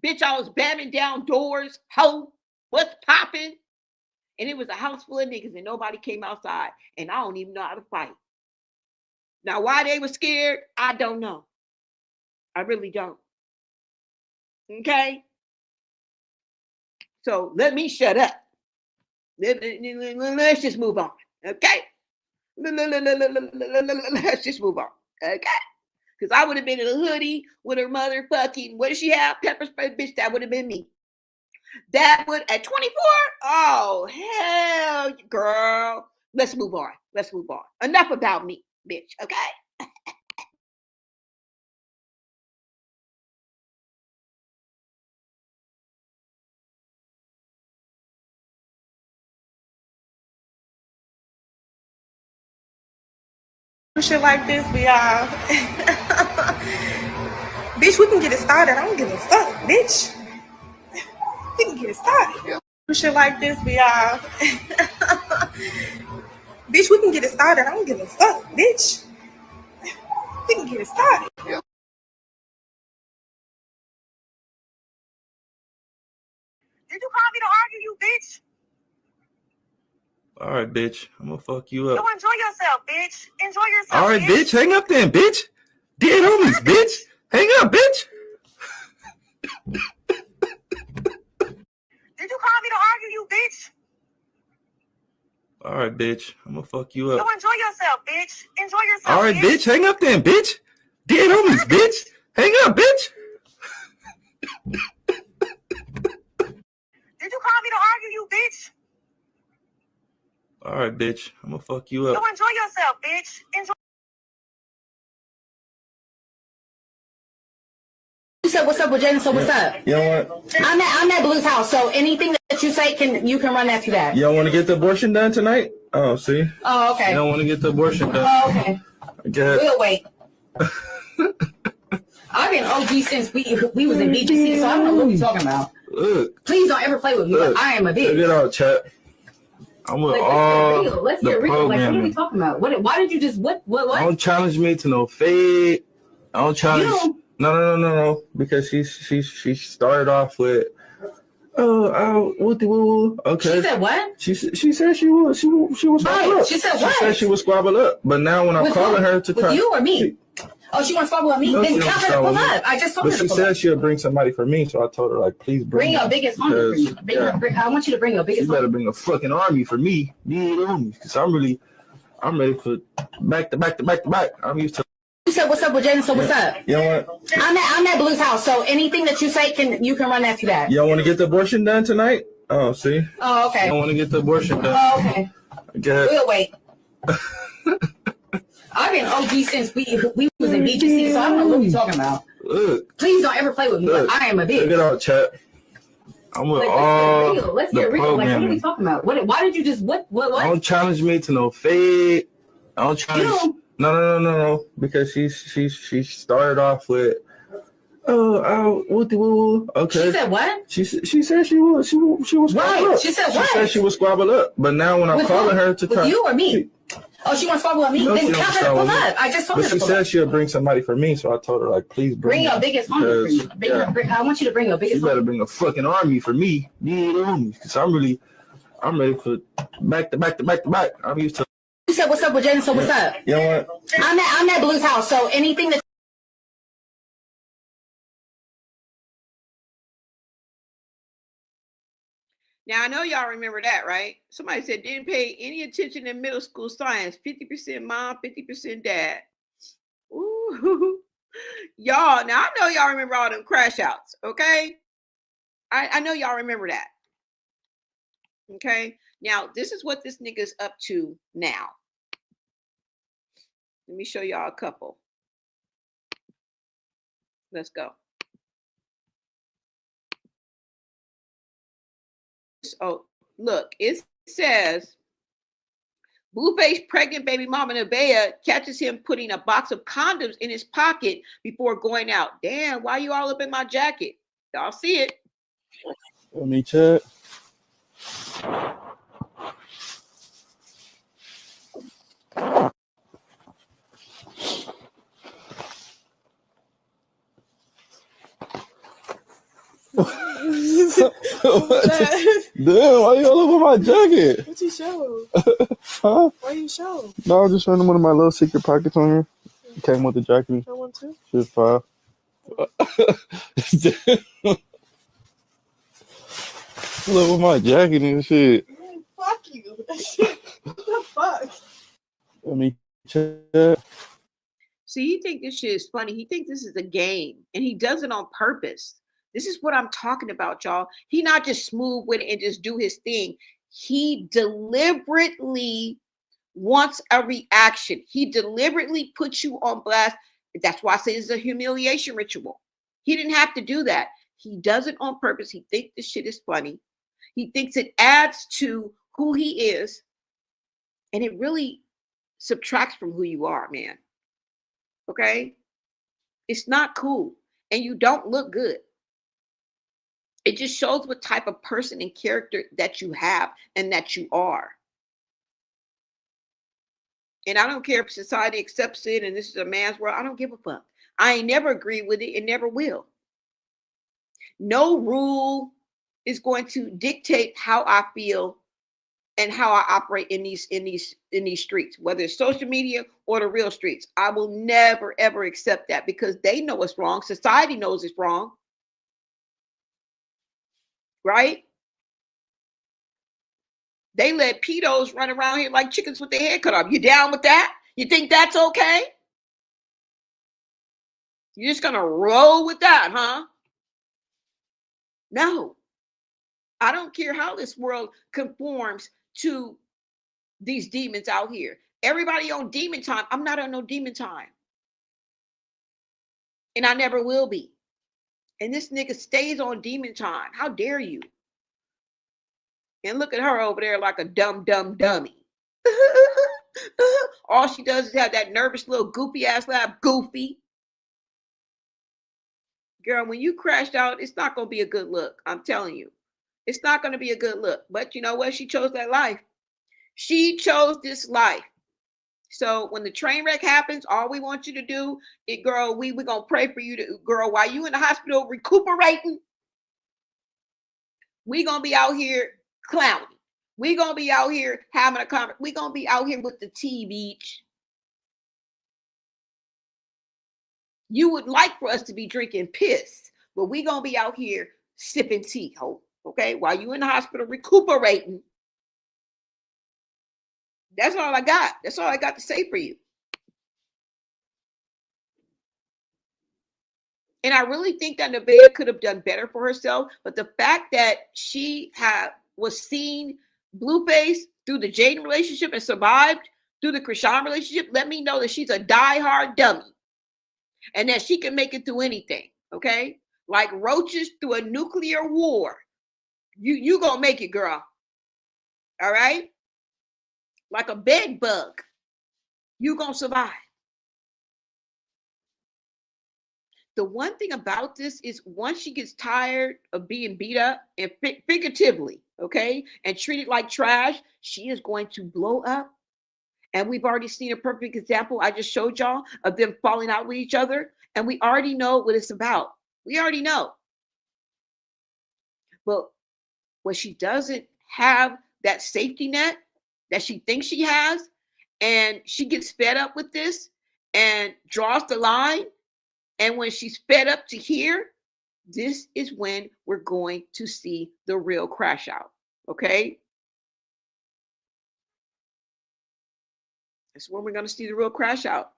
Speaker 1: Bitch, I was bamming down doors. Ho, what's popping? And it was a house full of niggas and nobody came outside. And I don't even know how to fight. Now, why they were scared, I don't know. I really don't. Okay? So let me shut up. Let's just move on. Okay? Let's just move on. Okay? Because I would have been in a hoodie with her motherfucking, what does she have? Pepper spray, bitch. That would have been me. That would, at 24? Oh, hell, girl. Let's move on. Let's move on. Enough about me, bitch. Okay.
Speaker 7: Shit like this, we bitch, we can get it started. I don't give a fuck, bitch. We can get it started. Shit like this, we bitch, we can get it started. I don't give a fuck, bitch. We can get it started. Did you call me to argue, you bitch?
Speaker 6: All right, bitch. I'm gonna fuck you up.
Speaker 7: Go enjoy yourself, bitch. Enjoy yourself.
Speaker 6: All right, bitch. Hang up then, bitch. Dead homies, bitch. Hang up, bitch.
Speaker 7: Did you call me to argue, you bitch?
Speaker 6: All right, bitch. I'm gonna fuck you up.
Speaker 7: Go enjoy yourself, bitch. Enjoy yourself.
Speaker 6: All right, bitch. Hang up then, bitch. Dead homies, bitch. Hang up, bitch.
Speaker 7: Did you call me to argue, you bitch?
Speaker 6: All right, bitch. I'm gonna fuck you up.
Speaker 7: Go enjoy yourself, bitch. Enjoy.
Speaker 3: You said what's up with Jaden, so what's up?
Speaker 6: You know what?
Speaker 3: I'm at Blue's house, so anything that you say you can run that through that.
Speaker 6: You don't want to get the abortion done tonight? Oh, see?
Speaker 3: Oh, okay.
Speaker 6: You don't want to get the abortion done?
Speaker 3: Oh, okay.
Speaker 6: Good.
Speaker 3: We'll wait. I've been OG since we was in BGC, so I don't know what we're talking about.
Speaker 6: Look.
Speaker 3: Please don't ever play with me.
Speaker 6: Look.
Speaker 3: I am a bitch.
Speaker 6: Check it out, chat. I'm with all
Speaker 3: Let's
Speaker 6: the
Speaker 3: get real. Like, what are we
Speaker 6: programming.
Speaker 3: talking about? Why did you just what?
Speaker 6: Don't challenge me to no fade. I don't challenge. No. Because she started off with, woo. Okay.
Speaker 3: She said what?
Speaker 6: She said she was squabble up.
Speaker 3: She said
Speaker 6: She
Speaker 3: what?
Speaker 6: said she was squabble up. But now when I'm calling her to
Speaker 3: with you or me? She wants to squabble with me.
Speaker 6: No,
Speaker 3: Then
Speaker 6: she
Speaker 3: tell
Speaker 6: don't
Speaker 3: her to
Speaker 6: squabble
Speaker 3: pull
Speaker 6: with me.
Speaker 3: up. I just told
Speaker 6: But
Speaker 3: her to
Speaker 6: she
Speaker 3: pull
Speaker 6: said
Speaker 3: up.
Speaker 6: she'll bring somebody for me, so I told her, like, please bring
Speaker 3: your biggest army for me. I want you to bring your biggest.
Speaker 6: You better bring a fucking army for me. Because I'm ready for back to back. I'm used to.
Speaker 3: You said what's up with Jaden, so what's up?
Speaker 6: You know what?
Speaker 3: I'm at Blue's house, so anything that you say you can run that through that.
Speaker 6: You don't want to get the abortion done tonight? Oh, see?
Speaker 3: Oh, okay.
Speaker 6: You don't want to get the abortion done?
Speaker 3: Oh, okay.
Speaker 6: Good.
Speaker 3: We'll wait. I've been OG since we was in BGC, so I don't know what we're talking about.
Speaker 6: Look.
Speaker 3: Please don't ever play with me.
Speaker 6: Look.
Speaker 3: I am a bitch.
Speaker 6: Check it out, chat. I'm with all
Speaker 3: Let's
Speaker 6: the
Speaker 3: get real. Like, what are we
Speaker 6: programming.
Speaker 3: talking about? Why did you just what?
Speaker 6: Don't challenge me to no fade. I don't challenge. No. Because she started off with, woo. Okay.
Speaker 3: She said what?
Speaker 6: She said she was squabble up.
Speaker 3: She said
Speaker 6: She
Speaker 3: what?
Speaker 6: said she was squabble up. But now when I'm
Speaker 3: With
Speaker 6: calling
Speaker 3: who?
Speaker 6: her to
Speaker 3: With you or me? She wants to squabble with me?
Speaker 6: No,
Speaker 3: Then
Speaker 6: she
Speaker 3: tell
Speaker 6: don't
Speaker 3: her to
Speaker 6: squabble
Speaker 3: pull
Speaker 6: with me.
Speaker 3: up. I just told
Speaker 6: But
Speaker 3: her
Speaker 6: she
Speaker 3: to pull
Speaker 6: said
Speaker 3: up.
Speaker 6: she'll bring somebody for me, so I told her, like, please
Speaker 3: Bring your biggest army for me. I want you to bring your biggest
Speaker 6: You better
Speaker 3: army.
Speaker 6: bring a fucking army for me. Because I'm ready for back to back. I'm used to.
Speaker 3: You said what's up with Jaden, so what's up?
Speaker 6: You know what?
Speaker 3: I'm at Blue's house, so anything that.
Speaker 1: Now, I know y'all remember that, right? Somebody said didn't pay any attention in middle school science. 50% mom, 50% dad. Ooh. Y'all, now I know y'all remember all them crash outs, okay? I know y'all remember that. Okay? Now, this is what this nigga's up to now. Let me show y'all a couple. Let's go. Oh, look, it says Blueface pregnant baby mama Neveah catches him putting a box of condoms in his pocket before going out. Damn, why you all up in my jacket? Y'all see it?
Speaker 6: Let me check. Damn, why you all over my jacket?
Speaker 7: What you show?
Speaker 6: Huh?
Speaker 7: Why you show?
Speaker 6: No, I'm just showing one of my little secret pockets on here. It came with the jacket.
Speaker 7: I want to.
Speaker 6: Shit, $5. All over my jacket and shit.
Speaker 7: Man, fuck you. What the fuck?
Speaker 6: Let me check.
Speaker 1: See, he think this shit is funny. He thinks this is a game, and he does it on purpose. This is what I'm talking about, y'all. He not just smooth with it and just do his thing. He deliberately wants a reaction. He deliberately puts you on blast. That's why I say it's a humiliation ritual. He didn't have to do that. He does it on purpose. He thinks this shit is funny. He thinks it adds to who he is. And it really subtracts from who you are, man. Okay? It's not cool. And you don't look good. It just shows what type of person and character that you have and that you are. And I don't care if society accepts it and this is a man's world. I don't give a fuck. I ain't never agree with it and never will. No rule is going to dictate how I feel and how I operate in these streets, whether it's social media or the real streets. I will never ever accept that because they know it's wrong. Society knows it's wrong. Right? They let pedos run around here like chickens with their head cut off. You down with that? You think that's okay? You're just gonna roll with that, huh? No. I don't care how this world conforms to these demons out here. Everybody on demon time. I'm not on no demon time. And I never will be. And this nigga stays on demon time. How dare you? And look at her over there like a dumb dummy. All she does is have that nervous little goofy ass laugh. Goofy. Girl, when you crashed out, it's not going to be a good look. I'm telling you. It's not going to be a good look. But you know what? She chose that life. She chose this life. So when the train wreck happens, all we want you to do is, girl, we're going to pray for you to, girl, while you in the hospital recuperating, we going to be out here clowning. We going to be out here having a conversation. We going to be out here with the tea, beach. You would like for us to be drinking piss, but we going to be out here sipping tea, okay? While you in the hospital recuperating. That's all I got. That's all I got to say for you. And I really think that Neveah could have done better for herself. But the fact that she was seen Blueface through the Jaden relationship and survived through the Krishan relationship, let me know that she's a diehard dummy. And that she can make it through anything. Okay? Like roaches through a nuclear war. You gonna make it, girl. All right? Like a bed bug. You gonna survive. The one thing about this is once she gets tired of being beat up and figuratively, okay, and treated like trash, she is going to blow up. And we've already seen a perfect example I just showed y'all of them falling out with each other. And we already know what it's about. We already know. But when she doesn't have that safety net that she thinks she has, and she gets fed up with this and draws the line, and when she's fed up to here, this is when we're going to see the real crash out. Okay? That's when we're going to see the real crash out.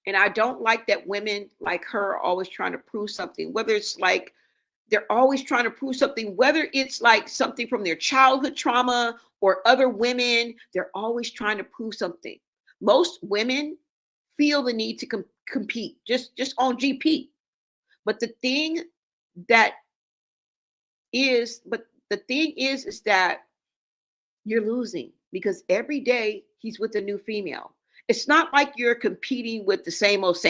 Speaker 1: And I don't like that women like her are always trying to prove something, whether it's like they're always trying to prove something, whether it's like something from their childhood trauma or other women, they're always trying to prove something. Most women feel the need to compete just on GP. But the thing is that you're losing because every day he's with a new female. It's not like you're competing with the same old,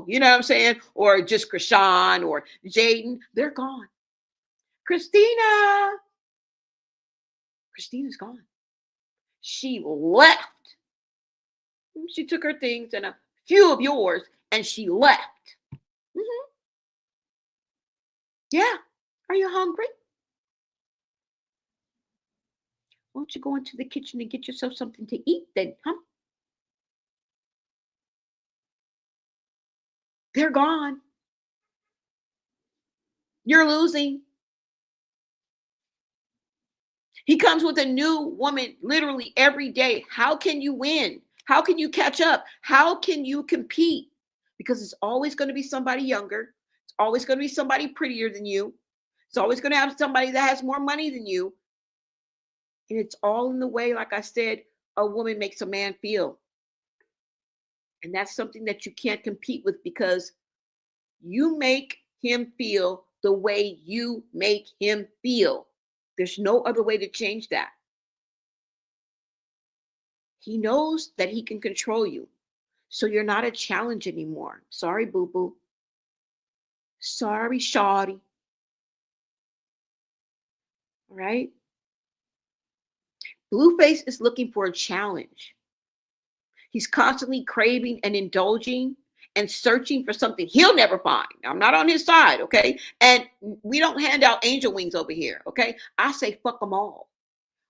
Speaker 1: you know what I'm saying? Or just Krishan or Jaden. They're gone. Christina's gone. She left. She took her things and a few of yours and she left. Mm-hmm. Yeah. Are you hungry? Won't you go into the kitchen and get yourself something to eat then, huh? They're gone. You're losing. He comes with a new woman literally every day. How can you win? How can you catch up? How can you compete? Because it's always going to be somebody younger. It's always going to be somebody prettier than you. It's always going to have somebody that has more money than you. And it's all in the way, like I said, a woman makes a man feel. And that's something that you can't compete with, because you make him feel the way you make him feel. There's no other way to change that. He knows that he can control you. So you're not a challenge anymore. Sorry, boo-boo. Sorry, shawty. All right? Blueface is looking for a challenge. He's constantly craving and indulging and searching for something he'll never find. I'm not on his side, okay? And we don't hand out angel wings over here, okay? I say fuck them all.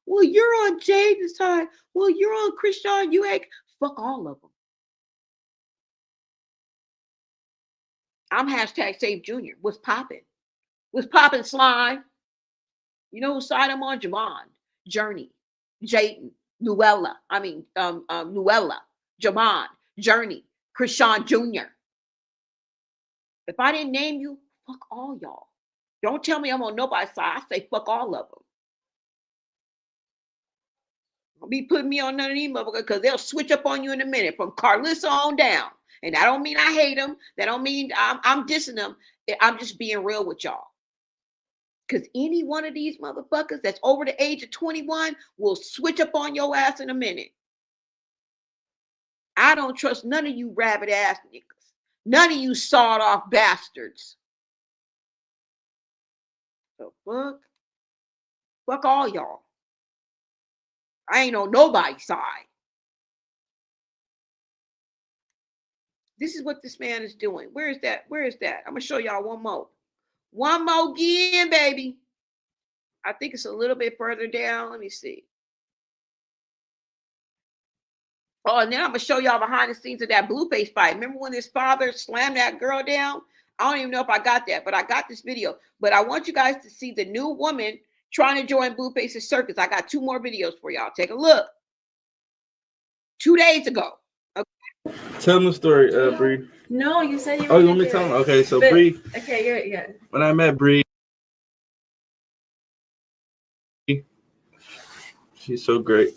Speaker 1: Well, you're on Jaden's side. Well, you're on Christian. Fuck all of them. I'm hashtag Save Junior. What's popping? What's popping, slime? You know whose side I'm on? Javon, Journey, Jaden, Luella, Javon, Journey, Krishan Jr. If I didn't name you, fuck all y'all. Don't tell me I'm on nobody's side. I say fuck all of them. Don't be putting me on none of these motherfuckers, because they'll switch up on you in a minute, from Carlissa on down. And I don't mean I hate them. That don't mean I'm dissing them. I'm just being real with y'all. Because any one of these motherfuckers that's over the age of 21 will switch up on your ass in a minute. I don't trust none of you rabbit ass niggas. None of you sawed off bastards. So fuck all y'all. I ain't on nobody's side. This is what this man is doing. Where is that? Where is that? I'm going to show y'all one more. One more again, baby. I think it's a little bit further down. Let me see. Oh, and then I'm going to show y'all behind the scenes of that Blueface fight. Remember when his father slammed that girl down? I don't even know if I got that, but I got this video. But I want you guys to see the new woman trying to join Blueface's circus. I got 2 more videos for y'all. Take a look. 2 days ago.
Speaker 6: Tell them the story, Bree.
Speaker 9: No, you said you were.
Speaker 6: Oh, you want me to tell them? Okay, so Bree.
Speaker 9: Okay, you're.
Speaker 6: When I met Bree, she's so great.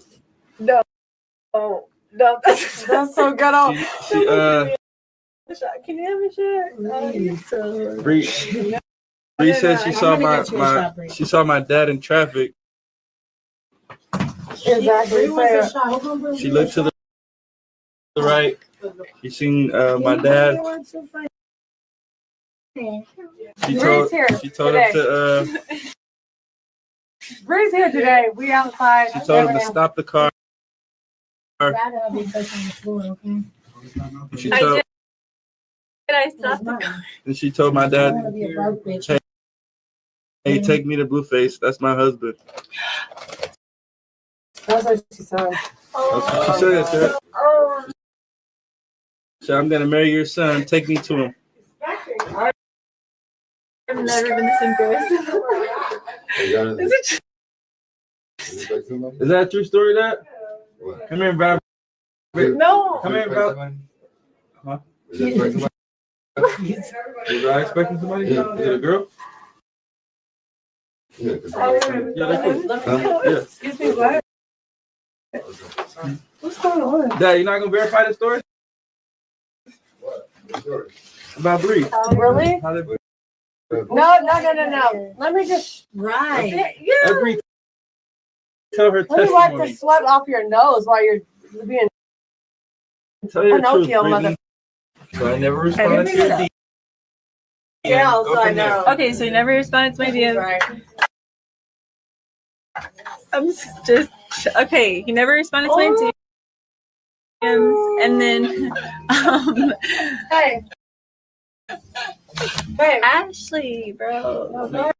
Speaker 7: No, that's so good. Can you have a shot?
Speaker 6: Bree said she saw my dad in traffic.
Speaker 7: Exactly.
Speaker 6: She looked to the right. She seen my dad. She told him to.
Speaker 7: Bree's here today. We outside.
Speaker 6: She told him to stop the car. She told.
Speaker 9: I stopped the car?
Speaker 6: And she told my dad, "Hey, take me to Blueface. That's my husband."
Speaker 7: That's what she said.
Speaker 6: That's what she said, sir. So I'm gonna marry your son. Take me to him.
Speaker 9: I've never been this embarrassed.
Speaker 6: Is that a true story, Dad? Come here, bro.
Speaker 7: No.
Speaker 6: Come here, bro. Huh? Was I expecting somebody? Is it a girl? Yeah, they're cool. Yeah.
Speaker 7: Excuse me, what? What's going on?
Speaker 6: Dad, you're not gonna verify the story? What? About Bree.
Speaker 7: Really? No. Let me just.
Speaker 9: Right.
Speaker 7: Yeah.
Speaker 6: Bree, tell her
Speaker 7: Let me wipe the
Speaker 6: testimony.
Speaker 7: sweat off your nose while you're being
Speaker 6: Tell your truth,
Speaker 7: Pinocchio,
Speaker 6: Bree.
Speaker 7: mother.
Speaker 6: So I never responded to your DM.
Speaker 7: Yeah,
Speaker 6: Go
Speaker 7: so I
Speaker 6: from there.
Speaker 7: know.
Speaker 9: Okay, so you never responded to my DM.
Speaker 7: Right.
Speaker 9: I'm just okay. You never responded to my DMs, and then
Speaker 7: Hey. Hey.
Speaker 9: Ashley, bro.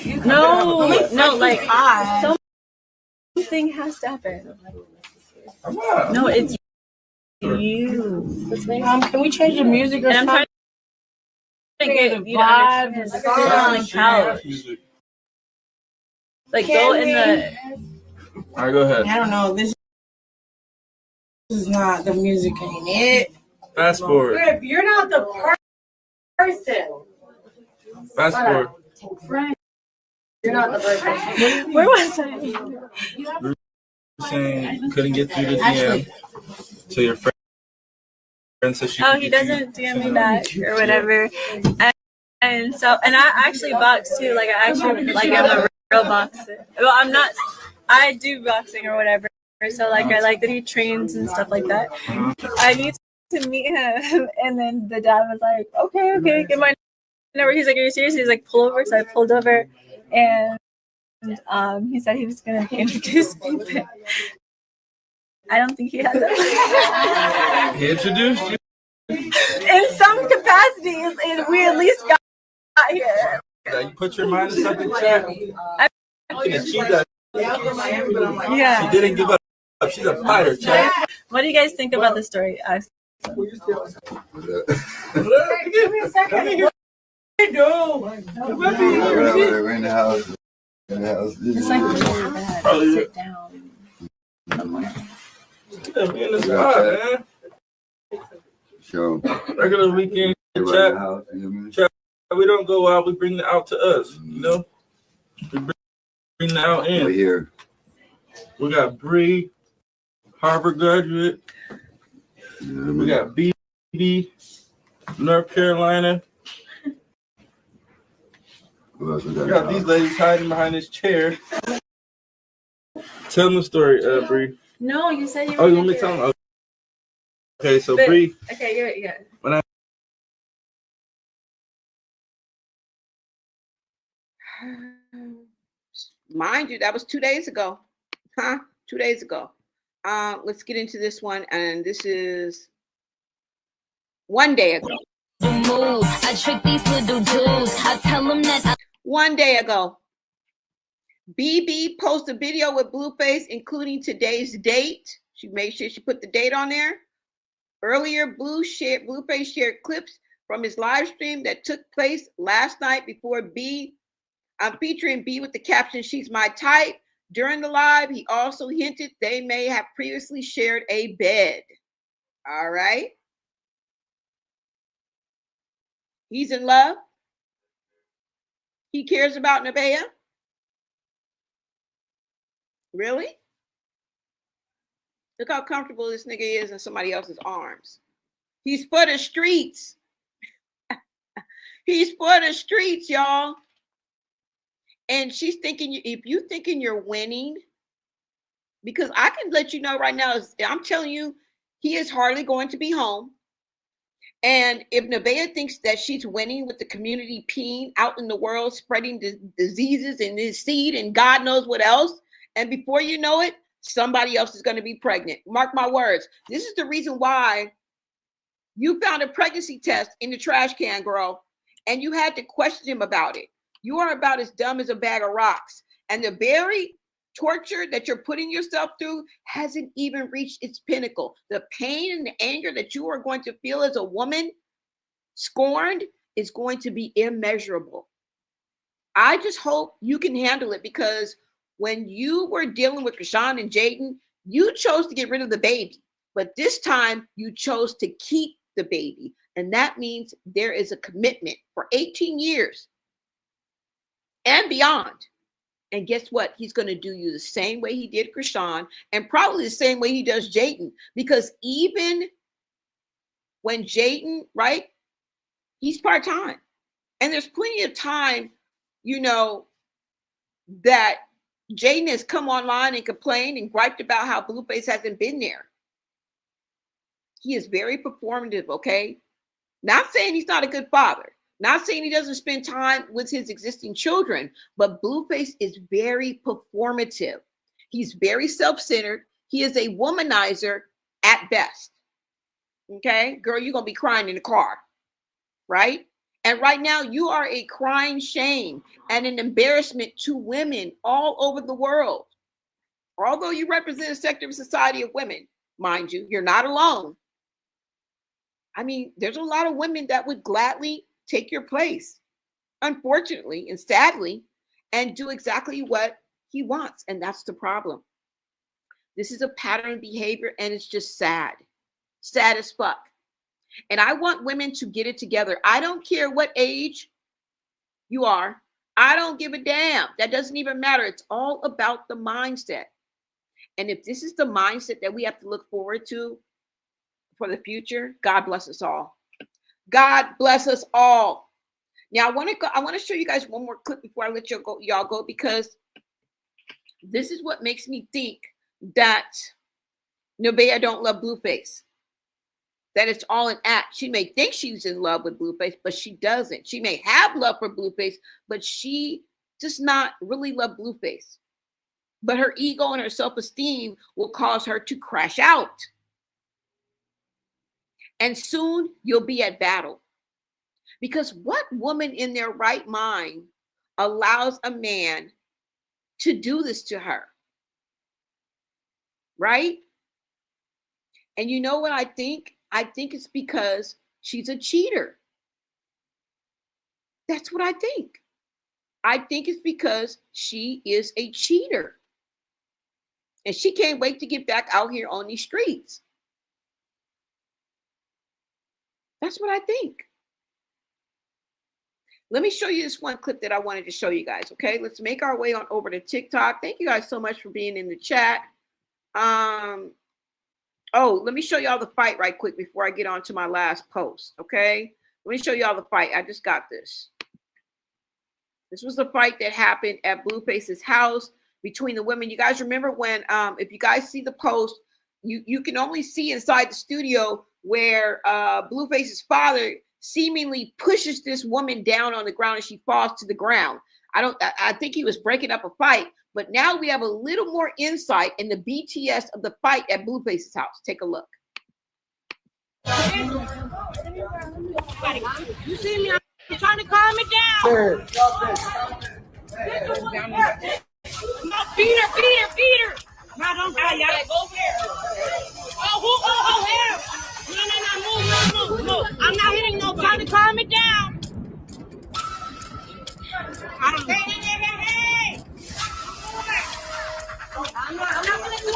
Speaker 7: You
Speaker 9: No, like something has to happen. No, it's you.
Speaker 7: Can we change the music or
Speaker 9: And I'm
Speaker 7: something?
Speaker 9: trying to get you to understand. Sit on the couch. Like go in the.
Speaker 6: All right, go ahead.
Speaker 3: I don't know. This is not the music, ain't it?
Speaker 6: Fast forward.
Speaker 7: You're not the person.
Speaker 6: Fast forward.
Speaker 7: Friend.
Speaker 3: You're not the first person.
Speaker 9: Where was I?
Speaker 6: Saying you couldn't get through the DM to your friend. So
Speaker 9: He doesn't DM me back or whatever. And so, and I actually box too. Like I actually, like I'm a real boxer. Well, I'm not. I do boxing or whatever. So like I like that he trains and stuff like that. I need to meet him, and then the dad was like, "Okay, get my number." He's like, "Are you serious?" He's like, "Pull over." So I pulled over, and he said he was gonna introduce me, but I don't think he had that.
Speaker 6: He introduced you
Speaker 9: In some capacity, and we at least got here.
Speaker 6: You put your mind to something, chat.
Speaker 9: I
Speaker 6: can achieve that.
Speaker 9: Yeah.
Speaker 6: She didn't give up. She's a fighter, chat.
Speaker 9: What do you guys think about the story?
Speaker 3: Give me a second. What do you do?
Speaker 11: We're in the house.
Speaker 9: It's like really bad. Sit down somewhere.
Speaker 6: Yeah, be in the spot, man.
Speaker 11: Sure.
Speaker 6: Regular weekend chat. Chat. We don't go out. We bring it out to us. You know. We bring it out in.
Speaker 11: Here.
Speaker 6: We got Bree, Harvard graduate. We got BB, North Carolina.
Speaker 11: Who else
Speaker 6: We got these ladies hiding behind this chair. Tell them the story, Bree.
Speaker 9: No, you said you.
Speaker 6: Oh, you want me to tell them? Okay, so Bree.
Speaker 9: Okay, yeah.
Speaker 6: When I
Speaker 1: Mind you, that was 2 days ago. 2 days ago. Let's get into this one. And this is 1 day ago.
Speaker 12: I trick these little dudes. I tell them that
Speaker 1: 1 day ago. BB posted a video with Blueface, including today's date. She made sure she put the date on there. Earlier, Blueface shared clips from his live stream that took place last night before I'm featuring B with the caption, "She's my type." During the live, he also hinted they may have previously shared a bed. All right. He's in love. He cares about Neveah. Really? Look how comfortable this nigga is in somebody else's arms. He's for the streets. He's for the streets, y'all. And she's thinking, if you thinking you're winning, because I can let you know right now, I'm telling you, he is hardly going to be home. And if Neveah thinks that she's winning with the community peeing out in the world, spreading diseases and his seed and God knows what else, and before you know it, somebody else is going to be pregnant. Mark my words. This is the reason why you found a pregnancy test in the trash can, girl, and you had to question him about it. You are about as dumb as a bag of rocks. And the very torture that you're putting yourself through hasn't even reached its pinnacle. The pain and the anger that you are going to feel as a woman scorned is going to be immeasurable. I just hope you can handle it, because when you were dealing with Krishan and Jaden, you chose to get rid of the baby. But this time you chose to keep the baby. And that means there is a commitment for 18 years and beyond. And guess what? He's going to do you the same way he did Krishan, and probably the same way he does Jaden. Because even when Jaden, right, he's part-time. And there's plenty of time, you know, that Jaden has come online and complained and griped about how Blueface hasn't been there. He is very performative, okay? Not saying he's not a good father. Not saying he doesn't spend time with his existing children, but Blueface is very performative. He's very self-centered. He is a womanizer at best. Okay? Girl, you're going to be crying in the car, right? And right now, you are a crying shame and an embarrassment to women all over the world. Although you represent a sector of society of women, mind you, you're not alone. I mean, there's a lot of women that would gladly take your place, unfortunately and sadly, and do exactly what he wants. And that's the problem. This is a pattern behavior, and it's just sad as fuck. And I want women to get it together. I don't care what age you are. I don't give a damn. That doesn't even matter. It's all about the mindset. And if this is the mindset that we have to look forward to for the future, God bless us all. God bless us all. Now I want to show you guys one more clip before I let y'all go, because this is what makes me think that Neveah don't love Blueface. That it's all an act. She may think she's in love with Blueface, but she doesn't. She may have love for Blueface, but she does not really love Blueface. But her ego and her self-esteem will cause her to crash out. And soon you'll be at battle. Because what woman in their right mind allows a man to do this to her? Right? And you know what I think? I think it's because she's a cheater. That's what I think. I think it's because she is a cheater. And she can't wait to get back out here on these streets. That's what I think. Let me show you this one clip that I wanted to show you guys, okay? Let's make our way on over to TikTok. Thank you guys so much for being in the chat. Oh, let me show y'all the fight right quick before I get on to my last post, okay? Let me show y'all the fight. I just got this. This was the fight that happened at Blueface's house between the women. You guys remember when, if you guys see the post, you can only see inside the studio where Blueface's father seemingly pushes this woman down on the ground and she falls to the ground. I think he was breaking up a fight, but now we have a little more insight in the BTS of the fight at Blueface's house. Take a look.
Speaker 3: You see me? I'm trying to calm it down. No, feed her. No, don't die, y'all. Go there. Oh, hell. No, move. I'm not hitting no. Trying to calm it down. I don't know. Hey. I'm not gonna do it.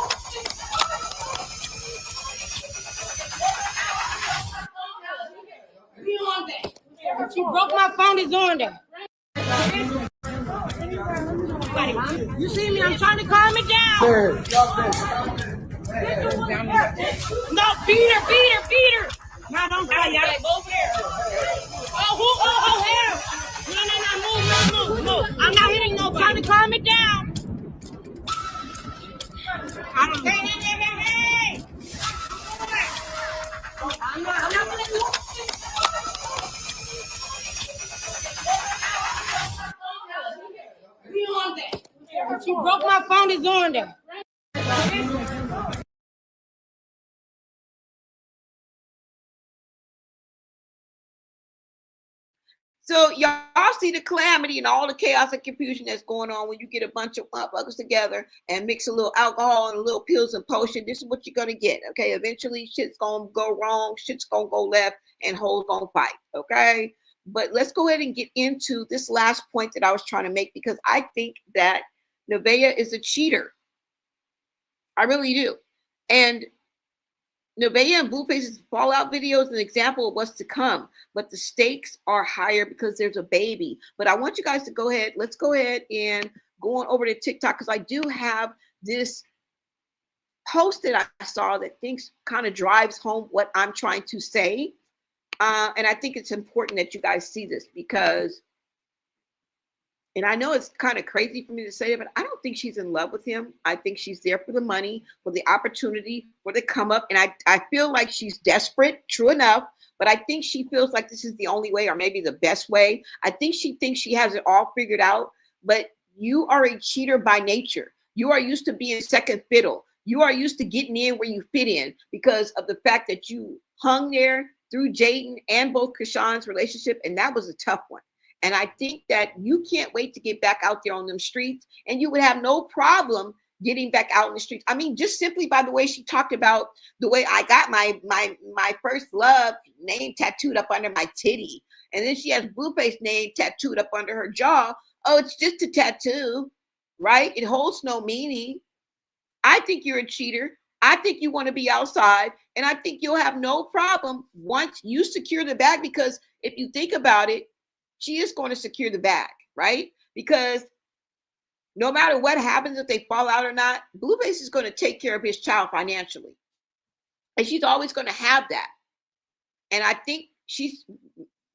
Speaker 3: Be on there. If you broke my phone, it's on there. You see me? I'm trying to calm it down. No, feed her. No, don't die, y'all. Go there. Oh, hell. No, move. I'm not hitting no. Trying to calm it down. I don't know. Hey. I'm not gonna do it. Be on there. If you broke my phone, it's on there.
Speaker 1: So y'all see the calamity and all the chaos and confusion that's going on when you get a bunch of buggers together and mix a little alcohol and a little pills and potion. This is what you're going to get, okay? Eventually, shit's going to go wrong, shit's going to go left, and hoes going to fight, okay? But let's go ahead and get into this last point that I was trying to make, because I think that Neveah is a cheater. I really do. And Neveah and Blueface's fallout video is an example of what's to come, but the stakes are higher because there's a baby. But I want you guys to go ahead. Let's go ahead and go on over to TikTok, because I do have this post that I saw that kind of drives home what I'm trying to say. And I think it's important that you guys see this, because, and I know it's kind of crazy for me to say it, but I don't think she's in love with him. I think she's there for the money, for the opportunity, for the come up. And I feel like she's desperate, true enough, but I think she feels like this is the only way, or maybe the best way. I think she thinks she has it all figured out, but you are a cheater by nature. You are used to being second fiddle. You are used to getting in where you fit in because of the fact that you hung there through Jaden and both Krishan's relationship, and that was a tough one. And I think that you can't wait to get back out there on them streets, and you would have no problem getting back out in the streets. I mean, just simply by the way she talked about the way I got my first love name tattooed up under my titty, and then she has Blueface name tattooed up under her jaw. Oh, it's just a tattoo, right? It holds no meaning. I think you're a cheater. I think you want to be outside, and I think you'll have no problem once you secure the bag, because if you think about it, she is going to secure the bag, right? because no matter what happens, if they fall out or not, Blueface is going to take care of his child financially. And she's always going to have that. And I think she's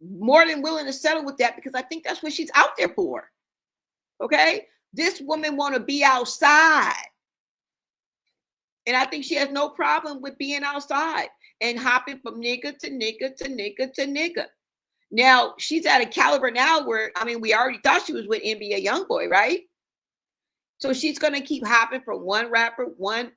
Speaker 1: more than willing to settle with that, because I think that's what she's out there for. Okay? This woman want to be outside. And I think she has no problem with being outside and hopping from nigga to nigga to nigga to nigga. Now, she's at a caliber now where, I mean, we already thought she was with NBA YoungBoy, right? So she's going to keep hopping from one rapper, a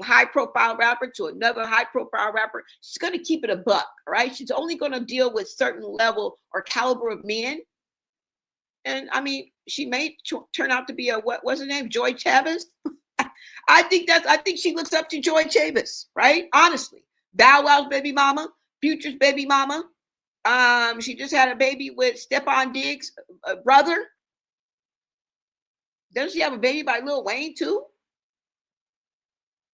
Speaker 1: high-profile rapper to another high-profile rapper. She's going to keep it a buck, right? She's only going to deal with certain level or caliber of men. And, I mean, she may turn out to be what's her name? Joy Chavez? I think she looks up to Joy Chavez, right? Honestly. Bow Wow's baby mama, Future's baby mama. She just had a baby with Stephon Diggs' brother. Doesn't she have a baby by Lil Wayne too?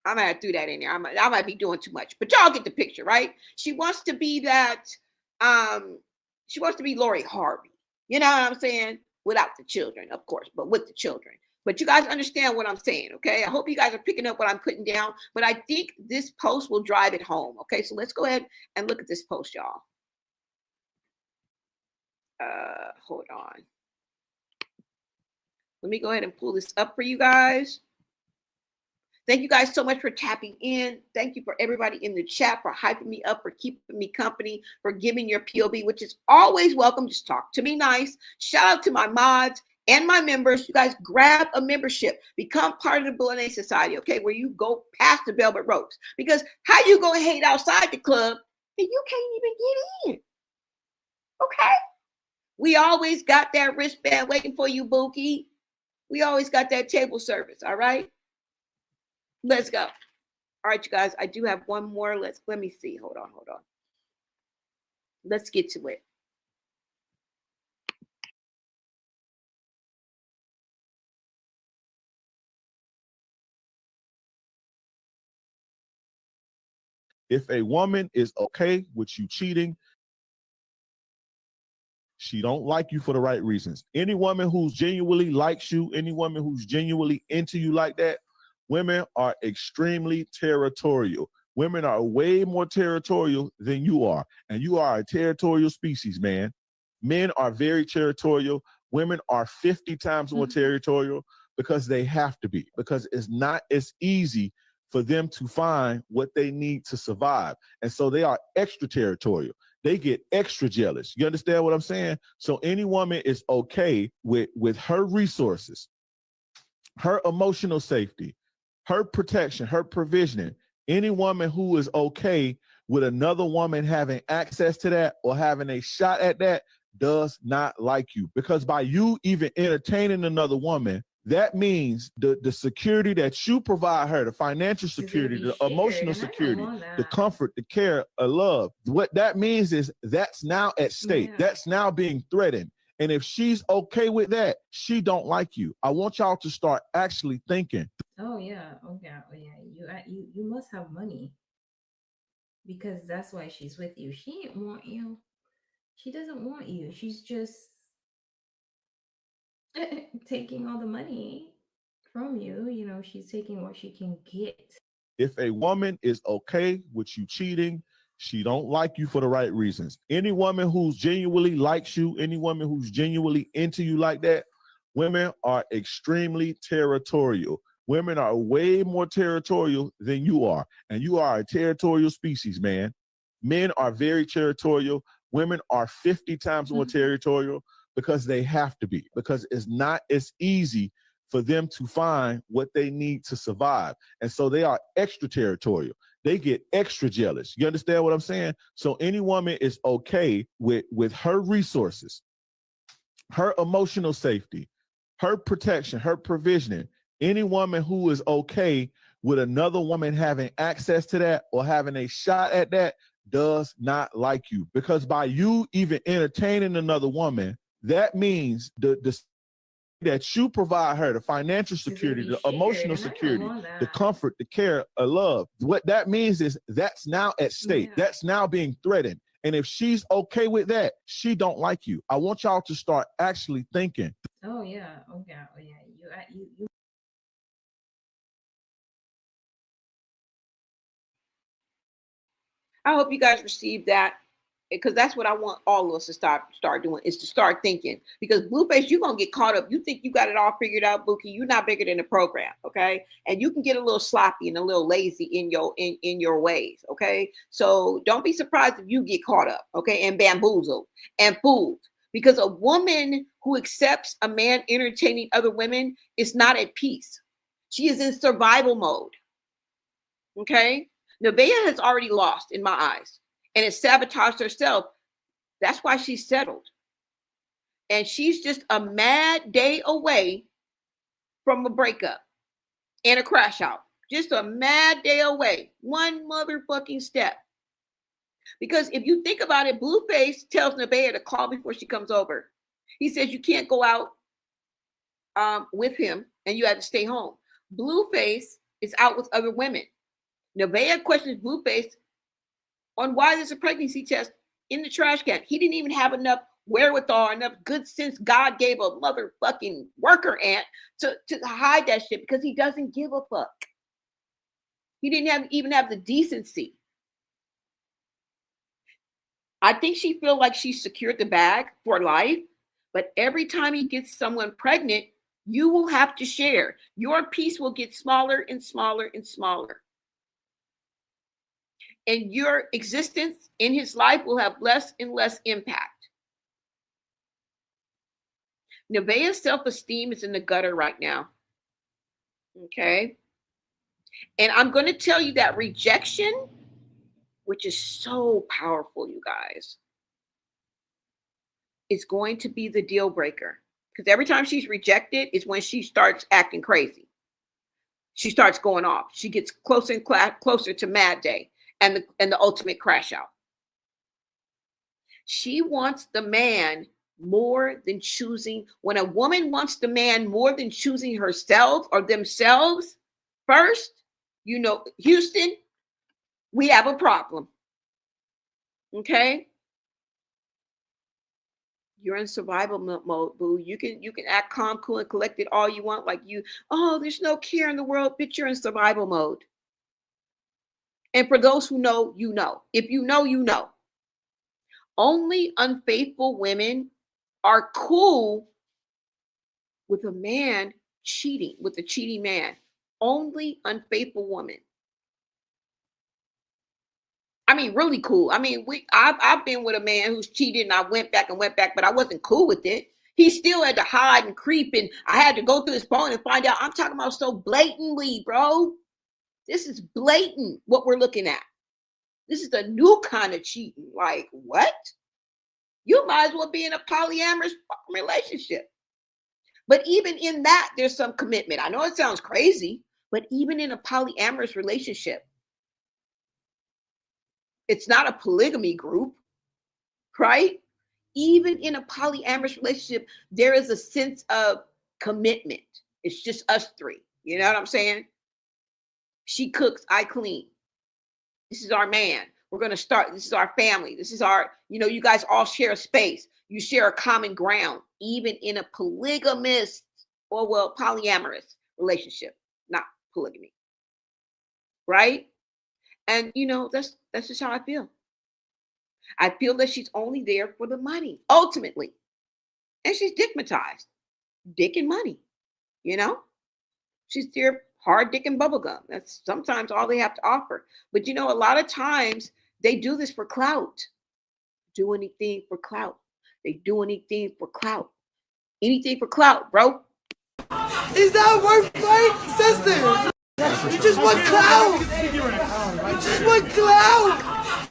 Speaker 1: I might have threw that in there. I might be doing too much, but y'all get the picture, right? She wants to be that. She wants to be Lori Harvey. You know what I'm saying? Without the children, of course, but with the children. But you guys understand what I'm saying, okay? I hope you guys are picking up what I'm putting down. But I think this post will drive it home, okay? So let's go ahead and look at this post, y'all. Hold on. Let me go ahead and pull this up for you guys. Thank you guys so much for tapping in. Thank you for everybody in the chat for hyping me up, for keeping me company, for giving your POV, which is always welcome. Just talk to me nice. Shout out to my mods and my members. You guys grab a membership. Become part of the Blatant Society, okay, where you go past the velvet ropes. Because how you gonna hate outside the club and you can't even get in? Okay? We always got that wristband waiting for you, Bookie. We always got that table service, all right? Let's go. All right, you guys, I do have one more. Let me see. Hold on. Let's get to it.
Speaker 13: If a woman is okay with you cheating, she don't like you for the right reasons. Any woman who's genuinely likes you, any woman who's genuinely into you like that, women are extremely territorial. Women are way more territorial than you are. And you are a territorial species, man. Men are very territorial. Women are 50 times more territorial because they have to be. Because it's not as easy for them to find what they need to survive. And so they are extra territorial. They get extra jealous. You understand what I'm saying? So any woman is okay with her resources, her emotional safety, her protection, her provisioning. Any woman who is okay with another woman having access to that or having a shot at that does not like you. Because by you even entertaining another woman, that means the security that you provide her, the financial security, the emotional security, the comfort, the care, love. What that means is that's now at stake. Yeah. That's now being threatened. And if she's okay with that, she don't like you. I want y'all to start actually thinking.
Speaker 14: Oh yeah. You must have money, because that's why she's with you. She didn't want you. She doesn't want you. She's just taking all the money from you. You know, she's taking what she can get.
Speaker 13: If a woman is okay with you cheating, she don't like you for the right reasons. Any woman who's genuinely likes you, any woman who's genuinely into you like that, women are extremely territorial. Women are way more territorial than you are. And you are a territorial species, man. Men are very territorial. Women are 50 times more territorial because they have to be. Because it's not as easy for them to find what they need to survive. And so they are extra territorial. They get extra jealous. You understand what I'm saying? So any woman is okay with her resources, her emotional safety, her protection, her provisioning. Any woman who is okay with another woman having access to that or having a shot at that does not like you. Because by you even entertaining another woman, that means the that you provide her, the financial security, the emotional security, the comfort, the care, love. What that means is that's now at stake. Yeah. That's now being threatened. And if she's okay with that, she don't like you. I want y'all to start actually thinking.
Speaker 14: Oh yeah. Okay. Oh yeah. You.
Speaker 1: I hope you guys receive that, because that's what I want all of us to start doing, is to start thinking. Because Blueface, you're gonna get caught up. You think you got it all figured out, Bookie. You're not bigger than the program, okay? And you can get a little sloppy and a little lazy in your ways, okay? So don't be surprised if you get caught up, okay, and bamboozled and fooled. Because a woman who accepts a man entertaining other women is not at peace. She is in survival mode, okay? Neveah has already lost in my eyes and has sabotaged herself. That's why she's settled. And she's just a mad day away from a breakup and a crash out. Just a mad day away. One motherfucking step. Because if you think about it, Blueface tells Neveah to call before she comes over. He says you can't go out with him and you have to stay home. Blueface is out with other women. Neveah questions Blueface on why there's a pregnancy test in the trash can. He didn't even have enough wherewithal, enough good sense. God gave a motherfucking worker ant to hide that shit, because he doesn't give a fuck. He didn't even have the decency. I think she feels like she secured the bag for life, but every time he gets someone pregnant, you will have to share. Your piece will get smaller and smaller and smaller. And your existence in his life will have less and less impact. Neveah's self-esteem is in the gutter right now. Okay? And I'm going to tell you that rejection, which is so powerful, you guys, is going to be the deal breaker. Because every time she's rejected is when she starts acting crazy. She starts going off. She gets closer and closer to Mad Day and the ultimate crash out. She wants the man more than choosing. When a woman wants the man more than choosing herself or themselves first, you know, Houston, we have a problem. Okay? You're in survival mode, boo. You can act calm, cool, and collected all you want, like there's no care in the world, but you're in survival mode. And for those who know, you know. If you know, you know. Only unfaithful women are cool with a man cheating, with a cheating man. Only unfaithful woman. I mean, really cool. I mean, I've been with a man who's cheated and I went back, but I wasn't cool with it. He still had to hide and creep, and I had to go through his phone and find out. I'm talking about so blatantly, bro. This is blatant what we're looking at. This is a new kind of cheating. Like, what? You might as well be in a polyamorous relationship. But even in that, there's some commitment. I know it sounds crazy, but even in a polyamorous relationship, it's not a polygamy group, right? Even in a polyamorous relationship, there is a sense of commitment. It's just us three. You know what I'm saying? She cooks, I clean. This is our man. We're going to start. This is our family. This is our, you guys all share a space. You share a common ground, even in a polygamous or polyamorous relationship, not polygamy. Right? And that's just how I feel. I feel that she's only there for the money, ultimately. And she's stigmatized. Dick and money. She's there hard dick and bubblegum. That's sometimes all they have to offer. But a lot of times they do this for clout. Do anything for clout. They do anything for clout. Anything for clout, bro.
Speaker 2: Is that worth fighting, sister? You just want clout. You just want clout.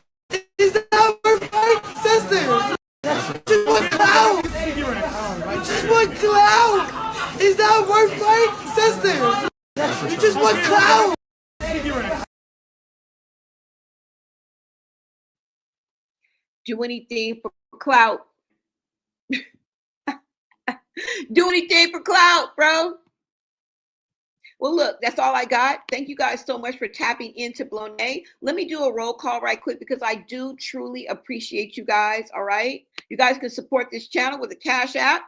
Speaker 2: Is that worth fighting, sister? You just want clout. You just want clout. Is that worth fighting, sister? You just want clout.
Speaker 1: Do anything for clout. Do anything for clout, bro. Well, look, that's all I got. Thank you guys so much for tapping into Bloné. Let me do a roll call right quick because I do truly appreciate you guys. All right. You guys can support this channel with a Cash App.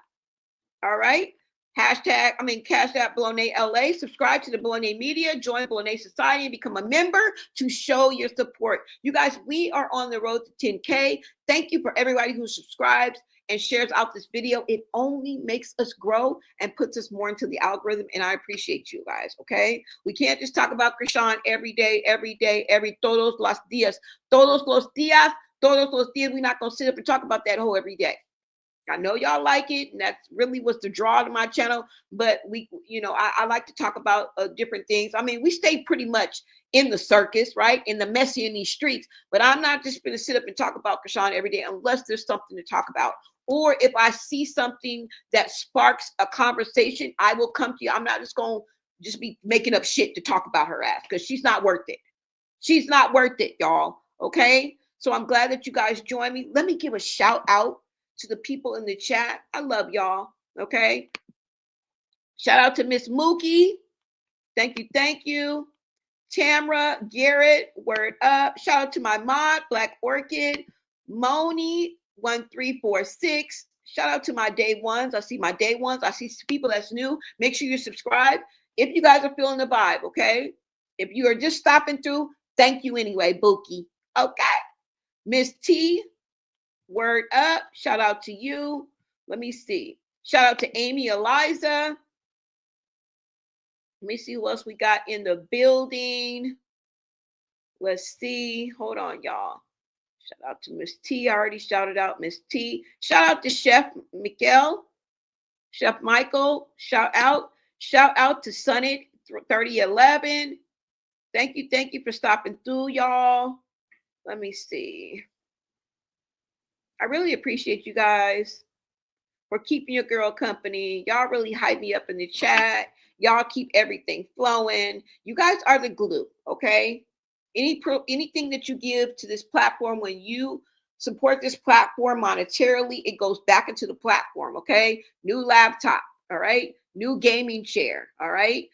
Speaker 1: All right. Cash App Bloné LA. Subscribe to the Bloné Media. Join Bloné Society and become a member to show your support. You guys, we are on the road to 10K. Thank you for everybody who subscribes and shares out this video. It only makes us grow and puts us more into the algorithm. And I appreciate you guys. Okay. We can't just talk about Krishan every day, todos los días. Todos los días. We're not going to sit up and talk about that whole every day. I know y'all like it, and that's really what's the draw to my channel. But I like to talk about different things. I mean, we stay pretty much in the circus, right? In the messy in these streets. But I'm not just going to sit up and talk about Krishan every day unless there's something to talk about. Or if I see something that sparks a conversation, I will come to you. I'm not just going to just be making up shit to talk about her ass because she's not worth it. She's not worth it, y'all. Okay? So I'm glad that you guys joined me. Let me give a shout out to the people in the chat. I love y'all. Okay. Shout out to Miss Mookie. Thank you. Tamra, Garrett, word up. Shout out to my mod, Black Orchid, Moni, 1346. Shout out to my day ones. I see my day ones. I see people that's new. Make sure you subscribe if you guys are feeling the vibe. Okay. If you are just stopping through, thank you anyway, Bookie. Okay. Miss T, word up. Shout out to you. Let me see. Shout out to Amy Eliza. Let me see who else we got in the building. Let's see. Hold on, y'all. Shout out to Miss T. I already shouted out Miss T. Shout out to Chef Michael. Chef Michael. Shout out to Sunnit 3011. Thank you for stopping through, y'all. Let me see. I really appreciate you guys for keeping your girl company. Y'all really hype me up in the chat. Y'all keep everything flowing. You guys are the glue, okay? Anything that you give to this platform, when you support this platform monetarily, it goes back into the platform, okay? New laptop, all right? New gaming chair, all right?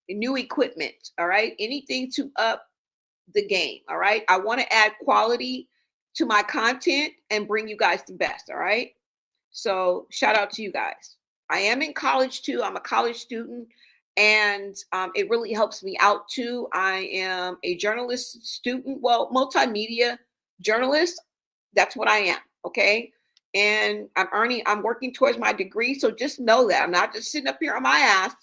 Speaker 1: New equipment, all right? Anything to up the game, all right? I want to add quality to my content and bring you guys the best, all right? So shout out to you guys. I am in college too. I'm a college student, and it really helps me out too. I am a journalist student, well, multimedia journalist. That's what I am, okay? And I'm working towards my degree, so just know that. I'm not just sitting up here on my ass.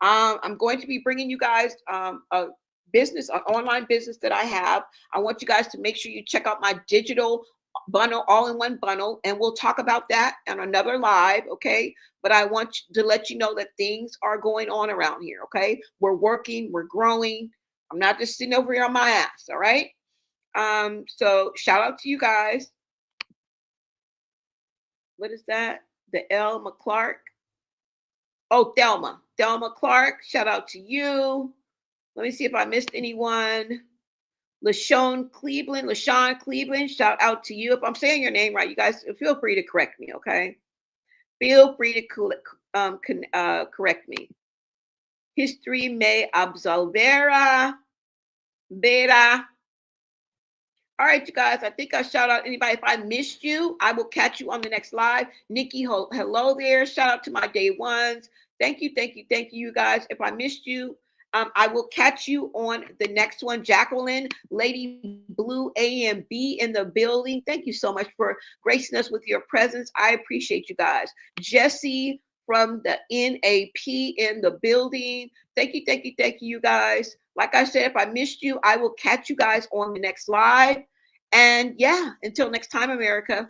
Speaker 1: I'm going to be bringing you guys a business, an online business that I have. I want you guys to make sure you check out my digital bundle, all-in-one bundle, and we'll talk about that on another live, okay? But I want to let you know that things are going on around here, okay? We're working, we're growing. I'm not just sitting over here on my ass, all right? So shout out to you guys. What is that? The Elma Clark. Oh, Thelma Clark, shout out to you. Let me see if I missed anyone. LaShawn Cleveland, shout out to you. If I'm saying your name right, you guys feel free to correct me, okay? Feel free to correct me. History me absolvera. Vera. All right, you guys, I think I shout out anybody. If I missed you, I will catch you on the next live. Nikki, hello there. Shout out to my day ones. Thank you, you guys. If I missed you, I will catch you on the next one. Jacqueline, Lady Blue AMB in the building. Thank you so much for gracing us with your presence. I appreciate you guys. Jesse from the NAP in the building. Thank you, you guys. Like I said, if I missed you, I will catch you guys on the next live. And yeah, until next time, America.